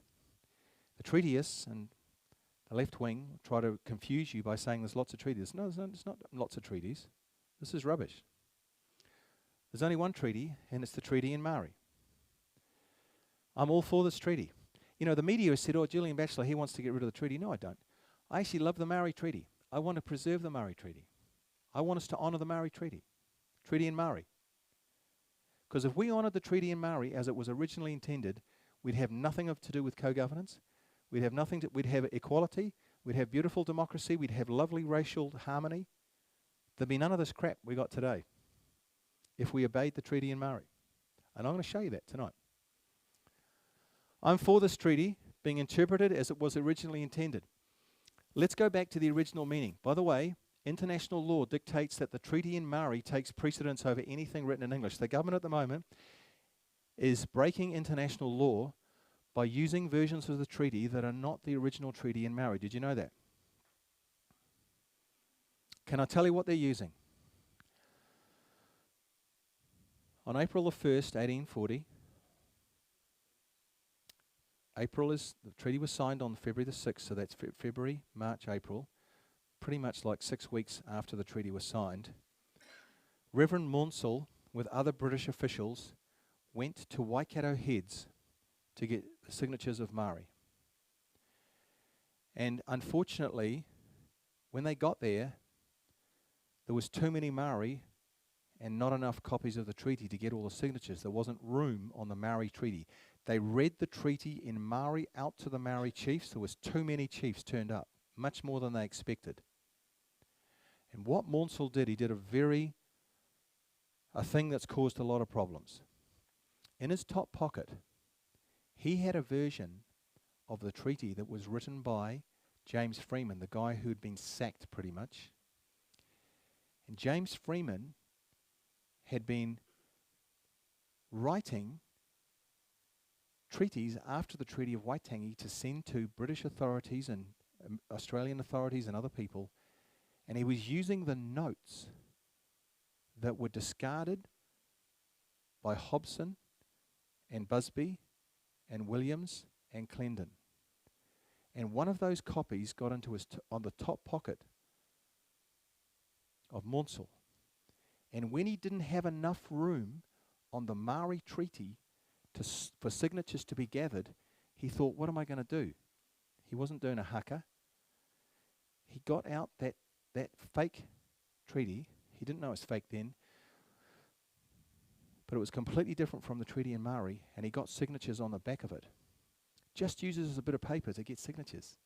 The treatyists and the left wing try to confuse you by saying there's lots of treaties. No, there's not lots of treaties. This is rubbish. There's only one treaty, and it's the treaty in Maori. I'm all for this treaty. You know, the media has said, oh, Julian Batchelor, he wants to get rid of the treaty. No, I don't. I actually love the Maori Treaty. I want to preserve the Maori Treaty. I want us to honour the Maori Treaty. Treaty in Maori. Because if we honoured the treaty in Maori as it was originally intended, we'd have nothing to do with co-governance. We'd have we'd have equality. We'd have beautiful democracy. We'd have lovely racial harmony. There'd be none of this crap we got today if we obeyed the treaty in Maori. And I'm going to show you that tonight. I'm for this treaty being interpreted as it was originally intended. Let's go back to the original meaning. By the way, international law dictates that the treaty in Maori takes precedence over anything written in English. The government at the moment is breaking international law by using versions of the treaty that are not the original treaty in Maori. Did you know that? Can I tell you what they're using? On April the 1st, 1840, the treaty was signed on February the 6th, so that's February, March, April, pretty much like 6 weeks after the treaty was signed. Reverend Maunsell, with other British officials, went to Waikato Heads to get the signatures of Maori. And unfortunately, when they got there was too many Maori and not enough copies of the treaty to get all the signatures. There wasn't room on the Maori treaty. They read the treaty in Maori out to the Maori chiefs. There was too many chiefs turned up, much more than they expected. And what Maunsell did, he did a thing that's caused a lot of problems. In his top pocket, he had a version of the treaty that was written by James Freeman, the guy who'd been sacked pretty much. And James Freeman had been writing treaties after the Treaty of Waitangi to send to British authorities and Australian authorities and other people, and he was using the notes that were discarded by Hobson and Busby and Williams and Clendon. And one of those copies got into on the top pocket of Maunsell. And when he didn't have enough room on the Maori Treaty for signatures to be gathered, he thought, what am I going to do? He wasn't doing a haka. He got out that fake treaty. He didn't know it was fake then, but it was completely different from the treaty in Maori, and he got signatures on the back of it just used it as a bit of paper to get signatures.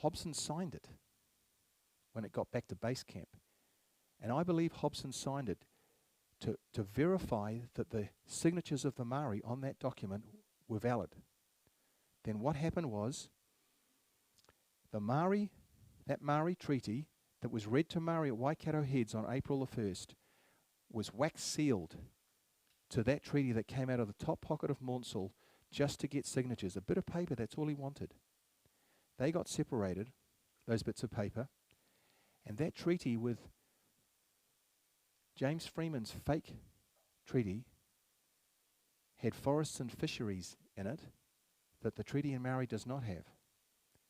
Hobson signed it when it got back to base camp. And I believe Hobson signed it to verify that the signatures of the Maori on that document were valid. Then what happened was that Maori treaty that was read to Maori at Waikato Heads on April the 1st was wax sealed to that treaty that came out of the top pocket of Maunsell just to get signatures. A bit of paper, that's all he wanted. They got separated, those bits of paper, and that treaty with James Freeman's fake treaty had forests and fisheries in it that the treaty in Maori does not have.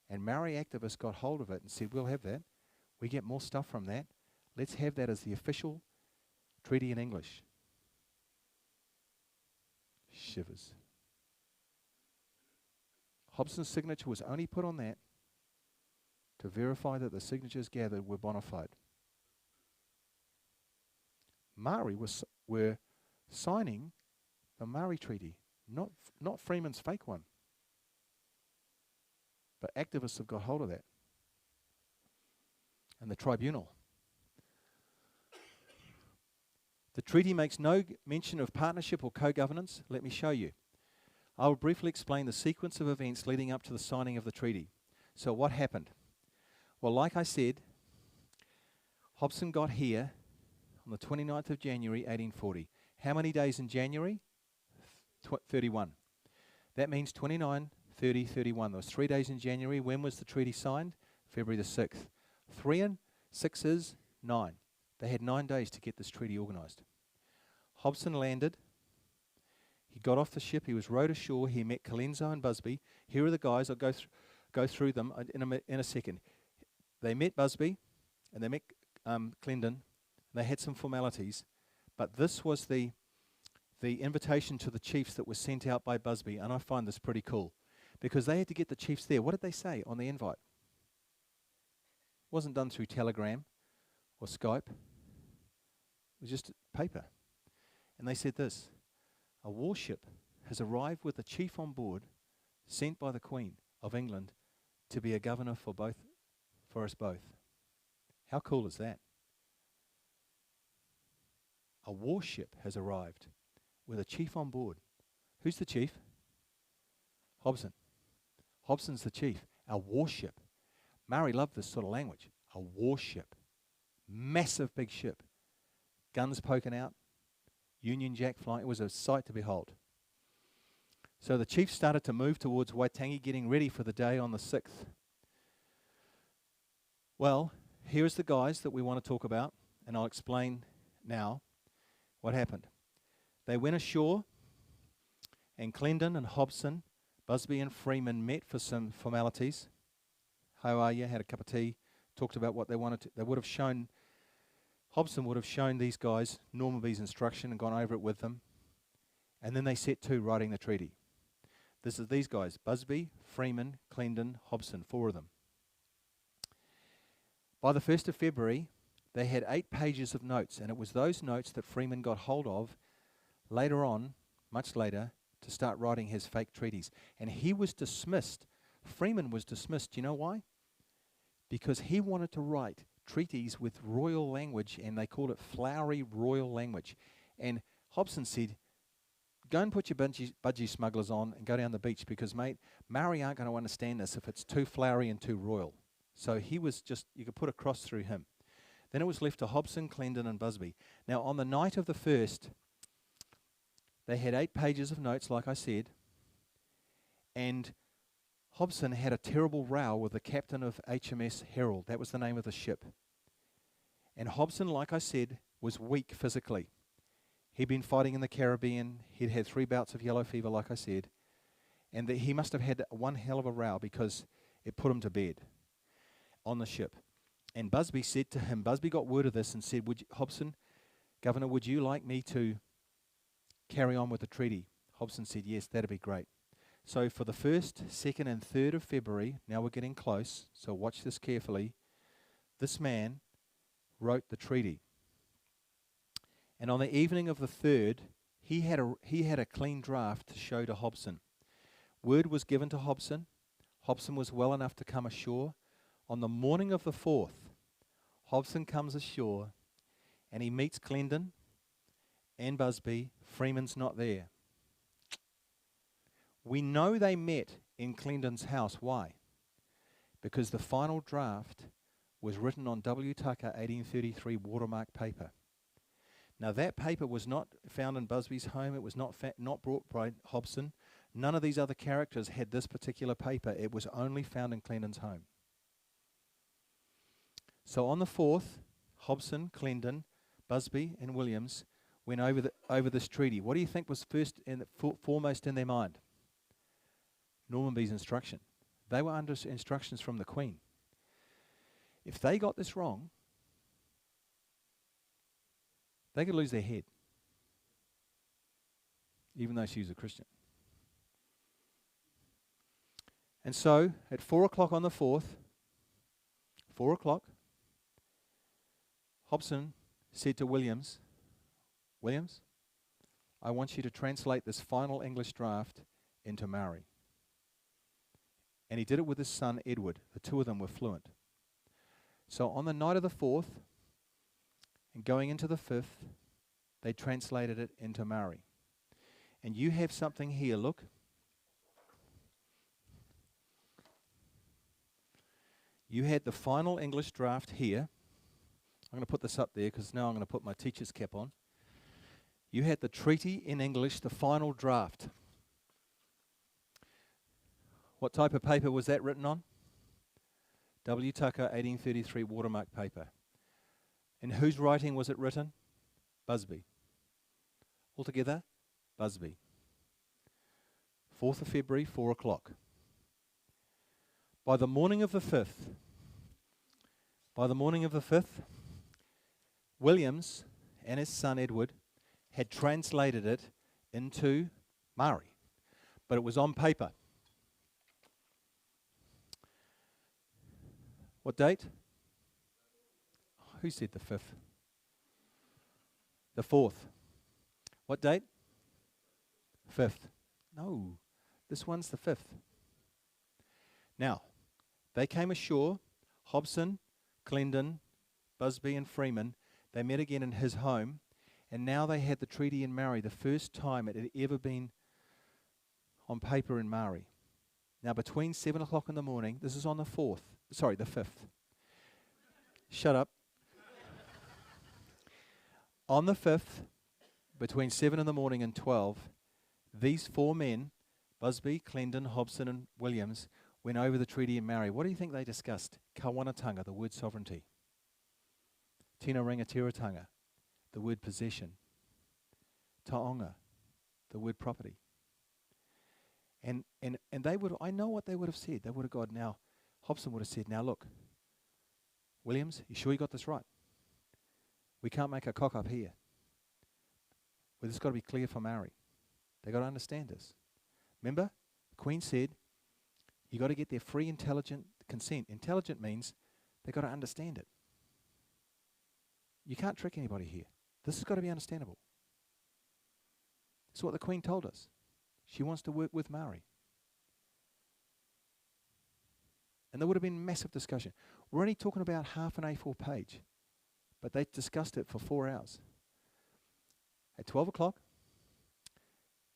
And Maori activists got hold of it and said, we'll have that. We get more stuff from that. Let's have that as the official treaty in English. Shivers. Hobson's signature was only put on that to verify that the signatures gathered were bona fide. Maori were signing the Maori treaty, not Freeman's fake one. But activists have got hold of that. And the tribunal. The treaty makes no mention of partnership or co-governance. Let me show you. I will briefly explain the sequence of events leading up to the signing of the treaty. So what happened? Well, like I said, Hobson got here on the 29th of January, 1840. How many days in January? 31. That means 29, 30, 31. There was 3 days in January. When was the treaty signed? February the 6th. 3 and 6 is 9. They had 9 days to get this treaty organised. Hobson landed. He got off the ship. He was rowed ashore. He met Colenso and Busby. Here are the guys. I'll go through them in a second. They met Busby and they met Clendon. They had some formalities, but this was the invitation to the chiefs that was sent out by Busby, and I find this pretty cool because they had to get the chiefs there. What did they say on the invite? It wasn't done through Telegram or Skype. It was just paper. And they said this: a warship has arrived with a chief on board sent by the Queen of England to be a governor for us both. How cool is that? A warship has arrived with a chief on board. Who's the chief? Hobson. Hobson's the chief. A warship. Maori loved this sort of language. A warship. Massive big ship. Guns poking out. Union Jack flying. It was a sight to behold. So the chief started to move towards Waitangi, getting ready for the day on the 6th. Well, here's the guys that we want to talk about, and I'll explain now what happened. They went ashore, and Clendon and Hobson, Busby and Freeman met for some formalities. How are you? Had a cup of tea, talked about what they wanted to. They would have shown, Hobson would have shown these guys Normanby's instruction and gone over it with them. And then they set to writing the treaty. This is these guys: Busby, Freeman, Clendon, Hobson, 4 of them. By the 1st of February, they had 8 pages of notes, and it was those notes that Freeman got hold of later on, much later, to start writing his fake treaties. And he was dismissed. Freeman was dismissed. Do you know why? Because he wanted to write treaties with royal language, and they called it flowery royal language. And Hobson said, go and put your budgie smugglers on and go down the beach because, mate, Maori aren't going to understand this if it's too flowery and too royal. So he was just, you could put a cross through him. Then it was left to Hobson, Clendon and Busby. Now, on the night of the 1st, they had 8 pages of notes, like I said, and Hobson had a terrible row with the captain of HMS Herald. That was the name of the ship. And Hobson, like I said, was weak physically. He'd been fighting in the Caribbean. He'd had 3 bouts of yellow fever, like I said. And he must have had one hell of a row because it put him to bed on the ship. And Busby said to him, Busby got word of this and said, Hobson, Governor, would you like me to carry on with the treaty? Hobson said, yes, that'd be great. So for the 1st, 2nd and 3rd of February, now we're getting close, so watch this carefully, this man wrote the treaty. And on the evening of the 3rd, he had a clean draft to show to Hobson. Word was given to Hobson. Hobson was well enough to come ashore. On the morning of the 4th, Hobson comes ashore and he meets Clendon and Busby. Freeman's not there. We know they met in Clendon's house. Why? Because the final draft was written on W. Tucker 1833 watermark paper. Now that paper was not found in Busby's home. It was not brought by Hobson. None of these other characters had this particular paper. It was only found in Clendon's home. So on the 4th, Hobson, Clendon, Busby and Williams went over this treaty. What do you think was foremost in their mind? Normanby's instruction. They were under instructions from the Queen. If they got this wrong, they could lose their head, even though she was a Christian. And so, at 4 o'clock on the 4th, 4 o'clock, Hobson said to Williams, Williams, I want you to translate this final English draft into Maori. And he did it with his son Edward. The two of them were fluent. So on the night of the 4th, and going into the 5th, they translated it into Maori. And you have something here, look. You had the final English draft here. I'm going to put this up there because now I'm going to put my teacher's cap on. You had the treaty in English, the final draft. What type of paper was that written on? W. Tucker 1833 watermark paper. In whose writing was it written? Busby. Altogether, Busby. 4th of February, 4 o'clock. By the morning of the 5th, Williams and his son Edward had translated it into Maori, but it was on paper. What date? Who said the 5th? The 4th. What date? 5th. No, this one's the 5th. Now, they came ashore, Hobson, Clendon, Busby and Freeman. They met again in his home, and now they had the treaty in Maori, the first time it had ever been on paper in Maori. Now, between 7 o'clock in the morning, this is on the 5th. Shut up. On the 5th, between 7 in the morning and 12, these four men, Busby, Clendon, Hobson and Williams, went over the treaty in Maori. What do you think they discussed? Kawanatanga, the word sovereignty. Tino Rangatiratanga, the word possession. Taonga, the word property. And they would, I know what they would have said. They would have gone, now, Hobson would have said, now look, Williams, you sure you got this right? We can't make a cock up here. Well, this has got to be clear for Maori. They've got to understand this. Remember, the Queen said, you got to get their free, intelligent consent. Intelligent means they've got to understand it. You can't trick anybody here. This has got to be understandable. That's what the Queen told us. She wants to work with Maori. And there would have been massive discussion. We're only talking about half an A4 page, but they discussed it for 4 hours. At 12 o'clock,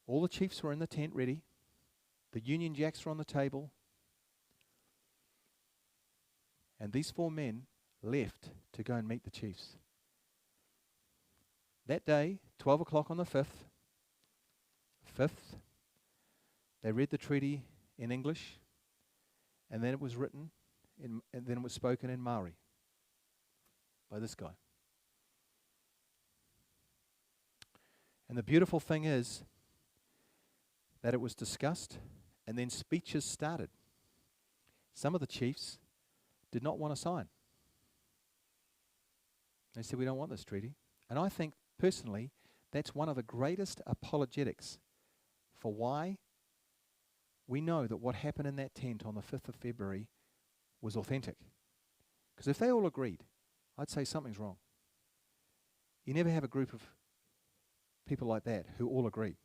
all the chiefs were in the tent ready. The Union Jacks were on the table. And these four men left to go and meet the chiefs. That day, 12 o'clock on the 5th, they read the treaty in English, and then it was written, and then it was spoken in Maori by this guy. And the beautiful thing is that it was discussed, and then speeches started. Some of the chiefs did not want to sign. They said, we don't want this treaty. And I think, personally, that's one of the greatest apologetics for why we know that what happened in that tent on the 5th of February was authentic. Because if they all agreed, I'd say something's wrong. You never have a group of people like that who all agree.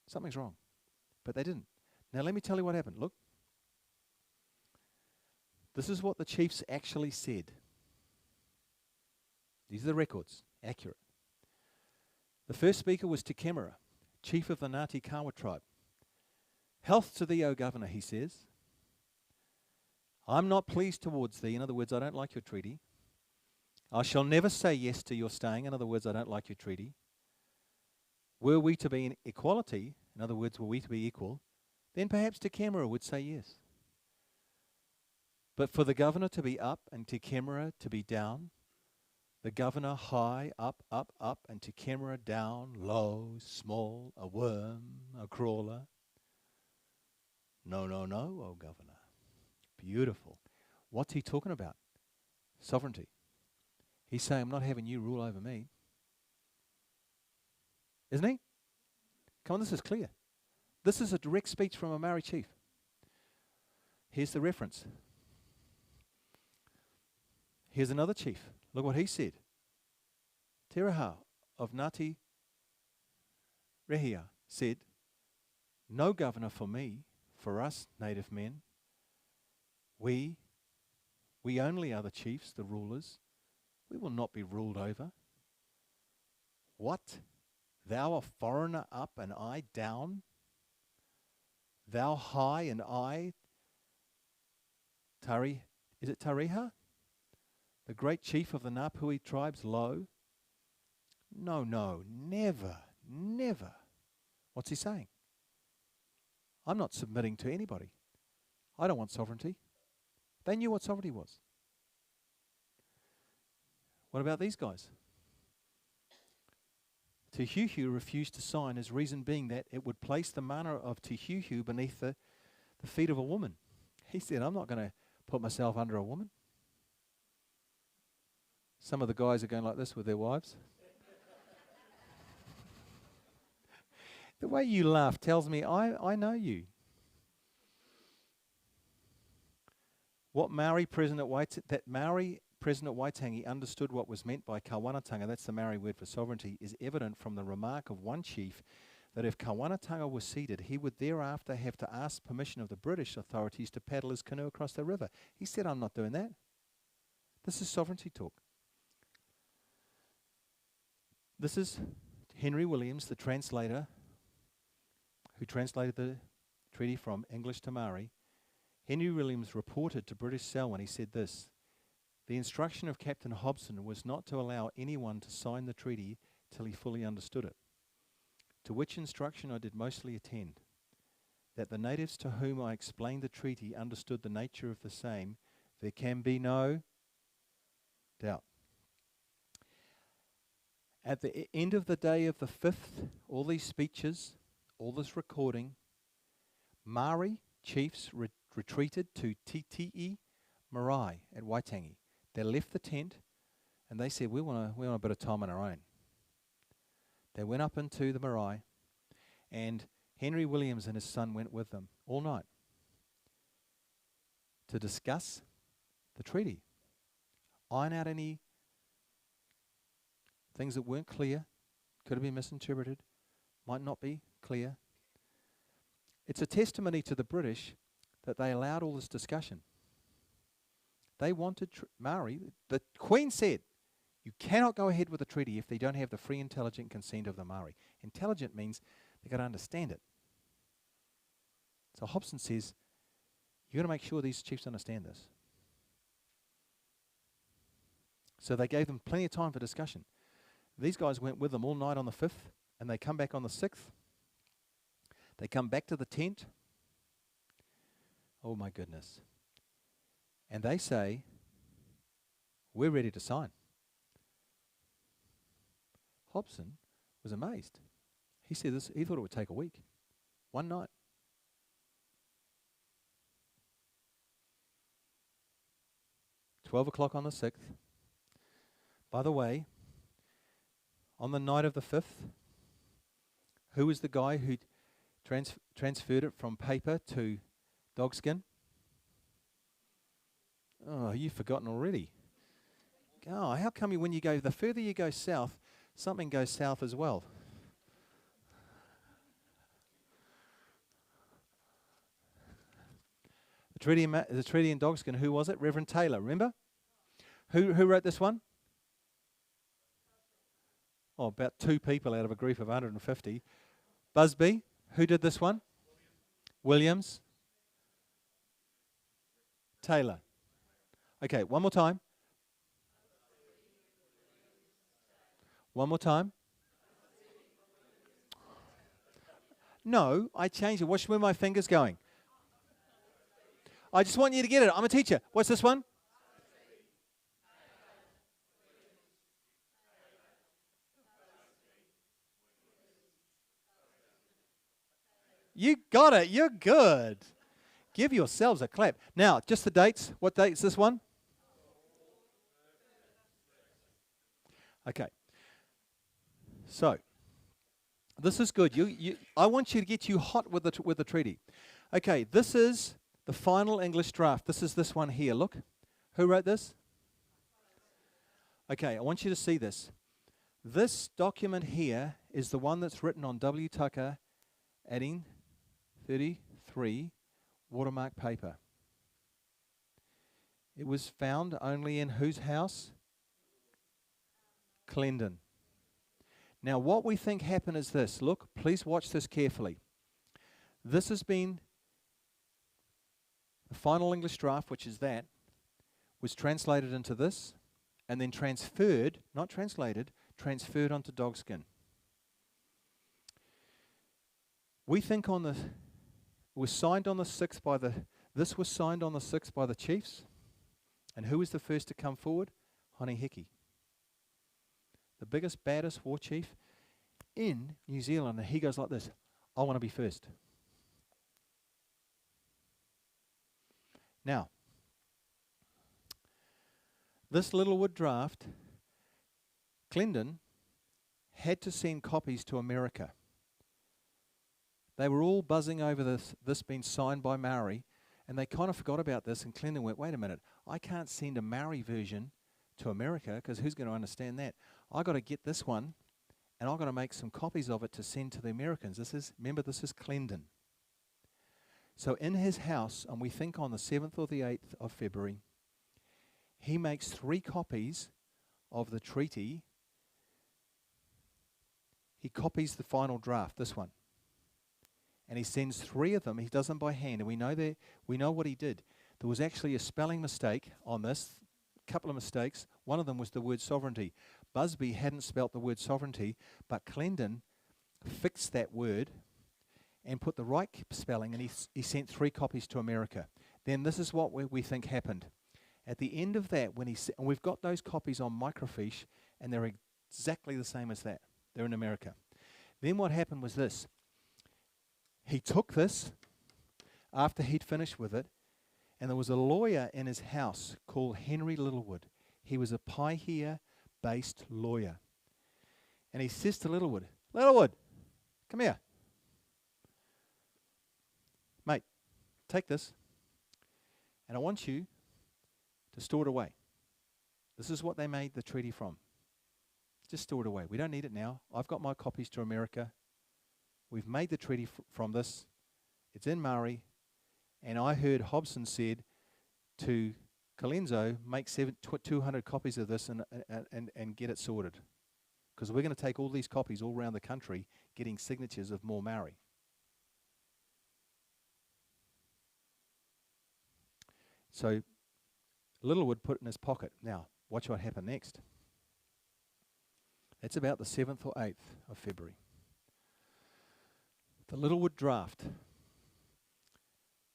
Something's wrong. But they didn't. Now let me tell you what happened. Look. This is what the chiefs actually said. These are the records. Accurate. The first speaker was Te Kemera, chief of the Ngāti Kawa tribe. Health to thee, O governor, he says. I'm not pleased towards thee. In other words, I don't like your treaty. I shall never say yes to your staying. In other words, I don't like your treaty. Were we to be in equality, in other words, were we to be equal, then perhaps Te Kemera would say yes. But for the governor to be up and Te Kemera to be down, the governor high, up, up, up, and Te Kemera down, low, small, a worm, a crawler. No, no, no, oh governor. Beautiful. What's he talking about? Sovereignty. He's saying, I'm not having you rule over me. Isn't he? Come on, this is clear. This is a direct speech from a Maori chief. Here's the reference. Here's another chief. Look what he said. Te Raha of Ngāti Rehia said, no governor for me, for us native men. We only are the chiefs, the rulers. We will not be ruled over. What? Thou a foreigner up and I down? Thou high and I, is it Tariha? The great chief of the Ngāpuhi tribes low? No, no, never, never. What's he saying? I'm not submitting to anybody. I don't want sovereignty. They knew what sovereignty was. What about these guys? Te Huhu refused to sign, his reason being that it would place the mana of Te Huhu beneath the feet of a woman. He said, I'm not going to put myself under a woman. Some of the guys are going like this with their wives. The way you laugh tells me I know you. What Maori President President Waitangi understood what was meant by kawanatanga, that's the Maori word for sovereignty, is evident from the remark of one chief that if kawanatanga was ceded, he would thereafter have to ask permission of the British authorities to paddle his canoe across the river. He said, I'm not doing that. This is sovereignty talk. This is Henry Williams, the translator, who translated the treaty from English to Maori. Henry Williams reported to British Selwyn, he said this, the instruction of Captain Hobson was not to allow anyone to sign the treaty till he fully understood it, to which instruction I did mostly attend, that the natives to whom I explained the treaty understood the nature of the same, there can be no doubt. At the end of the day of the 5th, all these speeches, all this recording, Maori chiefs retreated to Titi'i Marae at Waitangi. They left the tent and they said, we want a bit of time on our own. They went up into the marae and Henry Williams and his son went with them all night to discuss the treaty, iron out any things that weren't clear, could have been misinterpreted, might not be clear. It's a testimony to the British that they allowed all this discussion. They wanted Maori. The Queen said, you cannot go ahead with the treaty if they don't have the free, intelligent consent of the Maori. Intelligent means they've got to understand it. So Hobson says, you've got to make sure these chiefs understand this. So they gave them plenty of time for discussion. These guys went with them all night on the 5th, and they come back on the 6th. They come back to the tent. Oh my goodness. And they say, we're ready to sign. Hobson was amazed. He said this, he thought it would take a week. One night. $12 on the 6th. By the way, on the night of the 5th, who was the guy who transferred it from paper to dogskin? Oh, you've forgotten already. Oh, how come when you go, the further you go south, something goes south as well? The treaty in Dogskin, who was it? Reverend Taylor, remember? Who wrote this one? Oh, about 2 people out of a group of 150. Busby, who did this one? Williams. Taylor. Okay, one more time. One more time. No, I changed it. Watch where my finger's going. I just want you to get it. I'm a teacher. What's this one? You got it. You're good. Give yourselves a clap. Now, just the dates. What date is this one? Okay. So, this is good. I want you to get you hot with the treaty. Okay, this is the final English draft. This is this one here. Look. Who wrote this? Okay, I want you to see this. This document here is the one that's written on W. Tucker adding 33 watermark paper. It was found only in whose house? Clendon. Now what we think happened is this. Look, please watch this carefully. This has been the final English draft, which is that, was translated into this and then transferred, not translated, transferred onto Dogskin. We think on the, was signed on the 6th by the, this was signed on the 6th by the chiefs. And who was the first to come forward? Hone Hickey. The biggest, baddest war chief in New Zealand. And he goes like this, I want to be first. Now, this Littlewood draft, Clendon had to send copies to America. They were all buzzing over this being signed by Maori, and they kind of forgot about this, and Clendon went, wait a minute, I can't send a Maori version to America, because who's going to understand that? I've got to get this one, and I've got to make some copies of it to send to the Americans. Remember, this is Clendon. So in his house, and we think on the 7th or the 8th of February, he makes 3 copies of the treaty. He copies the final draft, this one. And he sends 3 of them. He does them by hand, and we know what he did. There was actually a spelling mistake on this, a couple of mistakes. One of them was the word sovereignty. Busby hadn't spelt the word sovereignty, but Clendon fixed that word and put the right spelling, and he sent 3 copies to America. Then this is what we think happened. At the end of that, when and we've got those copies on microfiche, and they're exactly the same as that. They're in America. Then what happened was this. He took this after he'd finished with it, and there was a lawyer in his house called Henry Littlewood. He was a Paihia-based lawyer. And he says to Littlewood, Littlewood, come here. Mate, take this, and I want you to store it away. This is what they made the treaty from. Just store it away. We don't need it now. I've got my copies to America. We've made the treaty from this. It's in Maori. And I heard Hobson said to Colenso, make 200 copies of this and get it sorted. Because we're going to take all these copies all around the country getting signatures of more Maori. So Littlewood put it in his pocket. Now, watch what happened next. That's about the 7th or 8th of February. The Littlewood draft.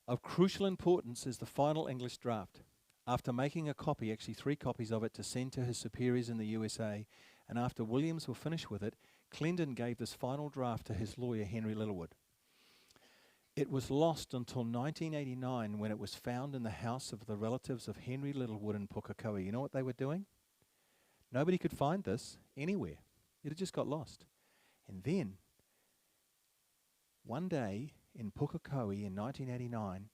Of crucial importance is the final English draft. After making a copy, actually 3 copies of it, to send to his superiors in the USA, and after Williams were finished with it, Clendon gave this final draft to his lawyer, Henry Littlewood. It was lost until 1989 when it was found in the house of the relatives of Henry Littlewood in Pukekohe. You know what they were doing? Nobody could find this anywhere. It had just got lost. And then, one day in Pukekohe in 1989,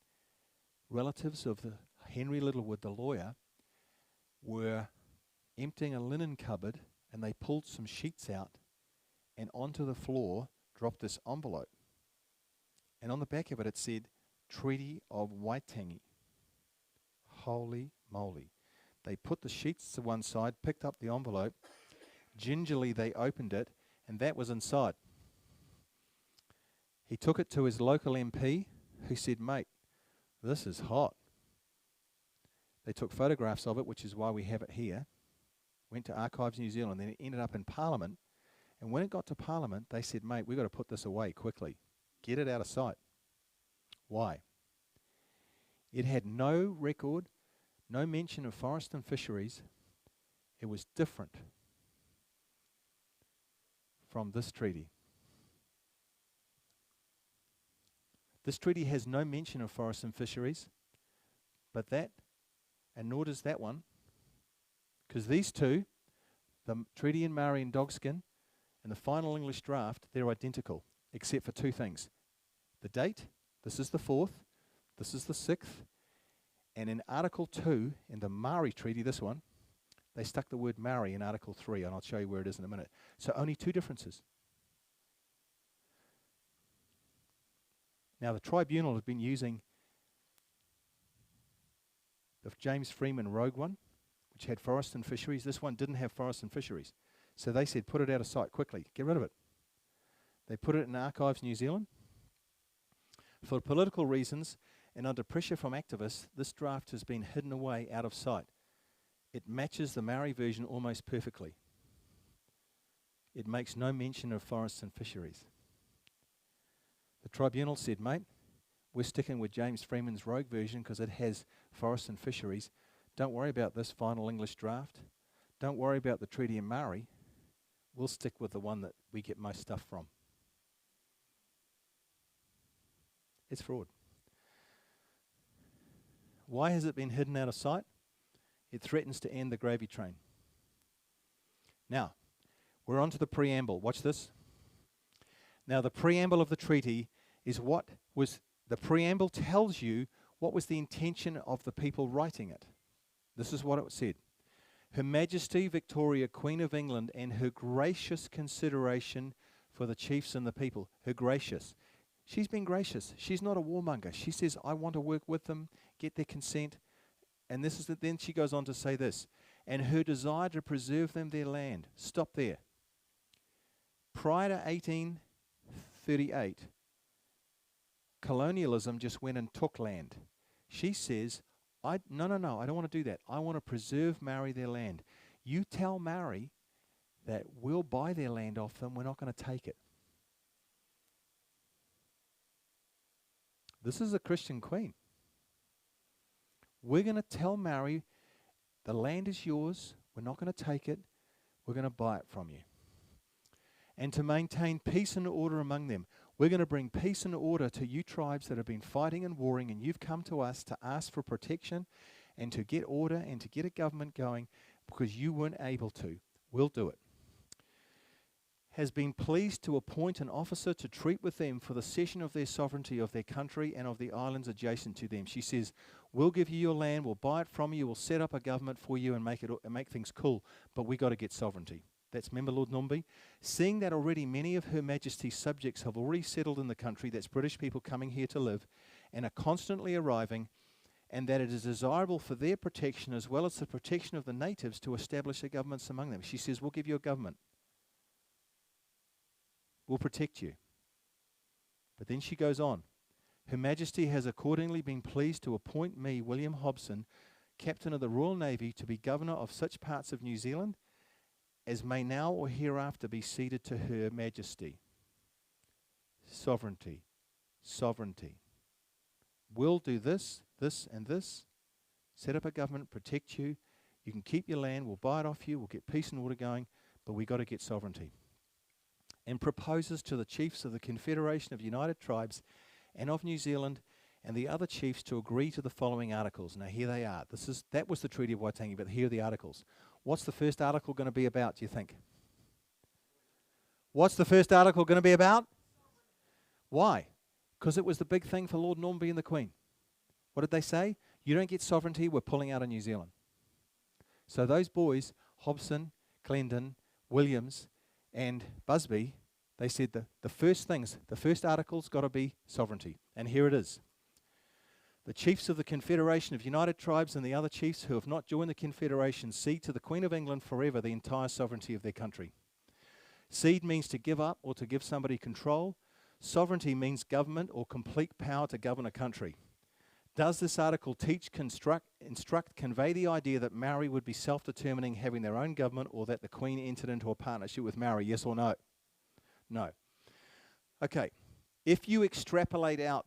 relatives of the Henry Littlewood, the lawyer, were emptying a linen cupboard, and they pulled some sheets out, and onto the floor dropped this envelope. And on the back of it, it said, Treaty of Waitangi. Holy moly. They put the sheets to one side, picked up the envelope, gingerly they opened it, and that was inside. He took it to his local MP, who said, mate, this is hot. They took photographs of it, which is why we have it here, went to Archives New Zealand, then it ended up in Parliament, and when it got to Parliament, they said, mate, we've got to put this away quickly. Get it out of sight. Why? It had no record, no mention of forest and fisheries. It was different from this treaty. This treaty has no mention of forests and fisheries, but that, and nor does that one, because these two, the treaty in Maori and Dogskin and the final English draft, they're identical, except for two things. The date, this is the 4th, this is the 6th, and in Article 2, in the Maori treaty, this one, they stuck the word Maori in Article 3, and I'll show you where it is in a minute. So only two differences. Now the tribunal has been using the James Freeman Rogue one, which had forest and fisheries. This one didn't have forest and fisheries. So they said, put it out of sight quickly, get rid of it. They put it in Archives New Zealand. For political reasons and under pressure from activists, this draft has been hidden away out of sight. It matches the Maori version almost perfectly. It makes no mention of forests and fisheries. The tribunal said, mate, we're sticking with James Freeman's Rogue version because it has forests and fisheries. Don't worry about this final English draft. Don't worry about the treaty in Maori. We'll stick with the one that we get most stuff from. It's fraud. Why has it been hidden out of sight? It threatens to end the gravy train. Now, we're on to the preamble. Watch this. Now, the preamble of the treaty is the preamble tells you what was the intention of the people writing it. This is what it said. Her Majesty Victoria, Queen of England, and her gracious consideration for the chiefs and the people. Her gracious. She's been gracious. She's not a warmonger. She says, I want to work with them, get their consent. And this is then she goes on to say this. And her desire to preserve them their land. Stop there. Prior to 1838, colonialism just went and took land. She says, no, I don't want to do that. I want to preserve Maori their land. You tell Maori that we'll buy their land off them. We're not going to take it. This is a Christian queen. We're going to tell Maori the land is yours. We're not going to take it. We're going to buy it from you. And to maintain peace and order among them. We're going to bring peace and order to you tribes that have been fighting and warring, and you've come to us to ask for protection and to get order and to get a government going because you weren't able to. We'll do it. Has been pleased to appoint an officer to treat with them for the cession of their sovereignty of their country and of the islands adjacent to them. She says, we'll give you your land, we'll buy it from you, we'll set up a government for you and make things cool, but we got to get sovereignty. That's, remember Lord Nobby? Seeing that already many of Her Majesty's subjects have already settled in the country, that's British people coming here to live, and are constantly arriving, and that it is desirable for their protection as well as the protection of the natives to establish a government among them. She says, we'll give you a government. We'll protect you. But then she goes on. Her Majesty has accordingly been pleased to appoint me, William Hobson, Captain of the Royal Navy, to be Governor of such parts of New Zealand as may now or hereafter be ceded to Her Majesty. Sovereignty. Sovereignty. We'll do this, this, and this. Set up a government, protect you. You can keep your land, we'll buy it off you, we'll get peace and order going, but we've got to get sovereignty. And proposes to the chiefs of the Confederation of United Tribes and of New Zealand and the other chiefs to agree to the following articles. Now here they are. That was the Treaty of Waitangi, but here are the articles. What's the first article going to be about, do you think? What's the first article going to be about? Why? Because it was the big thing for Lord Nobby and the Queen. What did they say? You don't get sovereignty, we're pulling out of New Zealand. So those boys, Hobson, Clendon, Williams, and Busby, they said the first article's got to be sovereignty. And here it is. The chiefs of the Confederation of United Tribes and the other chiefs who have not joined the Confederation cede to the Queen of England forever the entire sovereignty of their country. Cede means to give up or to give somebody control. Sovereignty means government or complete power to govern a country. Does this article teach, instruct, convey the idea that Maori would be self-determining, having their own government, or that the Queen entered into a partnership with Maori? Yes or no? No. Okay, if you extrapolate out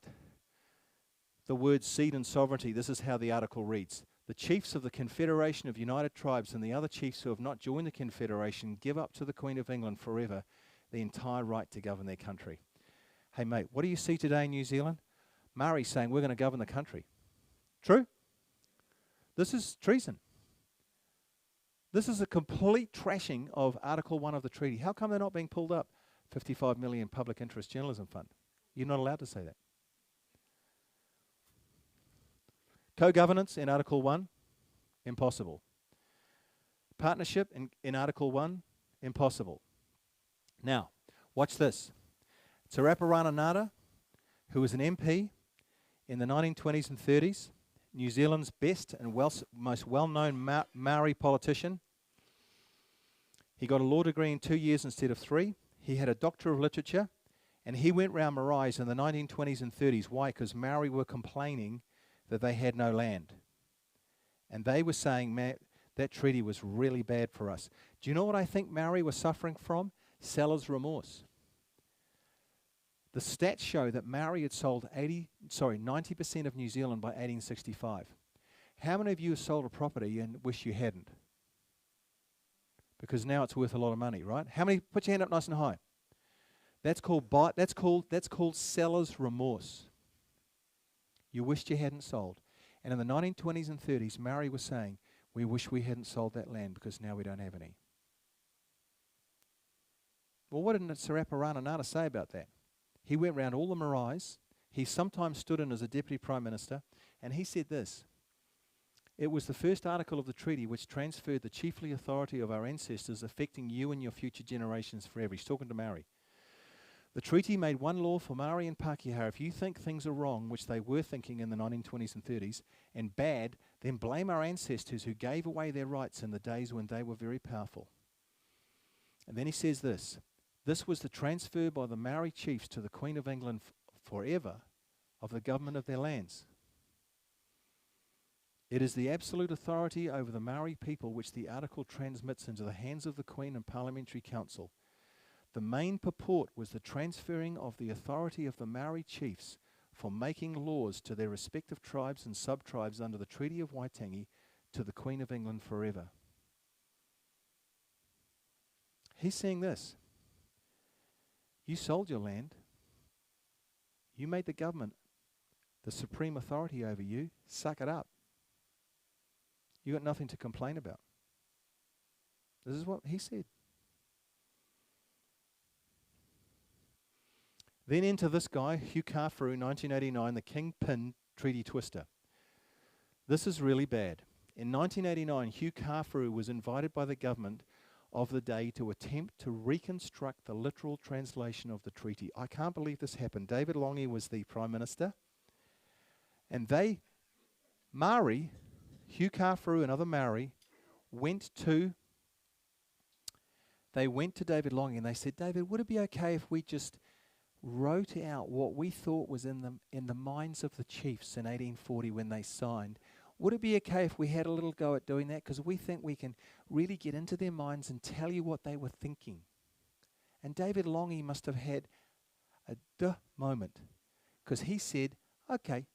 the words seed and sovereignty, this is how the article reads. The chiefs of the Confederation of United Tribes and the other chiefs who have not joined the Confederation give up to the Queen of England forever the entire right to govern their country. Hey mate, what do you see today in New Zealand? Maori saying we're going to govern the country. True? This is treason. This is a complete trashing of Article 1 of the treaty. How come they're not being pulled up? 55 million public interest journalism fund. You're not allowed to say that. Co-governance in Article 1, impossible. Partnership in Article 1, impossible. Now, watch this. Te Raparana Nara, who was an MP in the 1920s and 30s, New Zealand's best and most well-known Maori politician. He got a law degree in 2 years instead of 3. He had a Doctor of Literature, and he went round Marais in the 1920s and 30s. Why? Because Maori were complaining that they had no land. And they were saying, that treaty was really bad for us. Do you know what I think Maori were suffering from? Seller's remorse. The stats show that Maori had sold 90% of New Zealand by 1865. How many of you have sold a property and wish you hadn't? Because now it's worth a lot of money, right? How many? Put your hand up nice and high. That's called seller's remorse. You wished you hadn't sold. And in the 1920s and 30s, Maori was saying, we wish we hadn't sold that land because now we don't have any. Well, what did Te Raparana Nara say about that? He went round all the maraes. He sometimes stood in as a deputy prime minister, and he said this: it was the first article of the treaty which transferred the chiefly authority of our ancestors, affecting you and your future generations forever. He's talking to Maori. The treaty made one law for Maori and Pākehā. If you think things are wrong, which they were thinking in the 1920s and 30s, and bad, then blame our ancestors who gave away their rights in the days when they were very powerful. And then he says this: this was the transfer by the Maori chiefs to the Queen of England forever of the government of their lands. It is the absolute authority over the Maori people which the article transmits into the hands of the Queen and Parliamentary Council. The main purport was the transferring of the authority of the Maori chiefs for making laws to their respective tribes and sub-tribes under the Treaty of Waitangi to the Queen of England forever. He's saying this: you sold your land. You made the government the supreme authority over you. Suck it up. You got nothing to complain about. This is what he said. Then enter this guy, Hugh Kāwhuru, 1989, the kingpin treaty twister. This is really bad. In 1989, Hugh Kāwhuru was invited by the government of the day to attempt to reconstruct the literal translation of the treaty. I can't believe this happened. David Lange was the Prime Minister, and Maori, Hugh Kāwhuru and other Maori, went to David Lange and they said, David, would it be okay if we just wrote out what we thought was in the minds of the chiefs in 1840 when they signed? Would it be okay if we had a little go at doing that? Because we think we can really get into their minds and tell you what they were thinking. And David Lange must have had a duh moment, because he said, okay.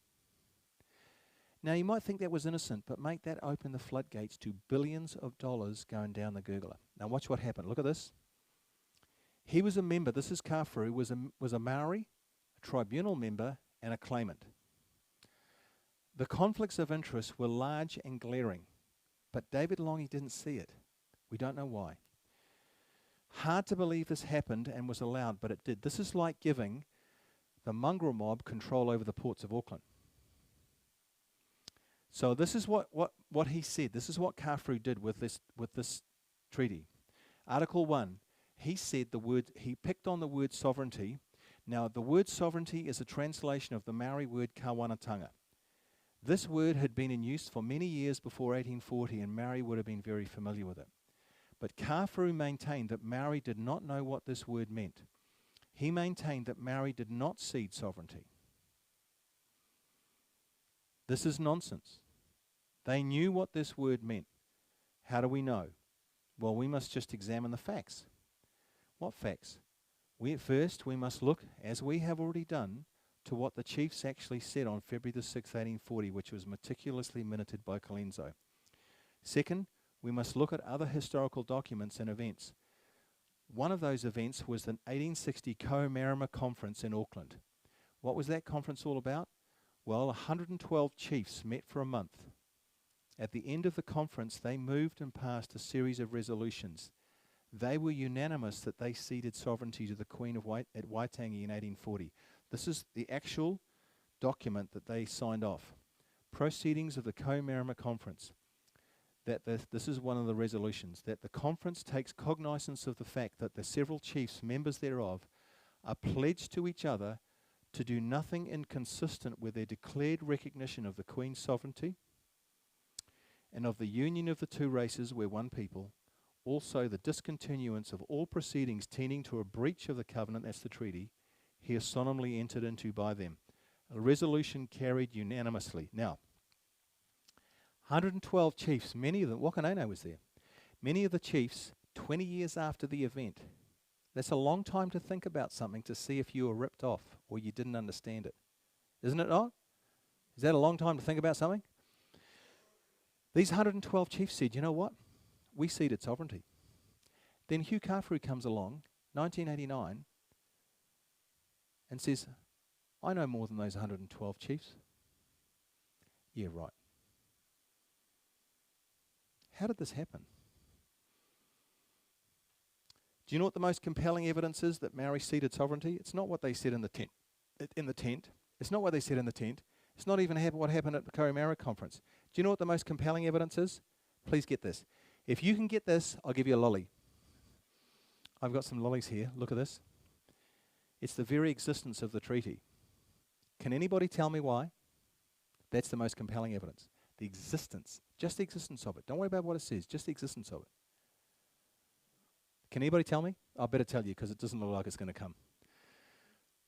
Now you might think that was innocent, but mate, that opened the floodgates to billions of dollars going down the gurgler. Now watch what happened. Look at this. He was a member, this is Kāwhuru, was a Maori, a tribunal member, and a claimant. The conflicts of interest were large and glaring, but David Lange didn't see it. We don't know why. Hard to believe this happened and was allowed, but it did. This is like giving the mongrel mob control over the ports of Auckland. So this is what he said. This is what Kāwhuru did with this treaty. Article 1. He said he picked on the word sovereignty. Now, the word sovereignty is a translation of the Maori word kawanatanga. This word had been in use for many years before 1840, and Maori would have been very familiar with it. But Kāwhuru maintained that Maori did not know what this word meant. He maintained that Maori did not cede sovereignty. This is nonsense. They knew what this word meant. How do we know? Well, we must just examine the facts. What facts? First, we must look, as we have already done, to what the chiefs actually said on February the 6th, 1840, which was meticulously minuted by Colenso. Second, we must look at other historical documents and events. One of those events was the 1860 Kohimarama Conference in Auckland. What was that conference all about? Well, 112 chiefs met for a month. At the end of the conference, they moved and passed a series of resolutions. They were unanimous that they ceded sovereignty to the Queen at Waitangi in 1840. This is the actual document that they signed off. Proceedings of the Kohimarama Conference. This is one of the resolutions, that the conference takes cognizance of the fact that the several chiefs, members thereof, are pledged to each other to do nothing inconsistent with their declared recognition of the Queen's sovereignty and of the union of the two races where one people, also the discontinuance of all proceedings tending to a breach of the covenant, that's the treaty, here solemnly entered into by them. A resolution carried unanimously. Now, 112 chiefs, many of them, Wakanono was there, many of the chiefs 20 years after the event. That's a long time to think about something to see if you were ripped off or you didn't understand it. Isn't it not? Is that a long time to think about something? These 112 chiefs said, you know what? We ceded sovereignty. Then Hugh Kāwhuru comes along, 1989, and says, I know more than those 112 chiefs. Yeah, right. How did this happen? Do you know what the most compelling evidence is that Maori ceded sovereignty? It's not what they said in the tent. It's not what they said in the tent. It's not even what happened at the Kohimarama Conference. Do you know what the most compelling evidence is? Please get this. If you can get this, I'll give you a lolly. I've got some lollies here. Look at this. It's the very existence of the treaty. Can anybody tell me why? That's the most compelling evidence. The existence. Just the existence of it. Don't worry about what it says. Just the existence of it. Can anybody tell me? I better tell you because it doesn't look like it's going to come.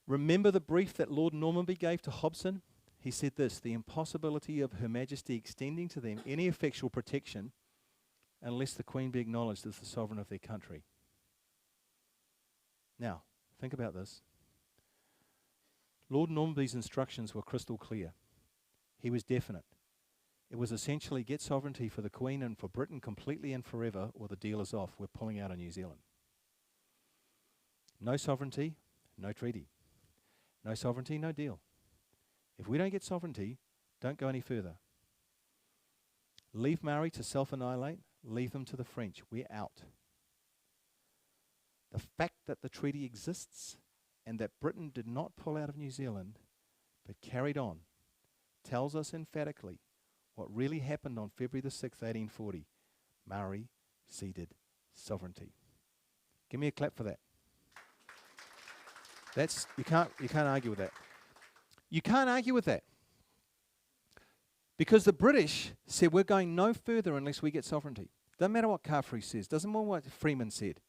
Remember the brief that Lord Normanby gave to Hobson? He said this, the impossibility of Her Majesty extending to them any effectual protection unless the Queen be acknowledged as the sovereign of their country. Now, think about this. Lord Normanby's instructions were crystal clear. He was definite. It was essentially get sovereignty for the Queen and for Britain completely and forever, or the deal is off. We're pulling out of New Zealand. No sovereignty, no treaty. No sovereignty, no deal. If we don't get sovereignty, don't go any further. Leave Maori to self-annihilate, leave them to the French. We're out. The fact that the treaty exists and that Britain did not pull out of New Zealand but carried on tells us emphatically what really happened on February the 6th, 1840. Maori ceded sovereignty. Give me a clap for that. You can't argue with that. You can't argue with that. Because the British said we're going no further unless we get sovereignty. Doesn't matter what Kāwhuru says. Doesn't matter what Freeman said.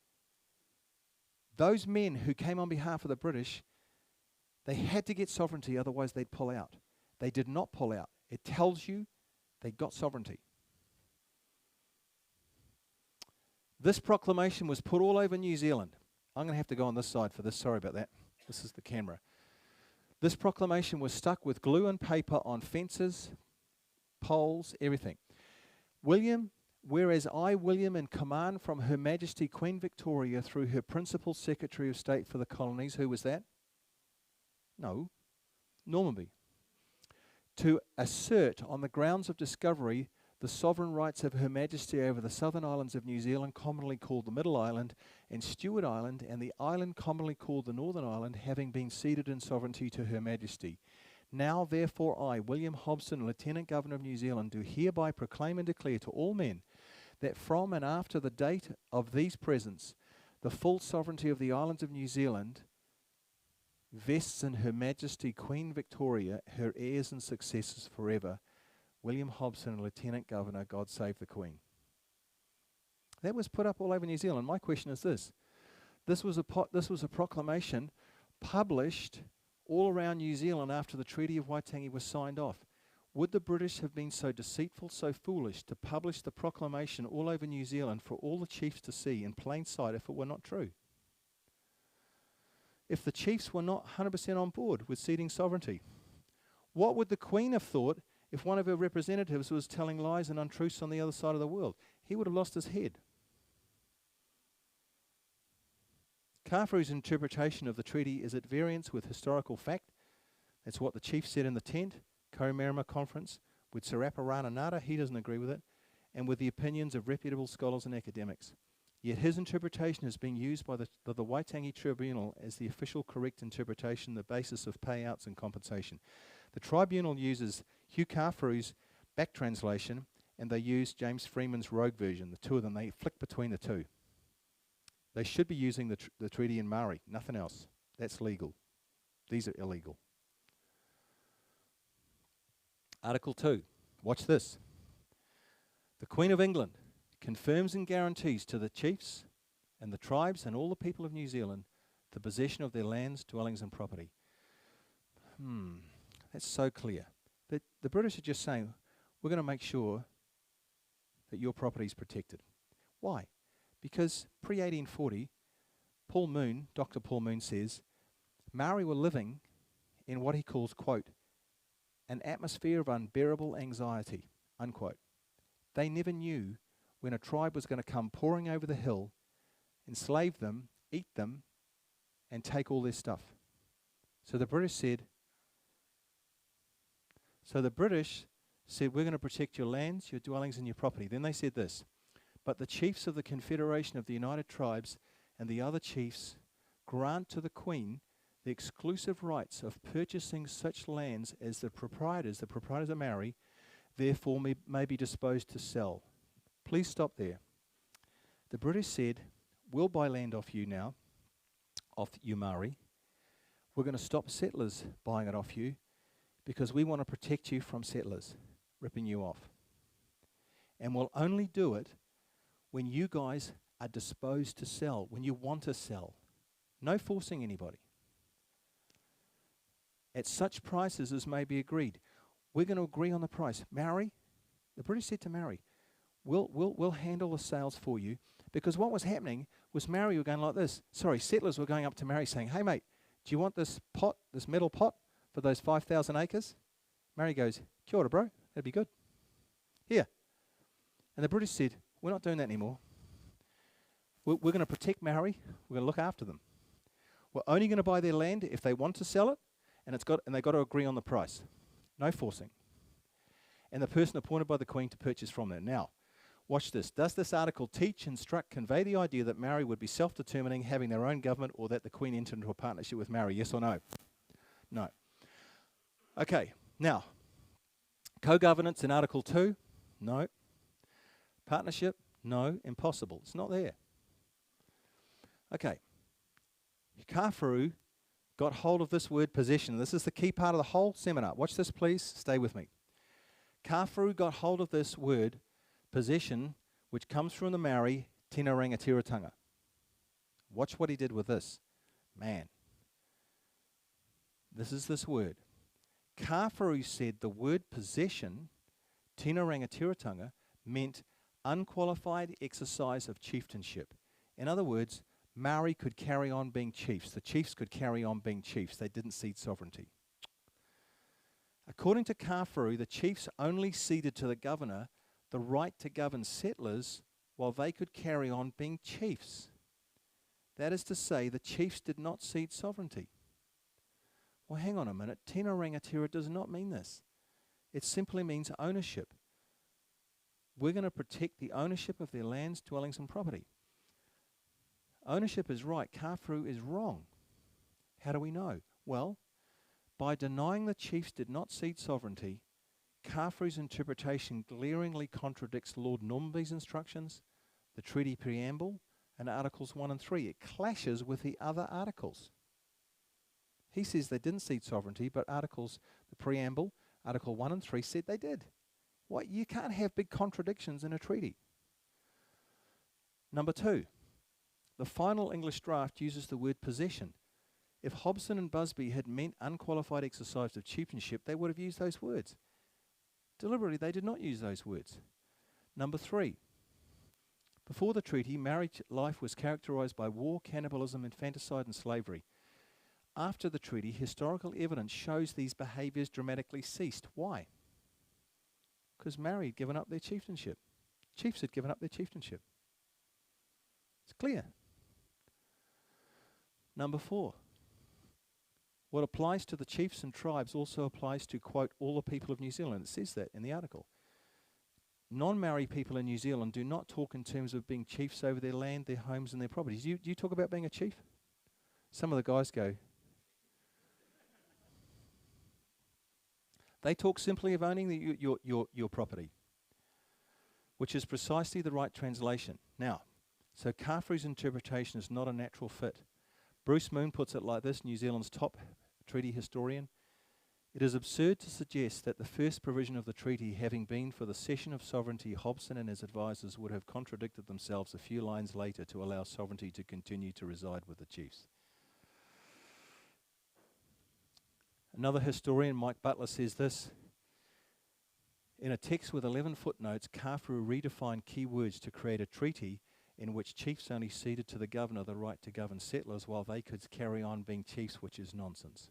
Those men who came on behalf of the British, they had to get sovereignty, otherwise they'd pull out. They did not pull out. It tells you they got sovereignty. This proclamation was put all over New Zealand. I'm going to have to go on this side for this. Sorry about that. This is the camera. This proclamation was stuck with glue and paper on fences, poles, everything. Whereas I, William, in command from Her Majesty Queen Victoria through her Principal Secretary of State for the Colonies, who was that? No, Normanby. To assert on the grounds of discovery the sovereign rights of Her Majesty over the southern islands of New Zealand, commonly called the Middle Island, and Stewart Island, and the island commonly called the Northern Island, having been ceded in sovereignty to Her Majesty. Now, therefore, I, William Hobson, Lieutenant Governor of New Zealand, do hereby proclaim and declare to all men that from and after the date of these presents, the full sovereignty of the islands of New Zealand vests in Her Majesty Queen Victoria, her heirs and successors forever, William Hobson and Lieutenant Governor, God Save the Queen. That was put up all over New Zealand. My question is this. This was a proclamation published all around New Zealand after the Treaty of Waitangi was signed off. Would the British have been so deceitful, so foolish to publish the proclamation all over New Zealand for all the chiefs to see in plain sight if it were not true? If the chiefs were not 100% on board with ceding sovereignty? What would the Queen have thought if one of her representatives was telling lies and untruths on the other side of the world? He would have lost his head. Kafuru's interpretation of the treaty is at variance with historical fact. That's what the chief said in the tent, Komarama conference, with Sarapa Rananata, he doesn't agree with it, and with the opinions of reputable scholars and academics. Yet his interpretation is being used by the Waitangi Tribunal as the official correct interpretation, the basis of payouts and compensation. The tribunal uses Hugh Kafuru's back translation, and they use James Freeman's rogue version. The two of them, they flick between the two. They should be using the treaty in Maori, nothing else. That's legal. These are illegal. Article 2. Watch this. The Queen of England confirms and guarantees to the chiefs and the tribes and all the people of New Zealand the possession of their lands, dwellings and property. That's so clear. The British are just saying, we're going to make sure that your property is protected. Why? Because pre-1840, Dr. Paul Moon says, Maori were living in what he calls, quote, an atmosphere of unbearable anxiety, unquote. They never knew when a tribe was going to come pouring over the hill, enslave them, eat them, and take all their stuff. So the British said, we're going to protect your lands, your dwellings, and your property. Then they said this, but the chiefs of the Confederation of the United Tribes and the other chiefs grant to the Queen the exclusive rights of purchasing such lands as the proprietors of Maori, therefore may be disposed to sell. Please stop there. The British said, we'll buy land off you now, off you Maori. We're going to stop settlers buying it off you because we want to protect you from settlers ripping you off. And we'll only do it when you guys are disposed to sell, when you want to sell. No forcing anybody. At such prices as may be agreed. We're going to agree on the price. Maori, the British said to Maori, we'll handle the sales for you, because what was happening was Maori were going like this. Settlers were going up to Maori saying, hey mate, do you want this pot, this metal pot for those 5,000 acres? Maori goes, kia ora bro, that'd be good. Here. And the British said, we're not doing that anymore. We're going to protect Maori. We're going to look after them. We're only going to buy their land if they want to sell it, and they've got to agree on the price. No forcing. And the person appointed by the Queen to purchase from there. Now, watch this. Does this article teach, instruct, convey the idea that Maori would be self-determining, having their own government, or that the Queen entered into a partnership with Maori? Yes or no? No. Okay, now, co-governance in Article 2? No. Partnership? No. Impossible. It's not there. Okay. Kafuru got hold of this word possession. This is the key part of the whole seminar. Watch this, please. Stay with me. Kafuru got hold of this word possession, which comes from the Maori, tēnā rangatiratanga. Watch what he did with this. Man. This is this word. Kafuru said the word possession, tēnā rangatiratanga, meant unqualified exercise of chieftainship. In other words, Maori could carry on being chiefs. The chiefs could carry on being chiefs. They didn't cede sovereignty. According to Kafuru, the chiefs only ceded to the governor the right to govern settlers while they could carry on being chiefs. That is to say, the chiefs did not cede sovereignty. Well, hang on a minute. Tēnā rangatira does not mean this. It simply means ownership. We're going to protect the ownership of their lands, dwellings and property. Ownership is right. Kafuru is wrong. How do we know? Well, by denying the chiefs did not cede sovereignty, Kafuru's interpretation glaringly contradicts Lord Nobby's instructions, the treaty preamble, and Articles 1 and 3. It clashes with the other articles. He says they didn't cede sovereignty, but the preamble, Article 1 and 3 said they did. What? You can't have big contradictions in a treaty. Number 2, the final English draft uses the word possession. If Hobson and Busby had meant unqualified exercise of chieftainship, they would have used those words. Deliberately, they did not use those words. Number 3, before the treaty, marriage life was characterised by war, cannibalism, infanticide and slavery. After the treaty, historical evidence shows these behaviours dramatically ceased. Why? Because Maori had given up their chieftainship. Chiefs had given up their chieftainship. It's clear. Number 4, what applies to the chiefs and tribes also applies to, quote, all the people of New Zealand. It says that in the article. Non-Maori people in New Zealand do not talk in terms of being chiefs over their land, their homes and their properties. Do you talk about being a chief? Some of the guys go. They talk simply of owning your property, which is precisely the right translation. Now, so Kawharu's interpretation is not a natural fit. Bruce Moon puts it like this, New Zealand's top treaty historian. It is absurd to suggest that the first provision of the treaty, having been for the cession of sovereignty, Hobson and his advisers would have contradicted themselves a few lines later to allow sovereignty to continue to reside with the chiefs. Another historian, Mike Butler, says this. In a text with 11 footnotes, Kawharu redefined key words to create a treaty in which chiefs only ceded to the governor the right to govern settlers while they could carry on being chiefs, which is nonsense.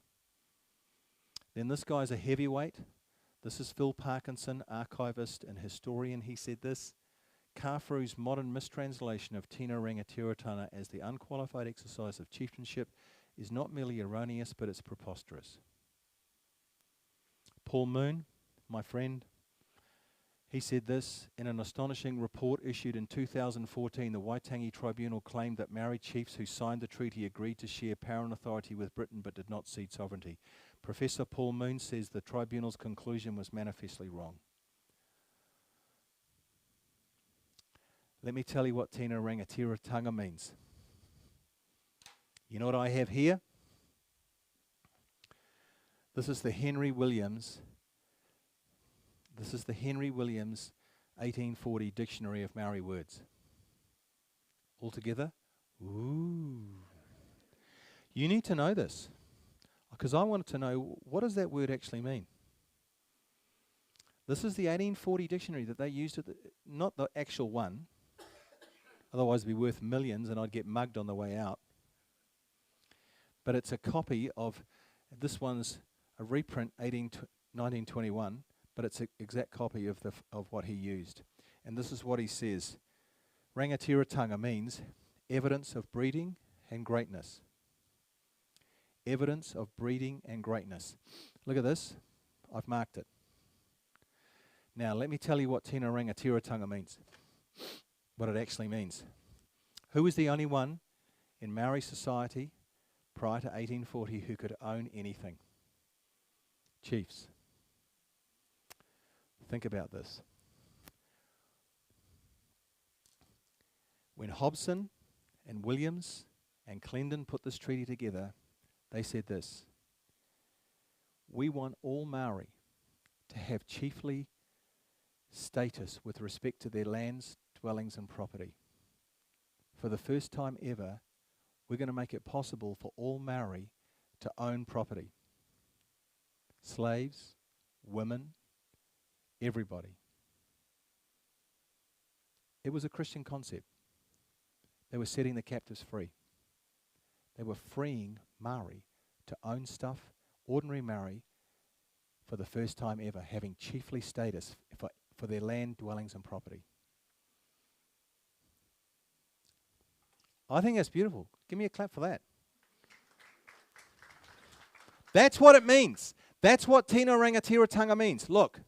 Then this guy's a heavyweight. This is Phil Parkinson, archivist and historian. He said this, Kawharu's modern mistranslation of Tino Rangatiratanga as the unqualified exercise of chieftainship is not merely erroneous, but it's preposterous. Paul Moon, my friend, he said this, in an astonishing report issued in 2014, the Waitangi Tribunal claimed that Maori chiefs who signed the treaty agreed to share power and authority with Britain but did not cede sovereignty. Professor Paul Moon says the tribunal's conclusion was manifestly wrong. Let me tell you what Tino Rangatiratanga means. You know what I have here? This is the Henry Williams 1840 Dictionary of Maori Words. Altogether? Ooh. You need to know this, because I wanted to know, what does that word actually mean? This is the 1840 dictionary that they used, not the actual one, otherwise it'd be worth millions and I'd get mugged on the way out. But it's a copy of, this one's a reprint 1921, but it's an exact copy of what he used. And this is what he says. Rangatiratanga means evidence of breeding and greatness. Evidence of breeding and greatness. Look at this. I've marked it. Now, let me tell you what Tino Rangatiratanga means. What it actually means. Who was the only one in Maori society prior to 1840 who could own anything? Chiefs. Think about this. When Hobson and Williams and Clendon put this treaty together, they said this: we want all Maori to have chiefly status with respect to their lands, dwellings and property. For the first time ever, we're going to make it possible for all Maori to own property. Slaves, women, everybody. It was a Christian concept. They were setting the captives free. They were freeing Maori to own stuff, ordinary Maori, for the first time ever, having chiefly status for their land, dwellings and property. I think that's beautiful. Give me a clap for that. That's what it means. That's what Tino Rangatiratanga means. Look,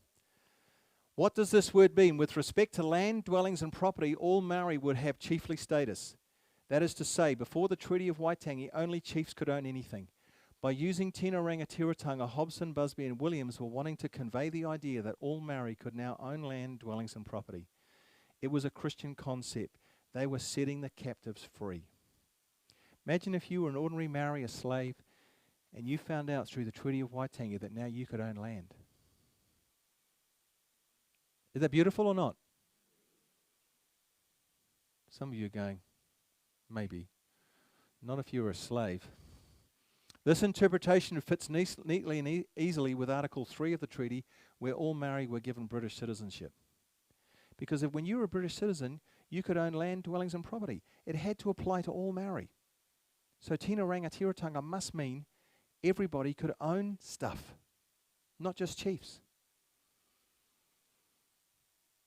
what does this word mean? With respect to land, dwellings and property, all Maori would have chiefly status. That is to say, before the Treaty of Waitangi, only chiefs could own anything. By using Tino Rangatiratanga, Hobson, Busby and Williams were wanting to convey the idea that all Maori could now own land, dwellings and property. It was a Christian concept. They were setting the captives free. Imagine if you were an ordinary Maori, a slave, and you found out through the Treaty of Waitangi that now you could own land. Is that beautiful or not? Some of you are going, maybe. Not if you're a slave. This interpretation fits neatly and easily with Article 3 of the treaty, where all Maori were given British citizenship. Because when you were a British citizen, you could own land, dwellings and property. It had to apply to all Maori. So Tino Rangatiratanga must mean everybody could own stuff, not just chiefs.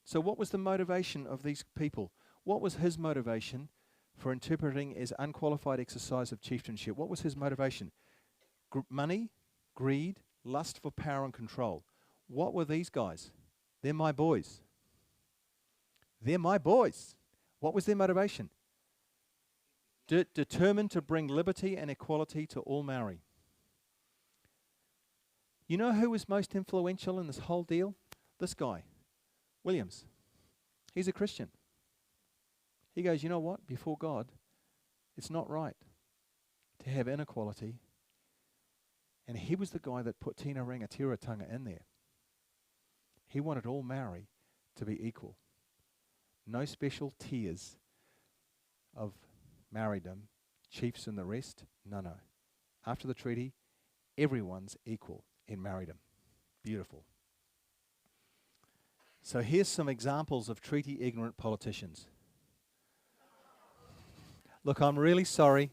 So what was the motivation of these people? What was his motivation for interpreting as unqualified exercise of chieftainship? What was his motivation? Money, greed, lust for power and control. What were these guys? They're my boys. They're my boys. What was their motivation? Determined to bring liberty and equality to all Maori. You know who was most influential in this whole deal? This guy, Williams. He's a Christian. He goes, you know what? Before God, it's not right to have inequality. And he was the guy that put Tino Rangatiratanga in there. He wanted all Maori to be equal. No special tiers of Maoridom, chiefs and the rest. No. After the treaty, everyone's equal in Maoridom. Beautiful. So here's some examples of treaty-ignorant politicians. Look, I'm really sorry.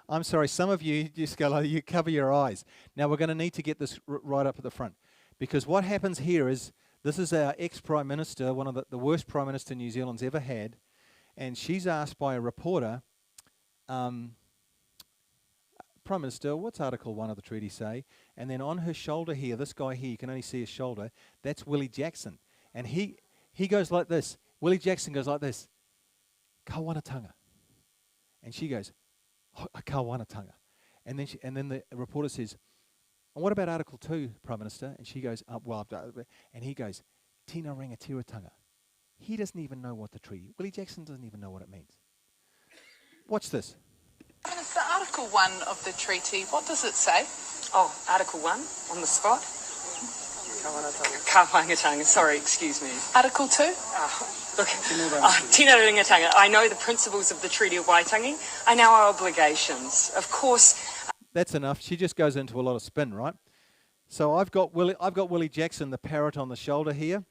I'm sorry. Some of you just go like, you cover your eyes. Now we're going to need to get this right up at the front, because what happens here is this is our ex-Prime Minister, one of the worst Prime Minister New Zealand's ever had, and she's asked by a reporter, Prime Minister, what's Article 1 of the treaty say? And then on her shoulder here, this guy here, you can only see his shoulder, that's Willie Jackson. And he goes like this. Willie Jackson goes like this. Kawanatanga. And she goes, Kawanatanga. And then the reporter says, and what about Article 2, Prime Minister? And she goes, and he goes, Tino Rangatiratanga. He doesn't even know what the treaty, Willie Jackson doesn't even know what it means. Watch this. Minister, Article 1 of the treaty, what does it say? Oh, Article 1, on the spot. Kawanatanga, sorry, excuse me. Article 2? Look, Tino Rangatiratanga, I know the principles of the Treaty of Waitangi. I know our obligations. Of course. That's enough. She just goes into a lot of spin, right? So I've got Willie Jackson, the parrot on the shoulder here.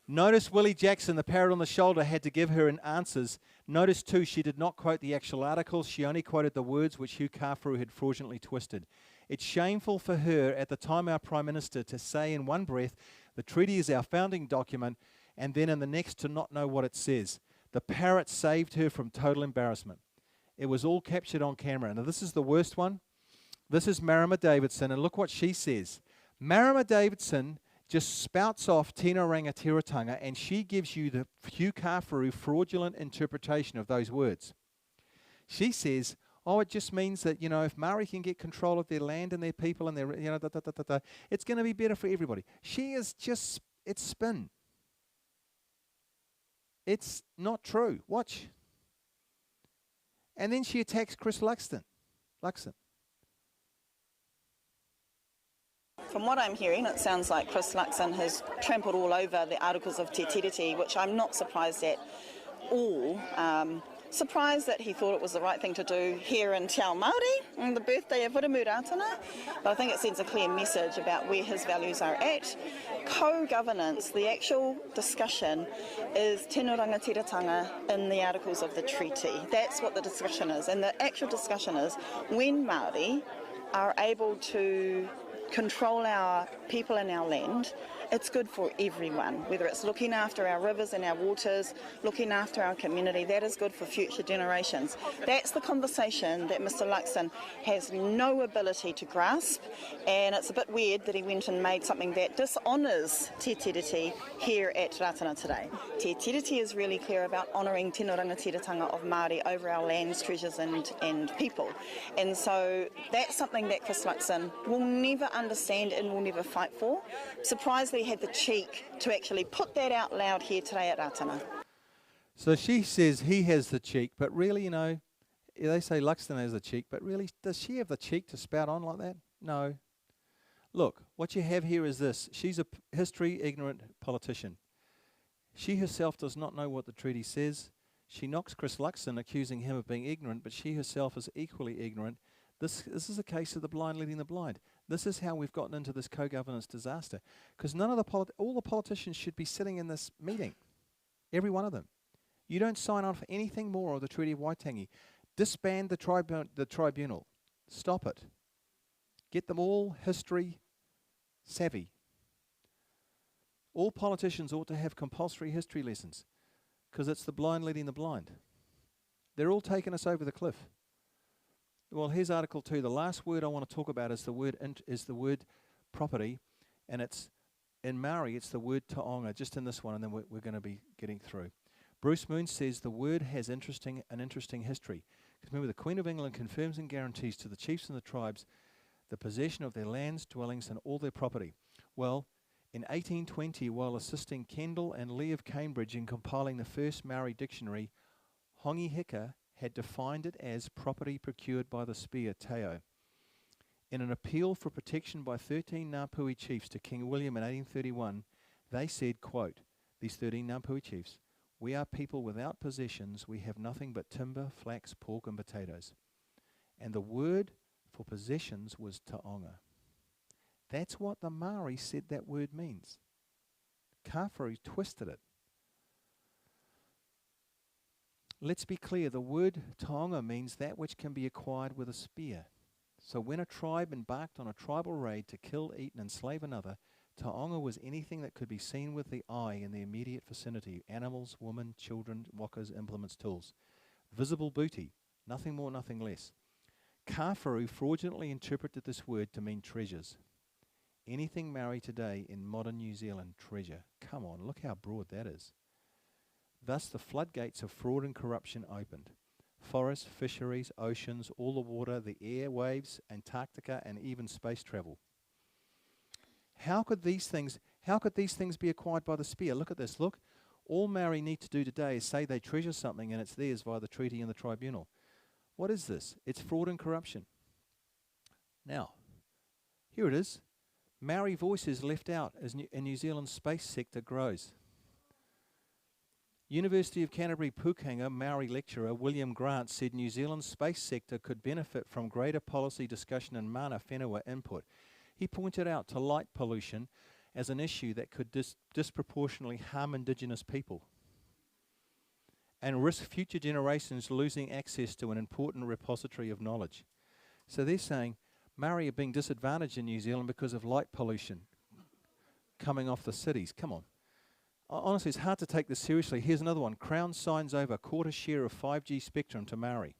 Notice Willie Jackson, the parrot on the shoulder, had to give her an answers. Notice too, she did not quote the actual article. She only quoted the words which Hugh Kāwhuru had fraudulently twisted. It's shameful for her, at the time our Prime Minister, to say in one breath, the treaty is our founding document, and then in the next to not know what it says. The parrot saved her from total embarrassment. It was all captured on camera. Now this is the worst one. This is Marama Davidson, and look what she says. Marama Davidson just spouts off Tino Rangatiratanga, and she gives you the Hugh Kāwhuru fraudulent interpretation of those words. She says, oh, it just means that, if Maori can get control of their land and their people and their, it's going to be better for everybody. She is just, it's spin. It's not true. Watch. And then she attacks Chris Luxon. From what I'm hearing, it sounds like Chris Luxon has trampled all over the Articles of Te Tiriti, which I'm not surprised at all. Surprised that he thought it was the right thing to do here in Te Ao Māori on the birthday of Wiremu Ratana, but I think it sends a clear message about where his values are at. Co-governance, the actual discussion is tino rangatiratanga in the Articles of the Treaty. That's what the discussion is, and the actual discussion is when Māori are able to control our people and our land, it's good for everyone, whether it's looking after our rivers and our waters, looking after our community, that is good for future generations. That's the conversation that Mr Luxon has no ability to grasp, and it's a bit weird that he went and made something that dishonours Te Tiriti here at Ratana today. Te Tiriti is really clear about honouring tino rangatiratanga of Māori over our lands, treasures and people. And so that's something that Chris Luxon will never understand and will never fight for. Surprised that he had the cheek to actually put that out loud here today at Ratana. So she says he has the cheek, but really, they say Luxon has the cheek, but really, does she have the cheek to spout on like that? No. Look, what you have here is this. She's a history-ignorant politician. She herself does not know what the treaty says. She knocks Chris Luxon, accusing him of being ignorant, but she herself is equally ignorant. This is a case of the blind leading the blind. This is how we've gotten into this co-governance disaster. Because all the politicians should be sitting in this meeting. Every one of them. You don't sign on for anything more of the Treaty of Waitangi. Disband the tribunal. Stop it. Get them all history savvy. All politicians ought to have compulsory history lessons because it's the blind leading the blind. They're all taking us over the cliff. Well, here's Article 2. The last word I want to talk about is the word property, and it's in Maori it's the word taonga, just in this one, and then we're going to be getting through. Bruce Moon says the word has an interesting history. Because remember, the Queen of England confirms and guarantees to the chiefs and the tribes the possession of their lands, dwellings, and all their property. Well, in 1820, while assisting Kendall and Lee of Cambridge in compiling the first Maori dictionary, Hongi Hika had defined it as property procured by the spear, teo. In an appeal for protection by 13 Ngāpuhi chiefs to King William in 1831, they said, quote, these 13 Ngāpuhi chiefs, "We are people without possessions. We have nothing but timber, flax, pork, and potatoes." And the word for possessions was taonga. That's what the Maori said that word means. Kāwhiri twisted it. Let's be clear, the word taonga means that which can be acquired with a spear. So when a tribe embarked on a tribal raid to kill, eat, and enslave another, taonga was anything that could be seen with the eye in the immediate vicinity: animals, women, children, wakas, implements, tools. Visible booty, nothing more, nothing less. Kāwhiri fraudulently interpreted this word to mean treasures. Anything Maori today in modern New Zealand, treasure. Come on, look how broad that is. Thus the floodgates of fraud and corruption opened. Forests, fisheries, oceans, all the water, the airwaves, Antarctica, and even space travel. How could these things be acquired by the spear? Look at this, look. All Maori need to do today is say they treasure something and it's theirs via the treaty and the tribunal. What is this? It's fraud and corruption. Now, here it is. Maori voices left out as New Zealand's space sector grows. University of Canterbury Pukanga Maori lecturer William Grant said New Zealand's space sector could benefit from greater policy discussion and mana whenua input. He pointed out to light pollution as an issue that could disproportionately harm Indigenous people and risk future generations losing access to an important repository of knowledge. So they're saying Maori are being disadvantaged in New Zealand because of light pollution coming off the cities. Come on. Honestly, it's hard to take this seriously. Here's another one. Crown signs over quarter share of 5G spectrum to Maori.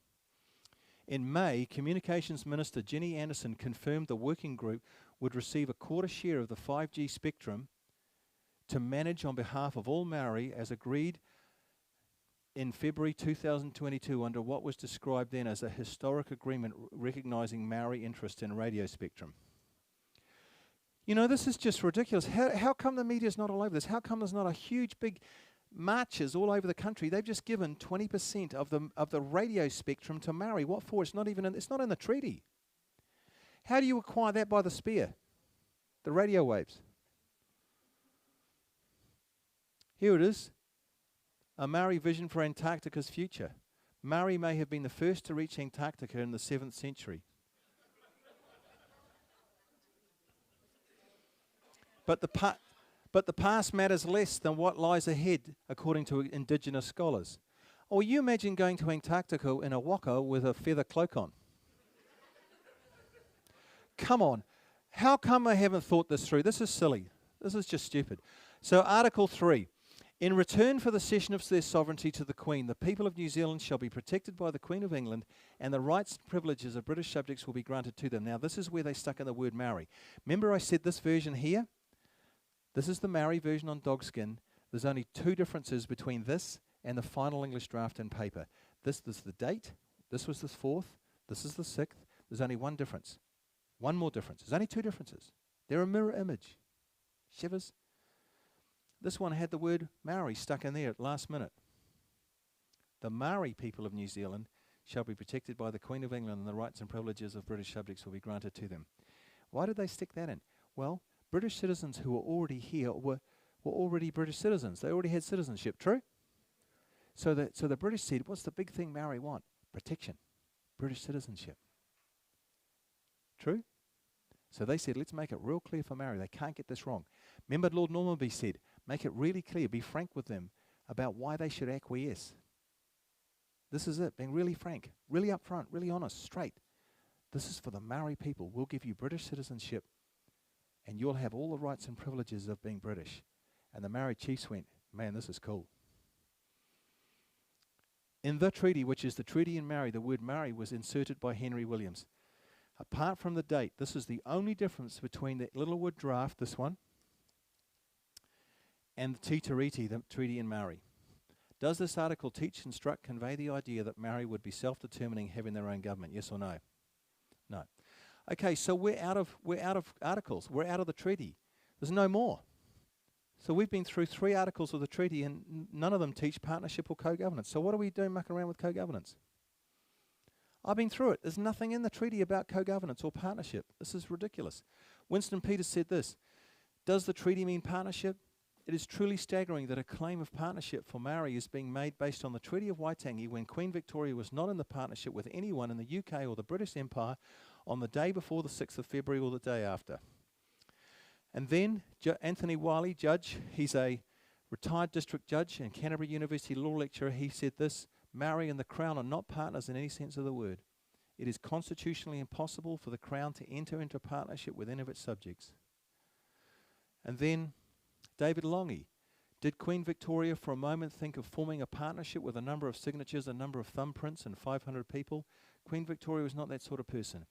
In May, Communications Minister Jenny Anderson confirmed the working group would receive a quarter share of the 5G spectrum to manage on behalf of all Maori as agreed in February 2022 under what was described then as a historic agreement recognising Maori interest in radio spectrum. You know, this is just ridiculous. How come the media's not all over this? How come there's not a huge, big marches all over the country? They've just given 20% of the radio spectrum to Maori. What for? It's not in the treaty. How do you acquire that by the spear? The radio waves. Here it is. A Maori vision for Antarctica's future. Maori may have been the first to reach Antarctica in the 7th century. But the past matters less than what lies ahead, according to Indigenous scholars. Or you imagine going to Antarctica in a waka with a feather cloak on. Come on. How come I haven't thought this through? This is silly. This is just stupid. So Article 3. In return for the cession of their sovereignty to the Queen, the people of New Zealand shall be protected by the Queen of England, and the rights and privileges of British subjects will be granted to them. Now, this is where they stuck in the word Maori. Remember I said this version here? This is the Maori version on dogskin. There's only two differences between this and the final English draft in paper. This is the date. This was the 4th. This is the 6th. There's only one difference. One more difference. There's only two differences. They're a mirror image. Shivers. This one had the word Maori stuck in there at last minute. The Maori people of New Zealand shall be protected by the Queen of England, and the rights and privileges of British subjects will be granted to them. Why did they stick that in? Well, British citizens who were already here were already British citizens. They already had citizenship, true? So the British said, what's the big thing Maori want? Protection, British citizenship. True? So they said, let's make it real clear for Maori. They can't get this wrong. Remember Lord Nobby said, make it really clear, be frank with them about why they should acquiesce. This is it, being really frank, really upfront, really honest, straight. This is for the Maori people. We'll give you British citizenship and you'll have all the rights and privileges of being British. And the Maori chiefs went, man, this is cool. In the treaty, which is the treaty in Maori, the word Maori was inserted by Henry Williams. Apart from the date, this is the only difference between the Littlewood draft, this one, and the Te Tiriti, the treaty in Maori. Does this article teach, instruct, convey the idea that Maori would be self-determining, having their own government? Yes or no? No. Okay, so we're out of articles. We're out of the treaty. There's no more. So we've been through 3 articles of the treaty and none of them teach partnership or co-governance. So what are we doing mucking around with co-governance? I've been through it. There's nothing in the treaty about co-governance or partnership. This is ridiculous. Winston Peters said this, does the treaty mean partnership? It is truly staggering that a claim of partnership for Maori is being made based on the Treaty of Waitangi when Queen Victoria was not in the partnership with anyone in the UK or the British Empire on the day before the 6th of February or the day after. And then Anthony Wiley, judge, he's a retired district judge and Canterbury University law lecturer, he said this, Maori and the Crown are not partners in any sense of the word. It is constitutionally impossible for the Crown to enter into partnership with any of its subjects. And then David Longy, did Queen Victoria for a moment think of forming a partnership with a number of signatures, a number of thumbprints and 500 people? Queen Victoria was not that sort of person.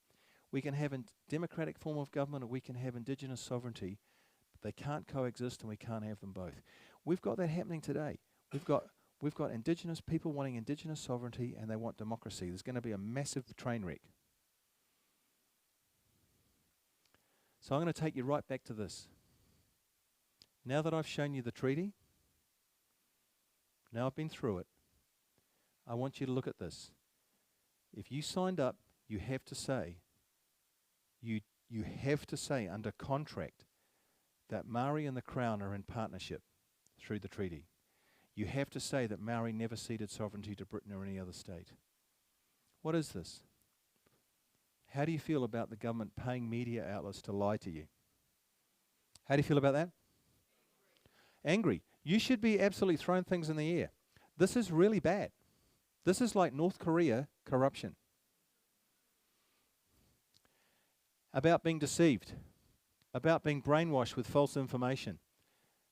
We can have a democratic form of government or we can have Indigenous sovereignty, but they can't coexist and we can't have them both. We've got that happening today. We've got Indigenous people wanting Indigenous sovereignty and they want democracy. There's going to be a massive train wreck. So I'm going to take you right back to this. Now that I've shown you the treaty, now I've been through it, I want you to look at this. If you signed up, you have to say, you have to say under contract that Maori and the Crown are in partnership through the treaty. You have to say that Maori never ceded sovereignty to Britain or any other state. What is this? How do you feel about the government paying media outlets to lie to you? How do you feel about that? Angry. You should be absolutely throwing things in the air. This is really bad. This is like North Korea corruption. About being deceived. About being brainwashed with false information.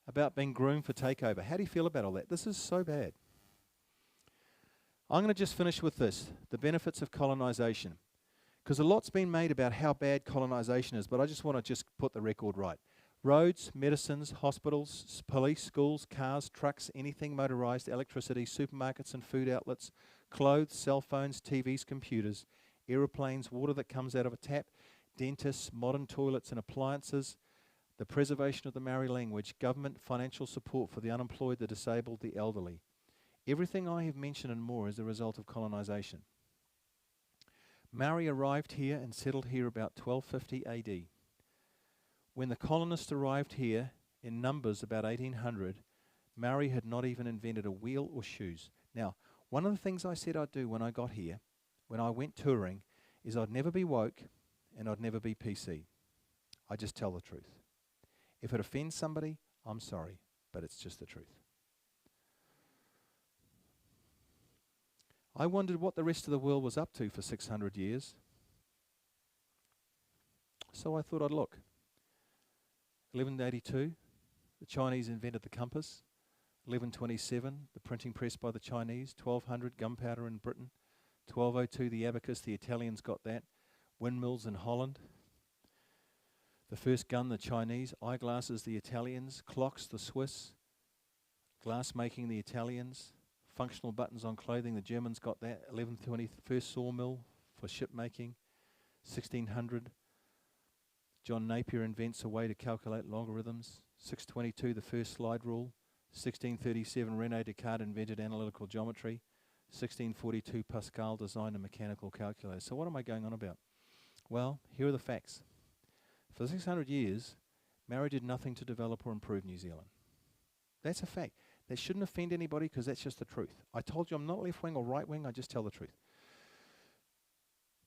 About being groomed for takeover. How do you feel about all that? This is so bad. I'm going to just finish with this, the benefits of colonisation. Because a lot's been made about how bad colonisation is, but I just want to just put the record right. Roads, medicines, hospitals, police, schools, cars, trucks, anything motorised, electricity, supermarkets and food outlets, clothes, cell phones, TVs, computers, aeroplanes, water that comes out of a tap, dentists, modern toilets and appliances, the preservation of the Maori language, government financial support for the unemployed, the disabled, the elderly. Everything I have mentioned and more is the result of colonisation. Maori arrived here and settled here about 1250 AD. When the colonists arrived here in numbers about 1800, Maori had not even invented a wheel or shoes. Now, one of the things I said I'd do when I got here, when I went touring, is I'd never be woke and I'd never be PC. I just tell the truth. If it offends somebody, I'm sorry, but it's just the truth. I wondered what the rest of the world was up to for 600 years. So I thought I'd look. 1182, the Chinese invented the compass. 1127, the printing press by the Chinese. 1200, gunpowder in Britain. 1202, the abacus, the Italians got that. Windmills in Holland. The first gun, the Chinese. Eyeglasses, the Italians. Clocks, the Swiss. Glass making, the Italians. Functional buttons on clothing, the Germans got that. 1120, first sawmill for ship making. 1600, John Napier invents a way to calculate logarithms. 622, the first slide rule. 1637, René Descartes invented analytical geometry. 1642, Pascal designed a mechanical calculator. So what am I going on about? Well, here are the facts. For 600 years, Maori did nothing to develop or improve New Zealand. That's a fact. That shouldn't offend anybody because that's just the truth. I told you I'm not left wing or right wing, I just tell the truth.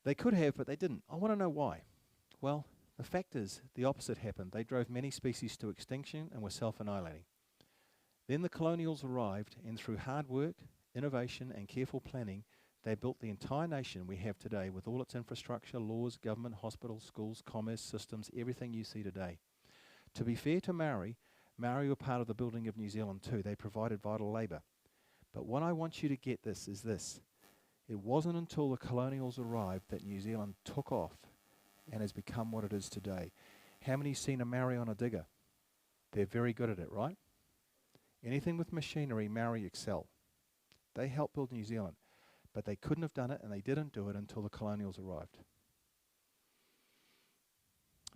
They could have, but they didn't. I want to know why. Well, the fact is, the opposite happened. They drove many species to extinction and were self-annihilating. Then the colonials arrived, and through hard work, innovation, and careful planning, they built the entire nation we have today with all its infrastructure, laws, government, hospitals, schools, commerce, systems, everything you see today. To be fair to Maori, Maori were part of the building of New Zealand too. They provided vital labour. But what I want you to get this is this. It wasn't until the colonials arrived that New Zealand took off and has become what it is today. How many seen a Maori on a digger? They're very good at it, right? Anything with machinery, Maori excel. They helped build New Zealand, but they couldn't have done it, and they didn't do it until the colonials arrived.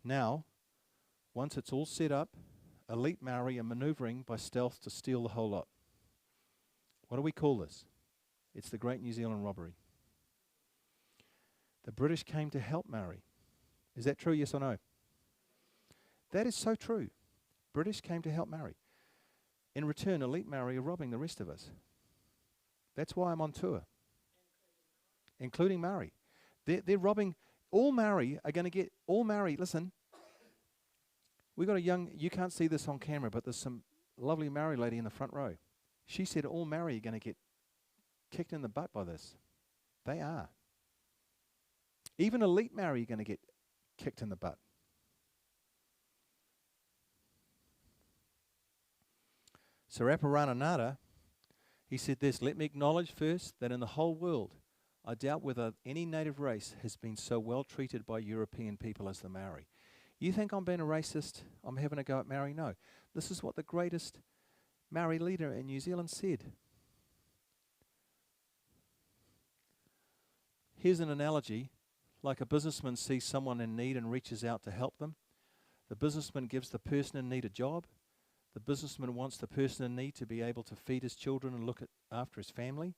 Now, once it's all set up, elite Maori are manoeuvring by stealth to steal the whole lot. What do we call this? It's the Great New Zealand Robbery. The British came to help Maori. Is that true, yes or no? That is so true. British came to help Maori. In return, elite Maori are robbing the rest of us. That's why I'm on tour. Including Maori. They're robbing. All Maori are going to get, all Maori, listen, we've got a young, you can't see this on camera, but there's some lovely Maori lady in the front row. She said all Maori are going to get kicked in the butt by this. They are. Even elite Maori are going to get kicked in the butt. Saraparana Nara, he said this, let me acknowledge first that in the whole world, I doubt whether any native race has been so well treated by European people as the Maori. You think I'm being a racist? I'm having a go at Maori? No. This is what the greatest Maori leader in New Zealand said. Here's an analogy. Like a businessman sees someone in need and reaches out to help them. The businessman gives the person in need a job. The businessman wants the person in need to be able to feed his children and look after his family.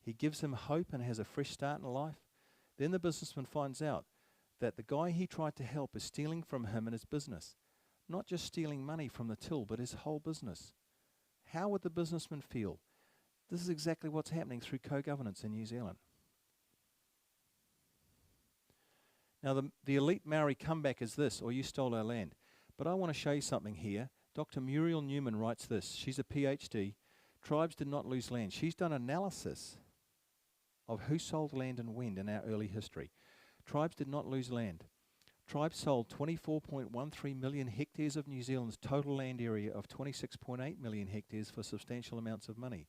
He gives him hope and has a fresh start in life. Then the businessman finds out that the guy he tried to help is stealing from him and his business. Not just stealing money from the till, but his whole business. How would the businessman feel? This is exactly what's happening through co-governance in New Zealand. Now the elite Maori comeback is this, or you stole our land. But I want to show you something here. Dr. Muriel Newman writes this. She's a PhD. Tribes did not lose land. She's done analysis of who sold land and when in our early history. Tribes did not lose land. Tribes sold 24.13 million hectares of New Zealand's total land area of 26.8 million hectares for substantial amounts of money.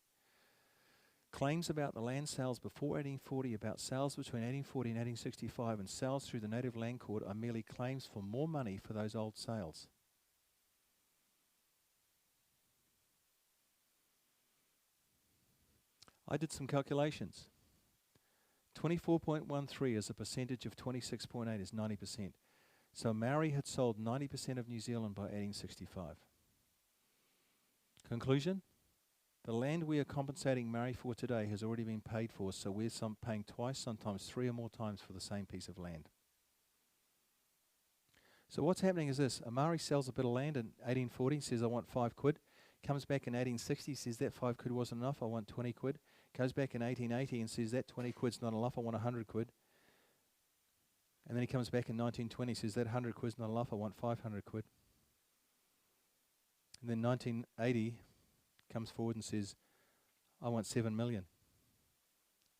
Claims about the land sales before 1840, about sales between 1840 and 1865, and sales through the Native Land Court are merely claims for more money for those old sales. I did some calculations. 24.13 as a percentage of 26.8 is 90%. So Maori had sold 90% of New Zealand by 1865. Conclusion? The land we are compensating Maori for today has already been paid for, so we're paying twice, sometimes 3 or more times for the same piece of land. So what's happening is this. A Maori sells a bit of land in 1840, says I want 5 quid. Comes back in 1860, says that 5 quid wasn't enough, I want 20 quid. Goes back in 1880 and says that 20 quid's not enough, I want 100 quid. And then he comes back in 1920, says that 100 quid's not enough, I want 500 quid. And then 1980 comes forward and says, I want 7 million.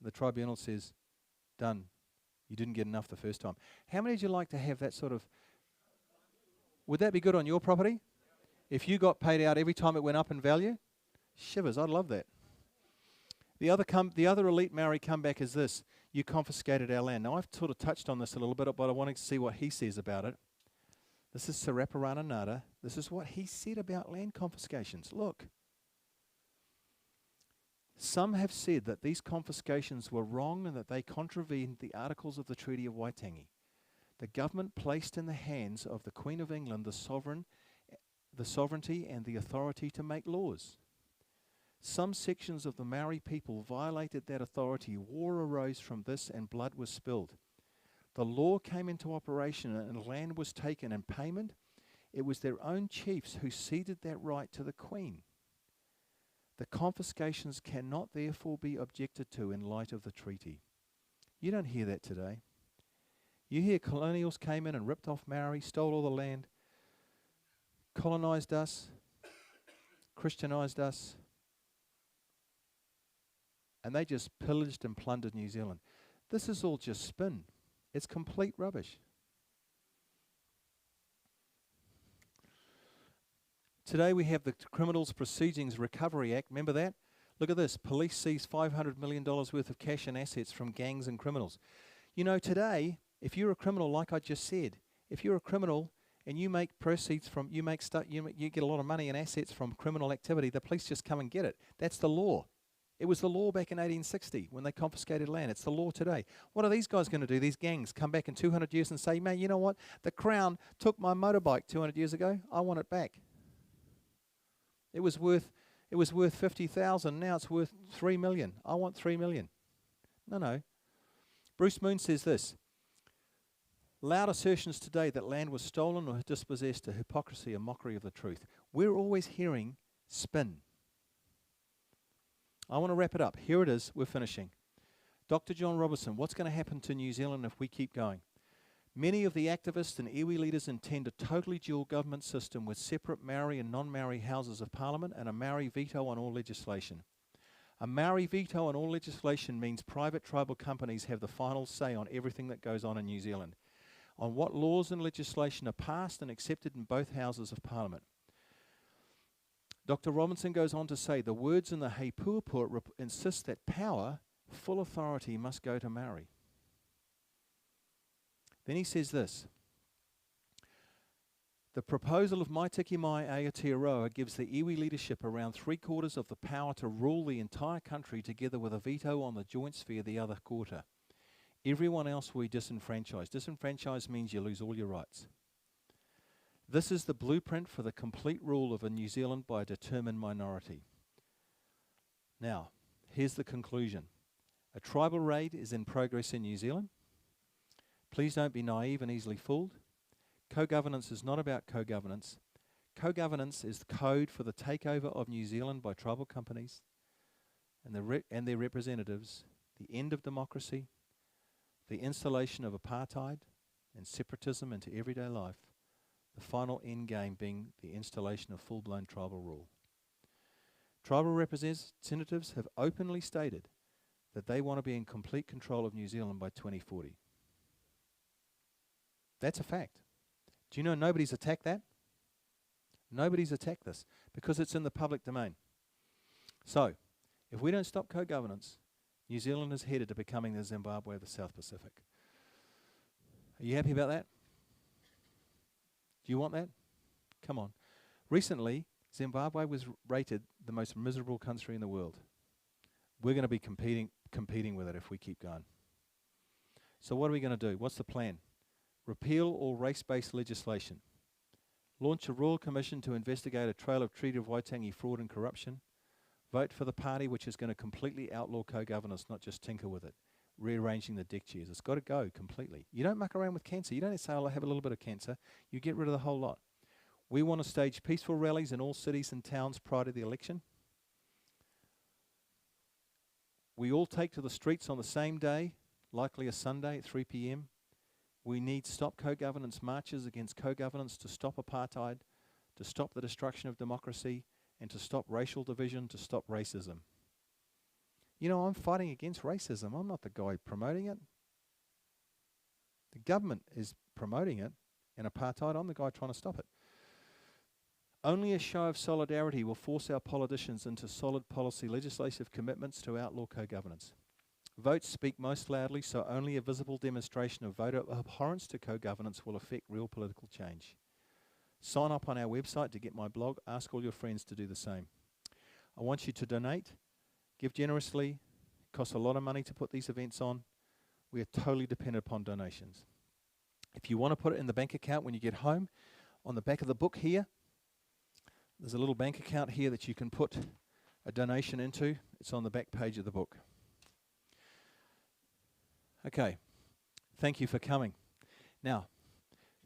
The tribunal says, done. You didn't get enough the first time. How many would you like to have that sort of... Would that be good on your property? If you got paid out every time it went up in value? Shivers, I'd love that. The other elite Maori comeback is this. You confiscated our land. Now, I've sort of touched on this a little bit, but I wanted to see what he says about it. This is Saraparana Nara. This is what he said about land confiscations. Look. Some have said that these confiscations were wrong and that they contravened the articles of the Treaty of Waitangi. The government placed in the hands of the Queen of England the sovereignty and the authority to make laws. Some sections of the Maori people violated that authority. War arose from this and blood was spilled. The law came into operation and land was taken in payment, It was their own chiefs who ceded that right to the Queen. The confiscations cannot therefore be objected to in light of the treaty. You don't hear that today. You hear colonials came in and ripped off Maori, stole all the land, colonised us, Christianised us, and they just pillaged and plundered New Zealand. This is all just spin. It's complete rubbish. Today we have the Criminals Proceedings Recovery Act. Remember that? Look at this. Police seize $500 million worth of cash and assets from gangs and criminals. You know, today, if you're a criminal, like I just said, if you're a criminal and you make proceeds from, you get a lot of money and assets from criminal activity, the police just come and get it. That's the law. It was the law back in 1860 when they confiscated land. It's the law today. What are these guys going to do, these gangs? Come back in 200 years and say, man, you know what? The Crown took my motorbike 200 years ago. I want it back. It was worth 50,000. Now it's worth 3 million. I want 3 million. No. Bruce Moon says this. Loud assertions today that land was stolen or dispossessed are hypocrisy and mockery of the truth. We're always hearing spin. I want to wrap it up. Here it is. We're finishing. Dr. John Robertson, what's going to happen to New Zealand if we keep going? Many of the activists and iwi leaders intend a totally dual government system with separate Maori and non-Maori houses of parliament and a Maori veto on all legislation. A Maori veto on all legislation means private tribal companies have the final say on everything that goes on in New Zealand, on what laws and legislation are passed and accepted in both houses of parliament. Dr. Robinson goes on to say the words in the Hei Puapua insist that power, full authority, must go to Maori. Then he says this. The proposal of Mai Tiki Mai Aotearoa gives the iwi leadership around 3/4 of the power to rule the entire country together with a veto on the joint sphere the other quarter. Everyone else will be disenfranchised. Disenfranchised means you lose all your rights. This is the blueprint for the complete rule of a New Zealand by a determined minority. Now, here's the conclusion. A tribal raid is in progress in New Zealand. Please don't be naive and easily fooled. Co-governance is not about co-governance. Co-governance is the code for the takeover of New Zealand by tribal companies and their representatives, the end of democracy, the installation of apartheid and separatism into everyday life, the final end game being the installation of full-blown tribal rule. Tribal representatives have openly stated that they want to be in complete control of New Zealand by 2040. That's a fact. Do you know nobody's attacked that? Nobody's attacked this because it's in the public domain. So, if we don't stop co-governance, New Zealand is headed to becoming the Zimbabwe of the South Pacific. Are you happy about that? Do you want that? Come on. Recently, Zimbabwe was rated the most miserable country in the world. We're going to be competing with it if we keep going. So what are we going to do? What's the plan? Repeal all race-based legislation. Launch a Royal Commission to investigate a trail of Treaty of Waitangi fraud and corruption. Vote for the party which is going to completely outlaw co-governance, not just tinker with it. Rearranging the deck chairs. It's got to go completely. You don't muck around with cancer. You don't say, I'll have a little bit of cancer. You get rid of the whole lot. We want to stage peaceful rallies in all cities and towns prior to the election. We all take to the streets on the same day, likely a Sunday at 3 p.m. We need stop co-governance marches against co-governance to stop apartheid, to stop the destruction of democracy, and to stop racial division, to stop racism. You know, I'm fighting against racism. I'm not the guy promoting it. The government is promoting it, and apartheid, I'm the guy trying to stop it. Only a show of solidarity will force our politicians into solid policy legislative commitments to outlaw co-governance. Votes speak most loudly, so only a visible demonstration of voter abhorrence to co-governance will affect real political change. Sign up on our website to get my blog. Ask all your friends to do the same. I want you to donate. Give generously. It costs a lot of money to put these events on. We are totally dependent upon donations. If you want to put it in the bank account when you get home, on the back of the book here, there's a little bank account here that you can put a donation into. It's on the back page of the book. Okay. Thank you for coming. Now,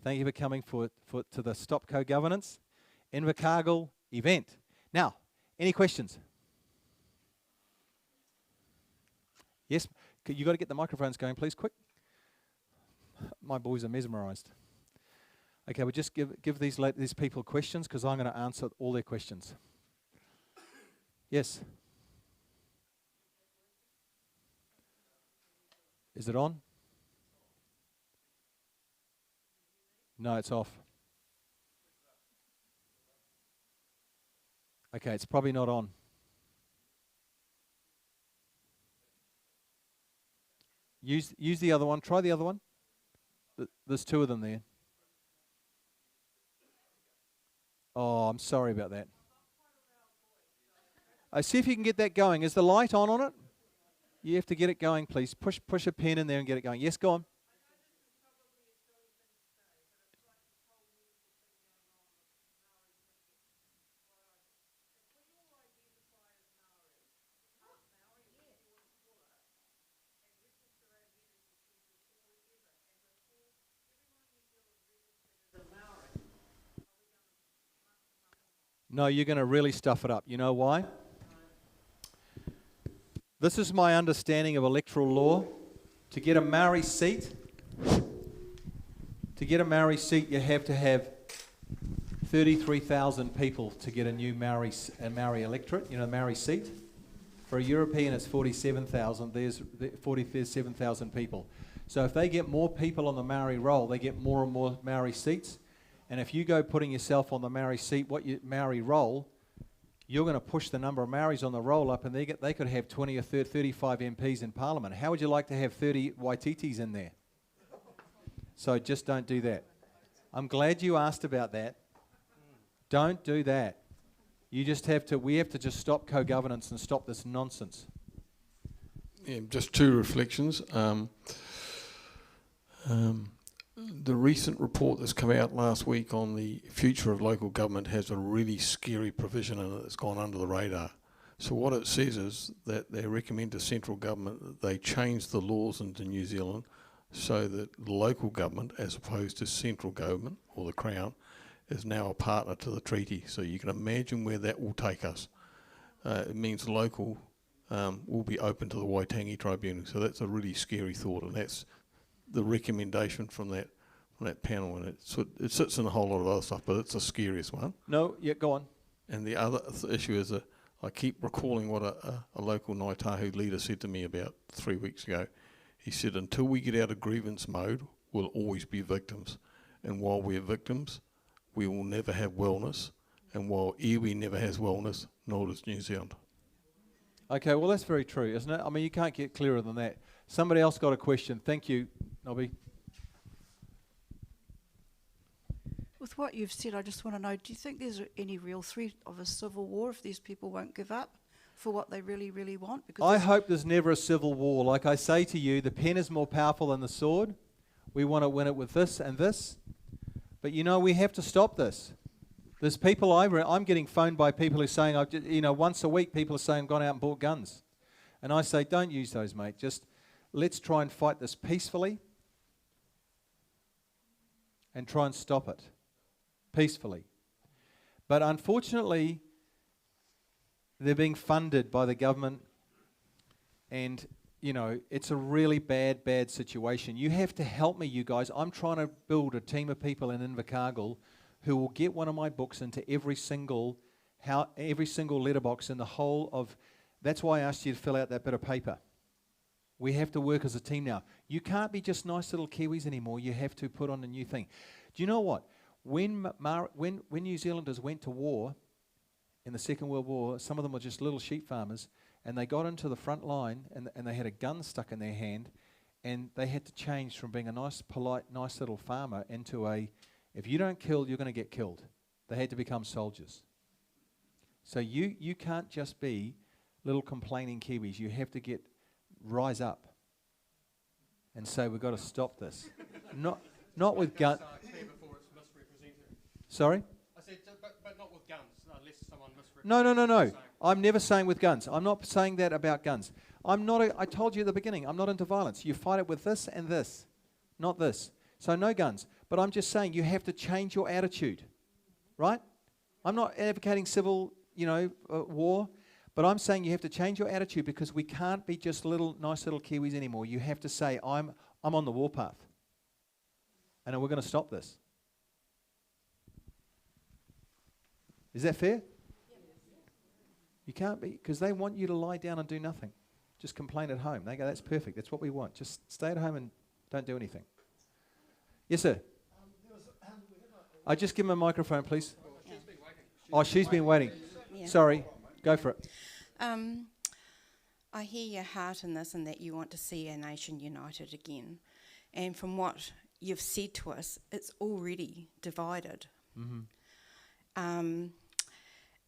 Thank you for coming to the Stop Co-Governance Invercargill event. Now, any questions? Yes, you got to get the microphones going, please, quick. My boys are mesmerised. Okay, we'll just give these people questions because I'm going to answer all their questions. Yes. Is it on? No, it's off. Okay, it's probably not on. Use the other one. Try the other one. There's two of them there. Oh, I'm sorry about that. See if you can get that going. Is the light on it? You have to get it going, please. Push a pen in there and get it going. Yes, go on. No, you're going to really stuff it up. You know why? This is my understanding of electoral law. To get a Maori seat, you have to have 33,000 people to get a new Maori electorate, Maori seat. For a European, it's 47,000. There's 47,000 people. So if they get more people on the Maori roll, they get more and more Maori seats. And if you go putting yourself on the Maori seat, Maori roll, you're going to push the number of Maoris on the roll up, and they could have 20 or 35 MPs in Parliament. How would you like to have 30 Waititis in there? So just don't do that. I'm glad you asked about that. Don't do that. We have to just stop co-governance and stop this nonsense. Yeah, just two reflections. The recent report that's come out last week on the future of local government has a really scary provision in it that's gone under the radar. So what it says is that they recommend to central government that they change the laws into New Zealand so that local government, as opposed to central government or the Crown, is now a partner to the treaty. So you can imagine where that will take us. It means local will be open to the Waitangi Tribunal. So that's a really scary thought, and that's the recommendation from that panel, and it sits in a whole lot of other stuff, but it's the scariest one. No, yeah, go on. And the other issue is I keep recalling what a local Ngāi Tahu leader said to me about 3 weeks ago. He said, until we get out of grievance mode, we'll always be victims. And while we're victims, we will never have wellness. And while iwi never has wellness, nor does New Zealand. Okay, well, that's very true, isn't it? I mean, you can't get clearer than that. Somebody else got a question. Thank you, Nobby. With what you've said, I just want to know, do you think there's any real threat of a civil war if these people won't give up for what they really, really want? Because I hope there's never a civil war. Like I say to you, the pen is more powerful than the sword. We want to win it with this and this. But, we have to stop this. There's people, I'm getting phoned by people who are saying, once a week people are saying, I've gone out and bought guns. And I say, don't use those, mate. Just let's try and fight this peacefully and try and stop it peacefully. But unfortunately, they're being funded by the government, and, it's a really bad situation. You have to help me, you guys. I'm trying to build a team of people in Invercargill who will get one of my books into every single letterbox in the whole of... That's why I asked you to fill out that bit of paper. We have to work as a team now. You can't be just nice little Kiwis anymore. You have to put on a new thing. Do you know what? When New Zealanders went to war in the Second World War, some of them were just little sheep farmers, and they got into the front line and they had a gun stuck in their hand, and they had to change from being a nice, polite, nice little farmer into a, if you don't kill, you're going to get killed. They had to become soldiers. So you can't just be little complaining Kiwis. You have to rise up and say, we've got to stop this. Not with guns. Sorry? I said, but not with guns, unless someone misrepresents. No. I'm never saying with guns. I'm not saying that about guns. I told you at the beginning, I'm not into violence. You fight it with this and this, not this. So no guns. But I'm just saying you have to change your attitude, right? I'm not advocating civil, war, but I'm saying you have to change your attitude because we can't be just nice little Kiwis anymore. You have to say, I'm on the warpath, and we're going to stop this. Is that fair? You can't be, because they want you to lie down and do nothing. Just complain at home. They go, that's perfect. That's what we want. Just stay at home and don't do anything. Yes, sir. I just give him a microphone, please. Oh, she's been waiting. Yeah. Sorry. Go for it. I hear your heart in this and that you want to see our nation united again. And from what you've said to us, it's already divided. Mm-hmm.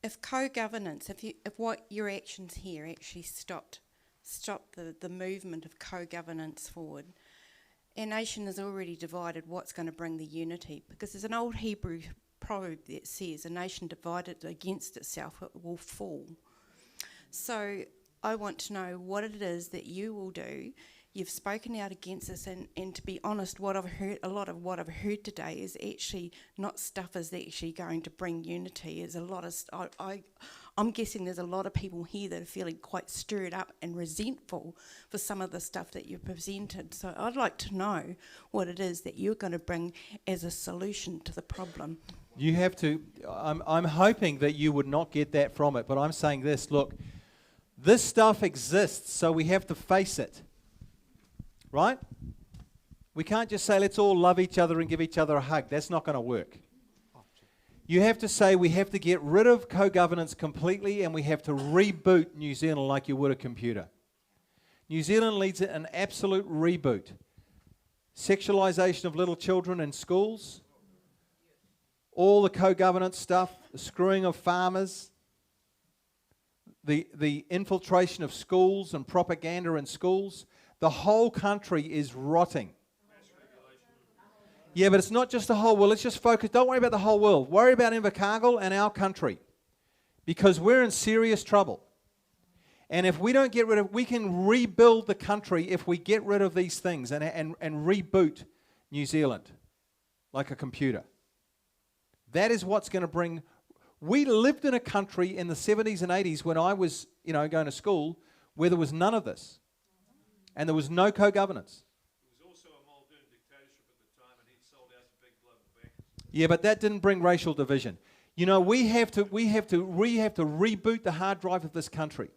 If co-governance, if what your actions here actually stopped the movement of co-governance forward, our nation is already divided. What's going to bring the unity? Because there's an old Hebrew proverb that says, a nation divided against itself, it will fall. So I want to know what it is that you will do. You've spoken out against this, and to be honest, what I've heard, a lot of what I've heard today is actually not stuff is actually going to bring unity. There's a lot of, I'm guessing there's a lot of people here that are feeling quite stirred up and resentful for some of the stuff that you've presented. So I'd like to know what it is that you're going to bring as a solution to the problem. You have to, I'm hoping that you would not get that from it, but I'm saying this, look, this stuff exists, so we have to face it. Right? We can't just say, let's all love each other and give each other a hug. That's not going to work. You have to say we have to get rid of co-governance completely and we have to reboot New Zealand like you would a computer. New Zealand needs an absolute reboot. Sexualisation of little children in schools, all the co-governance stuff, the screwing of farmers, the infiltration of schools and propaganda in schools. The whole country is rotting. Yeah, but it's not just the whole world. Let's just focus. Don't worry about the whole world. Worry about Invercargill and our country. Because we're in serious trouble. And if we don't get rid of, we can rebuild the country if we get rid of these things and reboot New Zealand like a computer. That is what's going to bring. We lived in a country in the 70s and 80s when I was, going to school where there was none of this. And there was no co-governance. There was also a Muldoon dictatorship at the time, and he'd sold out to big global bankers. Yeah, but that didn't bring racial division. We have to reboot the hard drive of this country.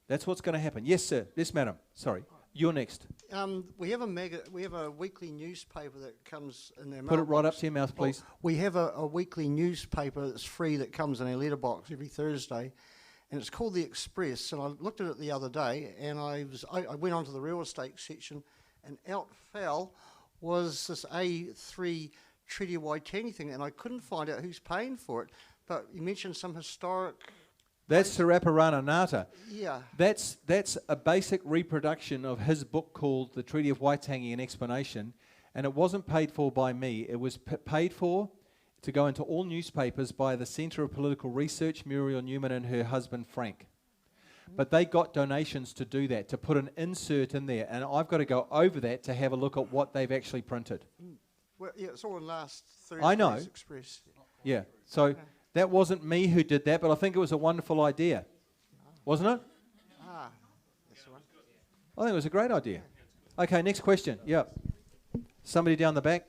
That's what's going to happen. Yes, sir. Yes, madam. Sorry, you're next. We have a weekly newspaper that comes in our Put it right up to your mouth, please. We have a weekly newspaper that's free that comes in our letterbox every Thursday. And it's called The Express, and I looked at it the other day, and I went onto the real estate section, and out fell was this A3 Treaty of Waitangi thing, and I couldn't find out who's paying for it. But you mentioned some historic... That's Te Raparana Ngāta. Yeah. That's a basic reproduction of his book called The Treaty of Waitangi, an Explanation, and it wasn't paid for by me. It was paid for to go into all newspapers by the Centre of Political Research, Muriel Newman and her husband Frank. But they got donations to do that, to put an insert in there, and I've got to go over that to have a look at what they've actually printed. Well, yeah, it's all in last Thursday's I know. Express. Yeah, so that wasn't me who did that, but I think it was a wonderful idea. Wasn't it? That's the one. I think it was a great idea. Okay, next question. Yeah. Somebody down the back.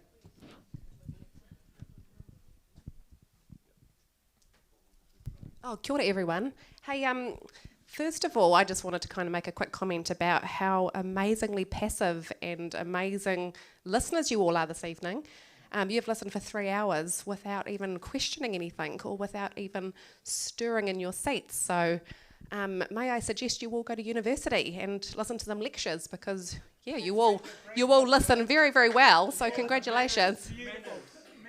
Oh, kia ora everyone. Hey, first of all, I just wanted to kind of make a quick comment about how amazingly passive and amazing listeners you all are this evening. You've listened for 3 hours without even questioning anything or without even stirring in your seats. So may I suggest you all go to university and listen to some lectures because, yeah, you all listen very, very well. So congratulations.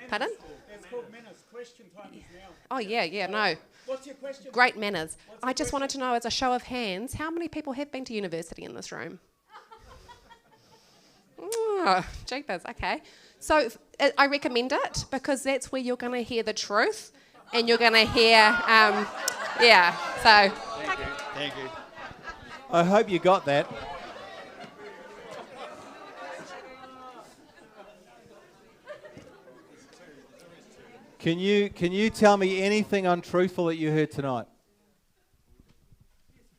Pardon? It's called manners. Question time is now. Oh, yeah, no. What's your question? Great manners. I just wanted to know, as a show of hands, how many people have been to university in this room? Oh, jeepers, okay. So I recommend it because that's where you're going to hear the truth and you're going to hear, yeah, so. Thank you. I hope you got that. Can you tell me anything untruthful that you heard tonight?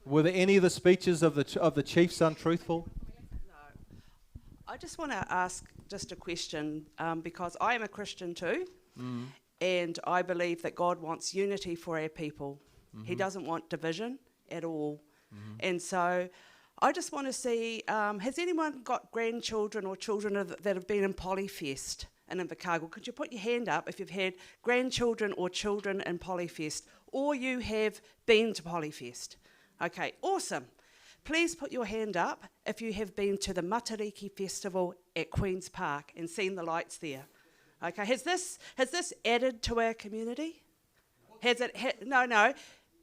Were there any of the speeches of the chiefs untruthful? I just want to ask just a question because I am a Christian too, and I believe that God wants unity for our people. He doesn't want division at all. And so I just want to see, has anyone got grandchildren or children that have been in Polyfest in Invercargill? Could you put your hand up if you've had grandchildren or children in Polyfest, or you have been to Polyfest? Okay, awesome. Please put your hand up if you have been to the Matariki Festival at Queen's Park and seen the lights there. Okay, has this added to our community? Has it? No.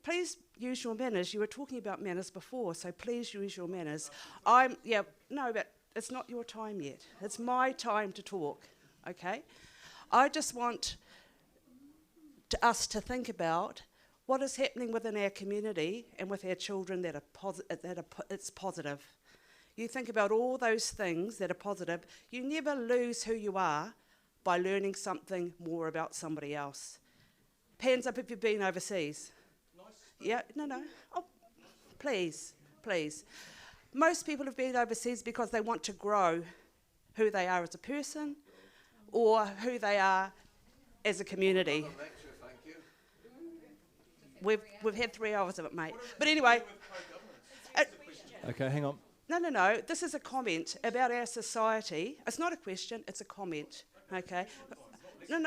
Please use your manners. You were talking about manners before, so please use your manners. But it's not your time yet. It's my time to talk. Okay, I just want us to think about what is happening within our community and with our children it's positive. You think about all those things that are positive. You never lose who you are by learning something more about somebody else. Hands up if you've been overseas. Yeah, no. Oh, please. Most people have been overseas because they want to grow who they are as a person or who they are as a community. We've had 3 hours of it, mate. But anyway. Okay, hang on. No. This is a comment about our society. It's not a question, it's a comment. Okay? No.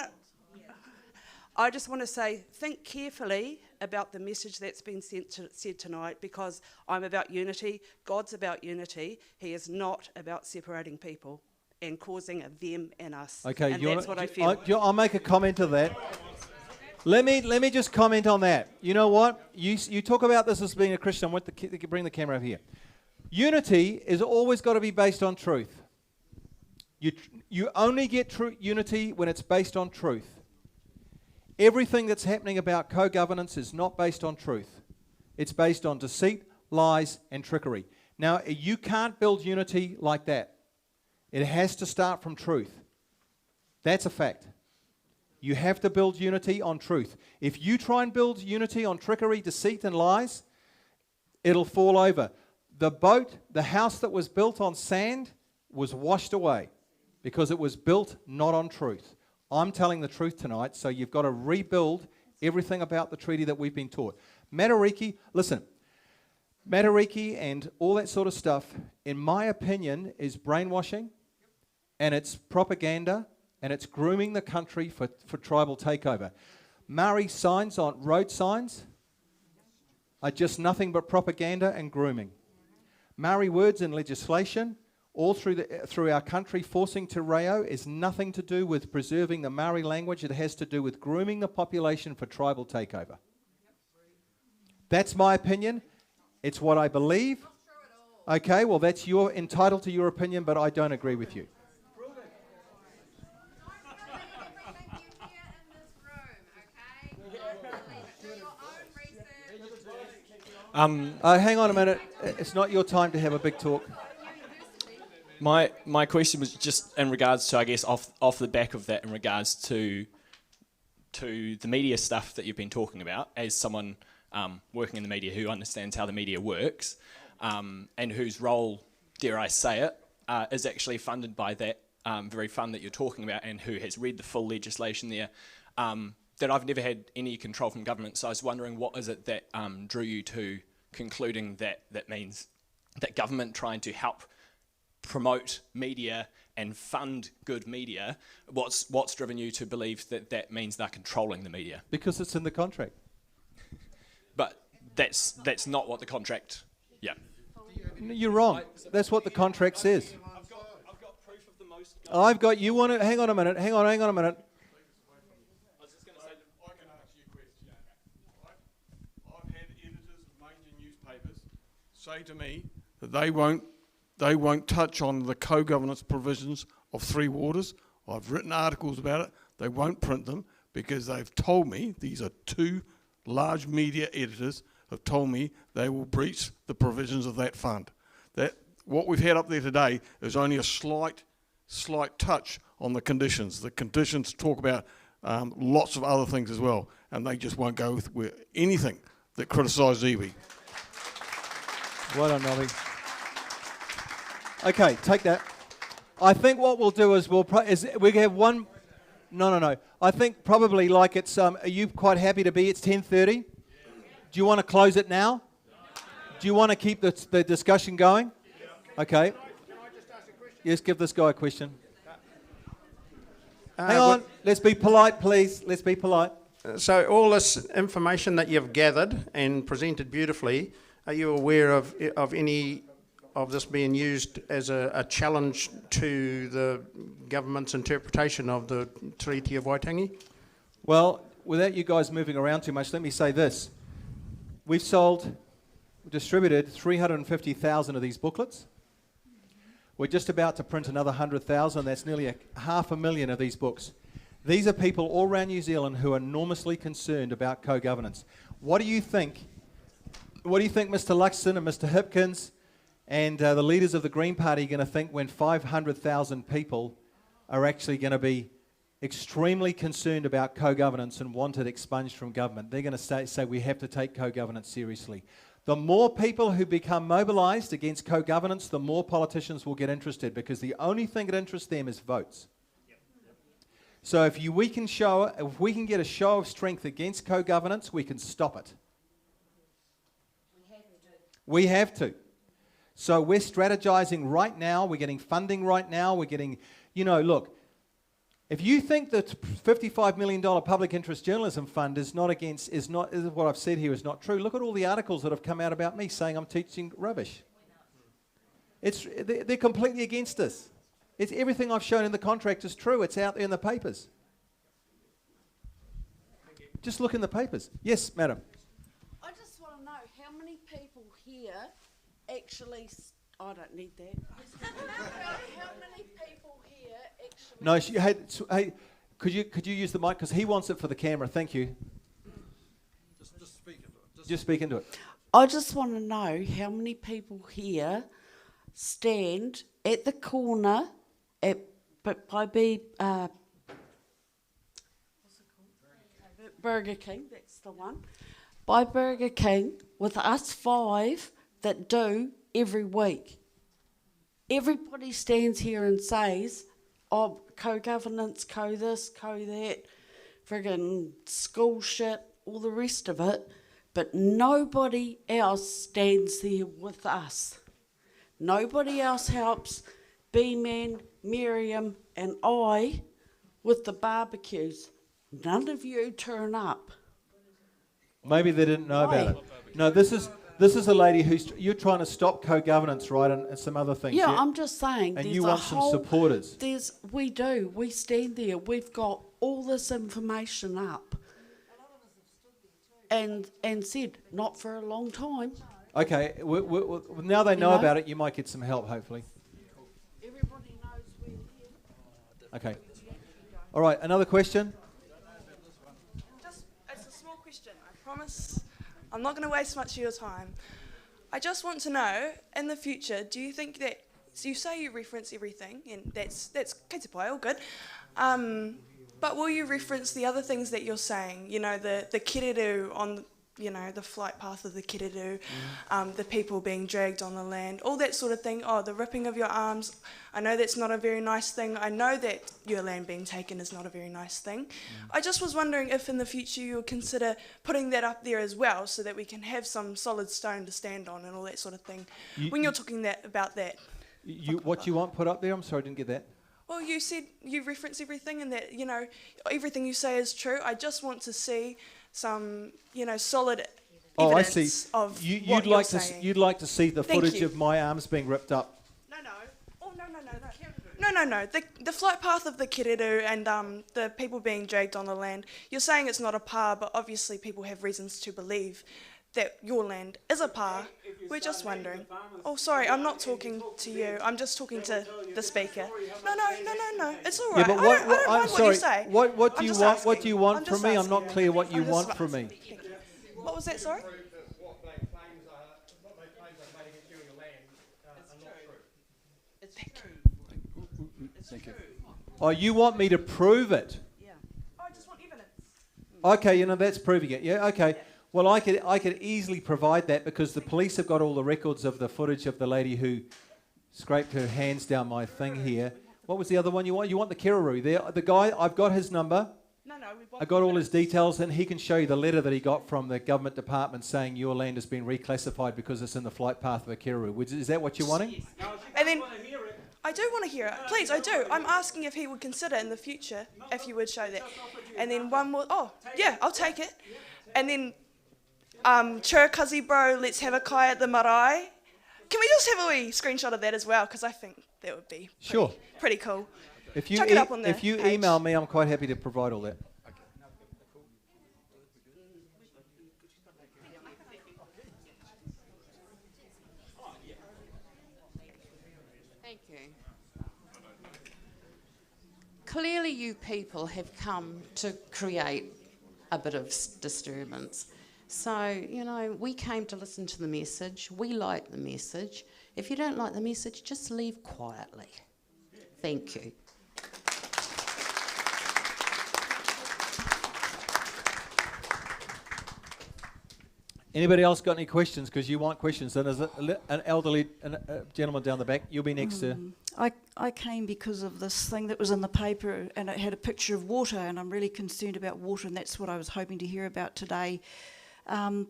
I just want to say, think carefully about the message that's been said tonight, because I'm about unity. God's about unity. He is not about separating people and causing a them and us. Okay, and that's what I feel. I'll make a comment to that. Let me just comment on that. You know what? You talk about this as being a Christian. Bring the camera over here. Unity is always got to be based on truth. You only get unity when it's based on truth. Everything that's happening about co-governance is not based on truth. It's based on deceit, lies, and trickery. Now, you can't build unity like that. It has to start from truth. That's a fact. You have to build unity on truth. If you try and build unity on trickery, deceit, and lies, it'll fall over. The house that was built on sand was washed away because it was built not on truth. I'm telling the truth tonight, so you've got to rebuild everything about the treaty that we've been taught. Matariki and all that sort of stuff, in my opinion, is brainwashing, and it's propaganda, and it's grooming the country for tribal takeover. Maori signs on road signs are just nothing but propaganda and grooming. Maori words in legislation all through our country forcing te reo is nothing to do with preserving the Maori language. It has to do with grooming the population for tribal takeover. That's my opinion. It's what I believe. Okay, well, you're entitled to your opinion, but I don't agree with you. Hang on a minute. It's not your time to have a big talk. My question was just in regards to, I guess, off the back of that, in regards to the media stuff that you've been talking about, as someone working in the media who understands how the media works, and whose role, dare I say it, is actually funded by that very fund that you're talking about, and who has read the full legislation there, that I've never had any control from government. So I was wondering, what is it that drew you to concluding that means that government trying to help promote media and fund good media, what's driven you to believe that means they're controlling the media? Because it's in the contract. But that's not what the contract, yeah. You're wrong. That's what the contract says. I've got proof of the most... hang on a minute. I was just going to say... I can answer your question. I've had editors of major newspapers say to me that they won't touch on the co-governance provisions of Three Waters. I've written articles about it. They won't print them because they've told me, these are two large media editors, have told me they will breach the provisions of that fund. That what we've had up there today is only a slight touch on the conditions. The conditions talk about lots of other things as well, and they just won't go with anything that criticises iwi. Well done, Nobby. Okay, take that. I think what we'll do is we have one. No. I think probably like it's. Are you quite happy to be? It's 10:30. Do you want to close it now? Do you want to keep the discussion going? Okay. Yes, give this guy a question. Hang on. Let's be polite, please. Let's be polite. So all this information that you've gathered and presented beautifully, are you aware of any of this being used as a challenge to the government's interpretation of the Treaty of Waitangi? Well, without you guys moving around too much, let me say this. We've distributed 350,000 of these booklets. We're just about to print another 100,000. That's nearly 500,000 of these books. These are people all around New Zealand who are enormously concerned about co-governance. What do you think? What do you think Mr. Luxon and Mr. Hipkins and the leaders of the Green Party are going to think when 500,000 people are actually going to be extremely concerned about co-governance and want it expunged from government? They're going to say we have to take co-governance seriously. The more people who become mobilised against co-governance, the more politicians will get interested, because the only thing that interests them is votes. So if we can get a show of strength against co-governance, we can stop it. We have to. So we're strategizing right now. We're getting funding right now. We're getting, look, if you think that $55 million public interest journalism fund is what I've said here is not true, look at all the articles that have come out about me saying I'm teaching rubbish. They're completely against us. It's everything I've shown in the contract is true. It's out there in the papers. Just look in the papers. Yes, madam. I just want to know how many people here actually. I don't need that. How many people here actually. No, hey, could you use the mic, because he wants it for the camera. Thank you. Just speak into it. Just speak into it. I just want to know how many people here stand at the corner Burger King, that's the one. By Burger King, with us 5 that do every week. Everybody stands here and says, oh, co-governance, co-this, co-that, friggin' school shit, all the rest of it, but nobody else stands there with us. Nobody else helps B-Man, Miriam and I with the barbecues. None of you turn up. Maybe they didn't know about it. No, this is a lady you're trying to stop co-governance, right, and some other things. Yeah, I'm just saying. And you want some supporters. We do. We stand there. We've got all this information up. And said, not for a long time. Okay, now they know about it, you might get some help, hopefully. Everybody knows we're here. Okay. All right, another question? It's a small question, I promise. I'm not going to waste much of your time. I just want to know, in the future, do you think that, so you say you reference everything, and that's kei pai, all good, but will you reference the other things that you're saying? The kiriru on, the flight path of the kiriru, the people being dragged on the land, all that sort of thing. Oh, the ripping of your arms. I know that's not a very nice thing. I know that your land being taken is not a very nice thing. I just was wondering if in the future you'll consider putting that up there as well, so that we can have some solid stone to stand on and all that sort of thing. When you're talking about that. What you want put up there? I'm sorry, I didn't get that. Well, you said you reference everything and that, everything you say is true. I just want to see some, solid evidence of what you're saying. You'd like to see the footage of my arms being ripped up? No. Oh, no. The flight path of the kiriru and the people being dragged on the land. You're saying it's not a pa, but obviously people have reasons to believe that your land is a pa. We're just wondering. Oh, sorry, I'm not talking to you. I'm just talking to the speaker. No. It's all right. Yeah, but I don't mind what you say. What do you want? What do you want from me? I'm not clear what you want from me. What was that? Sorry. Thank you. Oh, you want me to prove it? Yeah. I just want evidence. Okay, that's proving it. Yeah, okay. Well, I could easily provide that because the police have got all the records of the footage of the lady who scraped her hands down my thing here. What was the other one you want? You want the Kiraroo. The guy, I've got his number. I got all his details, and he can show you the letter that he got from the government department saying your land has been reclassified because it's in the flight path of a Kiraroo. Is that what you're wanting? Yes. And then I do want to hear it. Please, I do. I'm asking if he would consider in the future if you would show that. And then one more. Oh, yeah, I'll take it. And then, Churakazi bro, let's have a kai at the marae. Can we just have a wee screenshot of that as well? Because I think that would be pretty cool. If you Chuck it up on the if you page. email me, I'm quite happy to provide all that. Thank you. Clearly you people have come to create a bit of disturbance. So, we came to listen to the message. We like the message. If you don't like the message, just leave quietly. Thank you. Anybody else got any questions? Because you want questions. Then there's an elderly gentleman down the back. You'll be next to... I came because of this thing that was in the paper, and it had a picture of water, and I'm really concerned about water, and that's what I was hoping to hear about today.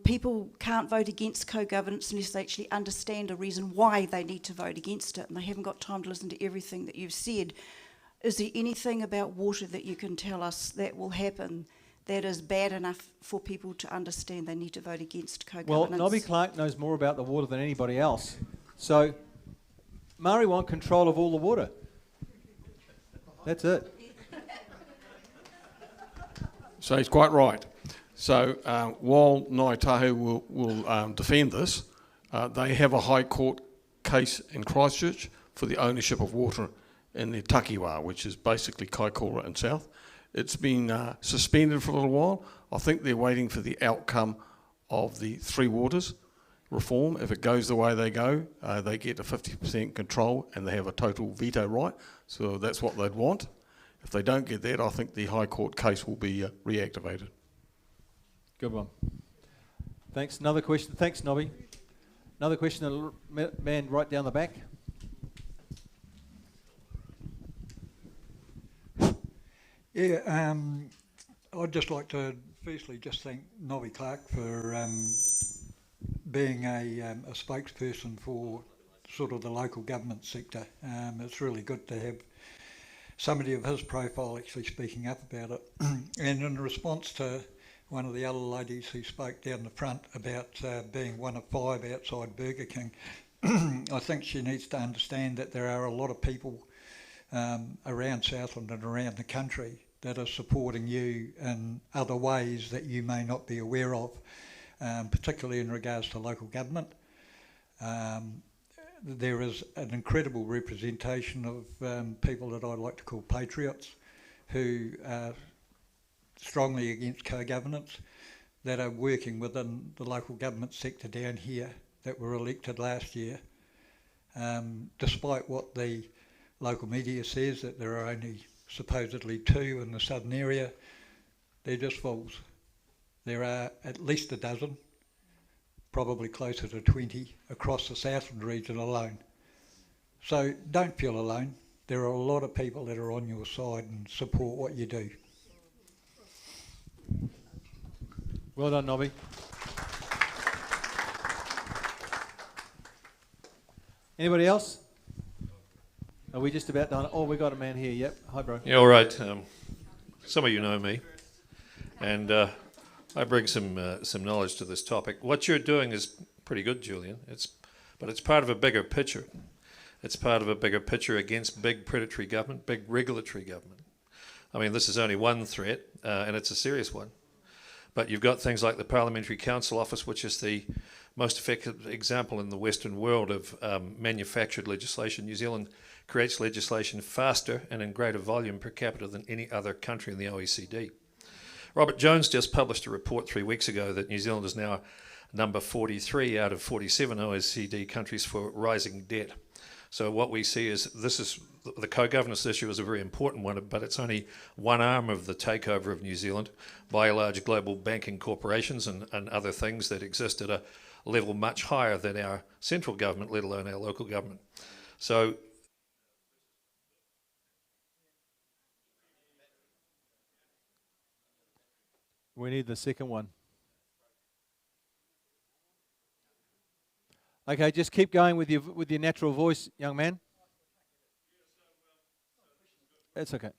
People can't vote against co-governance unless they actually understand a reason why they need to vote against it, and they haven't got time to listen to everything that you've said. Is there anything about water that you can tell us that will happen that is bad enough for people to understand they need to vote against co-governance? Well, Nobby Clark knows more about the water than anybody else. So, Māori want control of all the water. That's it. So he's quite right. So while Ngāi Tahu will defend this, they have a High Court case in Christchurch for the ownership of water in the Takiwa, which is basically Kaikoura and South. It's been suspended for a little while. I think they're waiting for the outcome of the Three Waters reform. If it goes the way they go, they get a 50% control and they have a total veto right. So that's what they'd want. If they don't get that, I think the High Court case will be reactivated. Good one. Thanks. Another question. Thanks, Nobby. Another question, the man right down the back. Yeah, I'd just like to firstly just thank Nobby Clark for being a spokesperson for sort of the local government sector. It's really good to have somebody of his profile actually speaking up about it. And in response to one of the other ladies who spoke down the front about being one of 5 outside Burger King, I think she needs to understand that there are a lot of people around Southland and around the country that are supporting you in other ways that you may not be aware of, particularly in regards to local government. There is an incredible representation of people that I like to call patriots who are strongly against co-governance, that are working within the local government sector down here that were elected last year. Despite what the local media says, that there are only supposedly 2 in the southern area, they're just fools. There are at least a dozen, probably closer to 20 across the Southland region alone. So don't feel alone. There are a lot of people that are on your side and support what you do. Well done, Nobby. Anybody else? Are we just about done? Oh, we got a man here. Yep. Hi, bro. Yeah, all right. Some of you know me, and I bring some knowledge to this topic. What you're doing is pretty good, Julian. But it's part of a bigger picture. It's part of a bigger picture against big predatory government, big regulatory government. I mean, this is only one threat, and it's a serious one. But you've got things like the Parliamentary Council Office, which is the most effective example in the Western world of manufactured legislation. New Zealand creates legislation faster and in greater volume per capita than any other country in the OECD. Robert Jones just published a report 3 weeks ago that New Zealand is now number 43 out of 47 OECD countries for rising debt. So what we see is the co-governance issue is a very important one, but it's only one arm of the takeover of New Zealand by large global banking corporations and other things that exist at a level much higher than our central government, let alone our local government. So we need the second one. Okay, just keep going with your natural voice, young man. It's okay.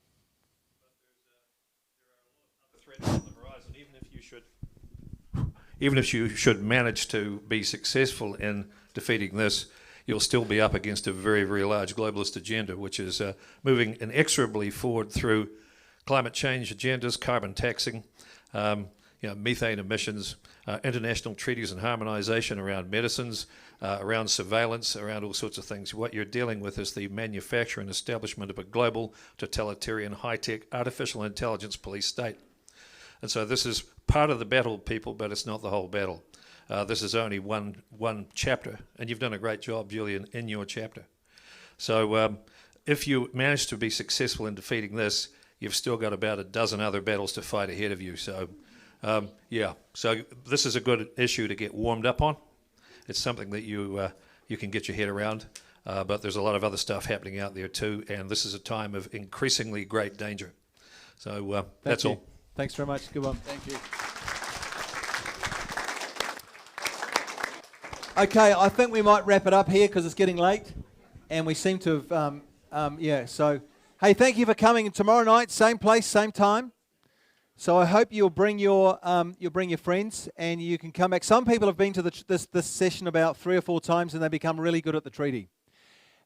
Even if you should manage to be successful in defeating this, you'll still be up against a very, very large globalist agenda, which is moving inexorably forward through climate change agendas, carbon taxing, methane emissions, international treaties and harmonisation around medicines, around surveillance, around all sorts of things. What you're dealing with is the manufacture and establishment of a global, totalitarian, high-tech, artificial intelligence police state. And so this is part of the battle, people, but it's not the whole battle. This is only one chapter, and you've done a great job, Julian, in your chapter. So if you manage to be successful in defeating this, you've still got about a dozen other battles to fight ahead of you. So, so this is a good issue to get warmed up on. It's something that you can get your head around, but there's a lot of other stuff happening out there too, and this is a time of increasingly great danger. So that's all. Thanks very much. Good one. Thank you. Okay, I think we might wrap it up here because it's getting late, and we seem to have, So, hey, thank you for coming. Tomorrow night, same place, same time. So I hope you'll bring your friends, and you can come back. Some people have been to this session about 3 or 4 times, and they become really good at the treaty.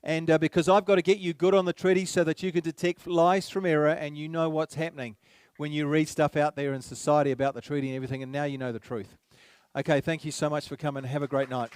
And because I've got to get you good on the treaty so that you can detect lies from error, and you know what's happening when you read stuff out there in society about the treaty and everything, and now you know the truth. Okay, thank you so much for coming. Have a great night.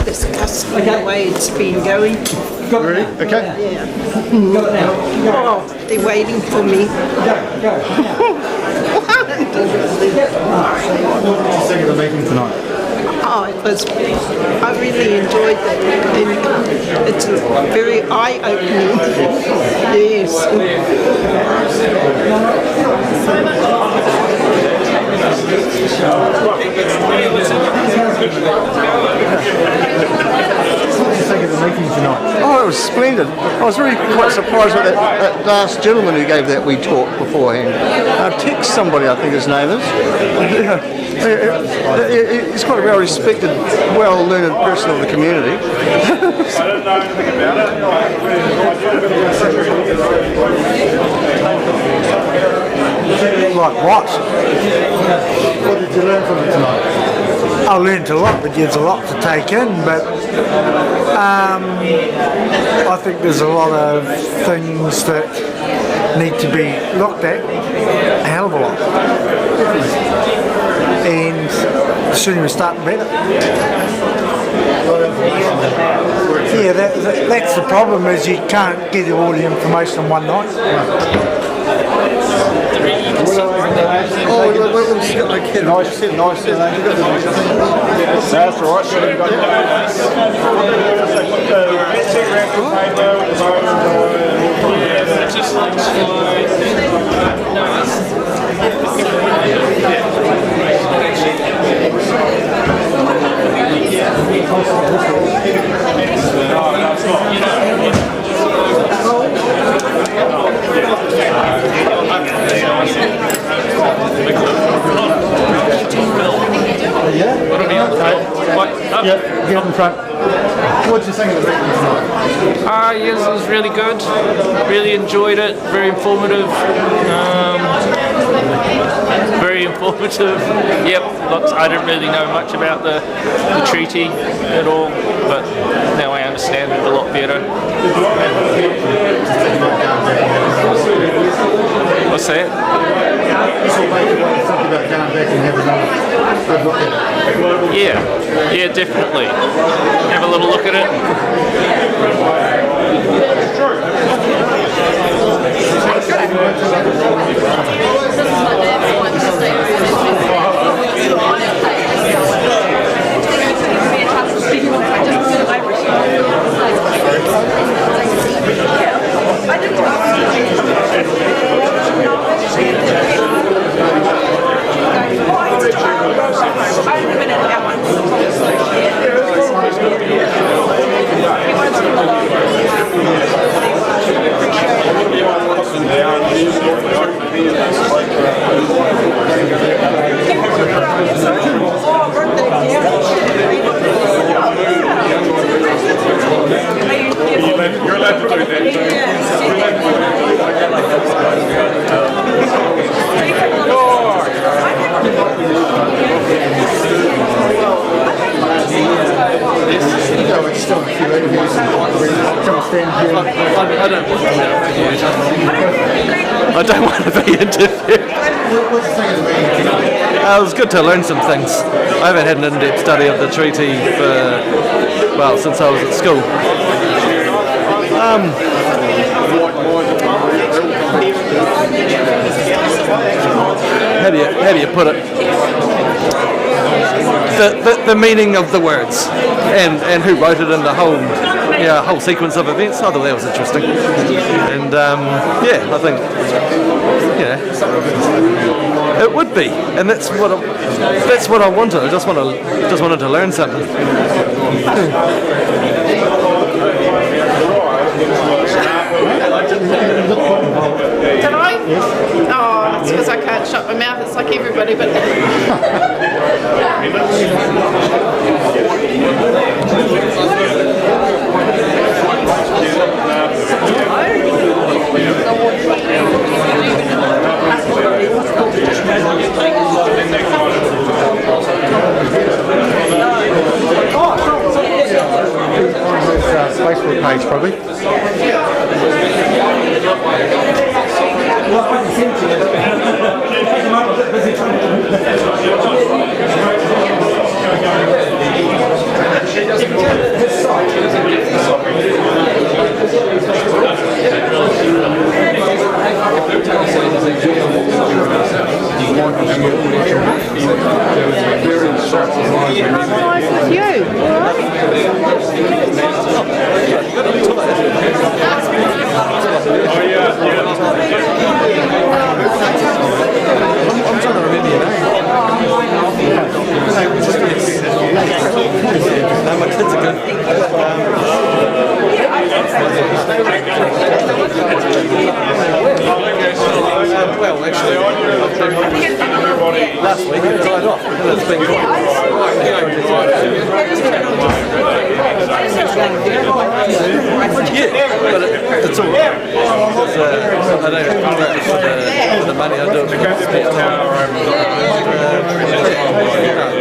Discussing the way it's been going. Ready? Okay. Yeah. Oh, they're waiting for me. What did you think of the meeting tonight? Oh, I really enjoyed that. And it's very eye-opening. Yes. What did you think of the meeting tonight? Oh, it was splendid. I was really quite surprised with that last gentleman who gave that wee talk beforehand. Tex somebody, I think his name is. He's quite a well-respected, well-learned person of the community. I don't know anything about Like what? What did you learn from it tonight? I learned a lot, but there's a lot to take in, but I think there's a lot of things that need to be looked at, a hell of a lot. And the sooner we start, the better. Yeah, that's the problem, is you can't get all the information in one night. That's all right. Yeah, get in front. What did you think of the meeting tonight? Yes, it was really good. Really enjoyed it. Very informative. Very informative. Yep. Lots. I didn't really know much about the treaty at all, but now I understand it a lot better. What's that? Yeah, definitely. Have a little look at it. You're allowed to do I don't want to be interviewed. It was good to learn some things. I haven't had an in-depth study of the treaty for, well, since I was at school. How do you put it? The meaning of the words and who wrote it in the whole sequence of events. I thought that was interesting, and I think it would be, and that's what I wanted. I just wanted to learn something. Can I? Oh, it's because I can't shut my mouth. It's like everybody, but. Facebook page, probably. Last week it dried off, and it's been good. Yeah, but it's all right. I don't practice for the money. I do it for the spare time.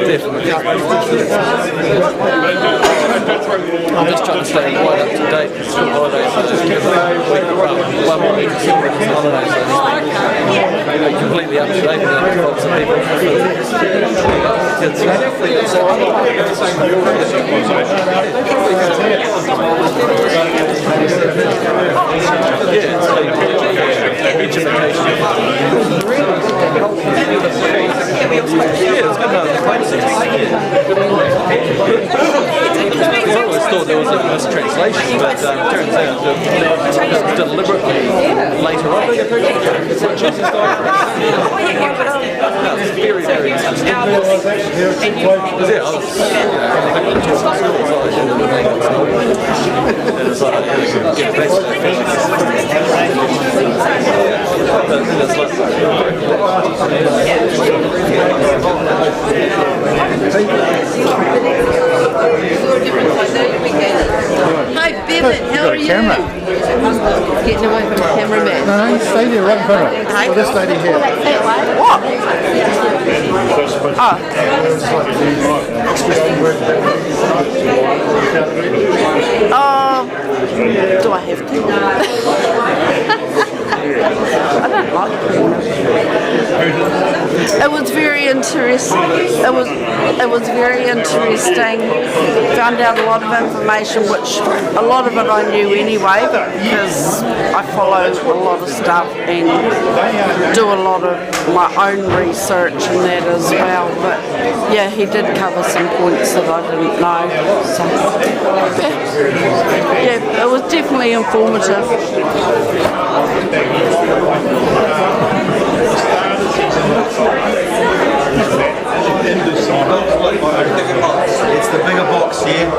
Definitely. I'm just trying to stay quite up to date with school holidays. I just give one more week of school holidays. So completely up to date with lots of people. I always thought there was a mistranslation, but turns out that was deliberately later on. It's very, very interesting. Yeah, I was and it's like, get back to Hi, Bevan, how are you? Getting away from the cameraman. No, stay there right in front of it. Well, this lady here. What? Do I have to? I don't like it. It was very interesting. It was very interesting. Found out a lot of information, which a lot of it I knew anyway, but because I follow a lot of stuff and do a lot of my own research and that as well. But yeah, he did cover some points that I didn't know. So yeah, it was definitely informative. It's the bigger box here.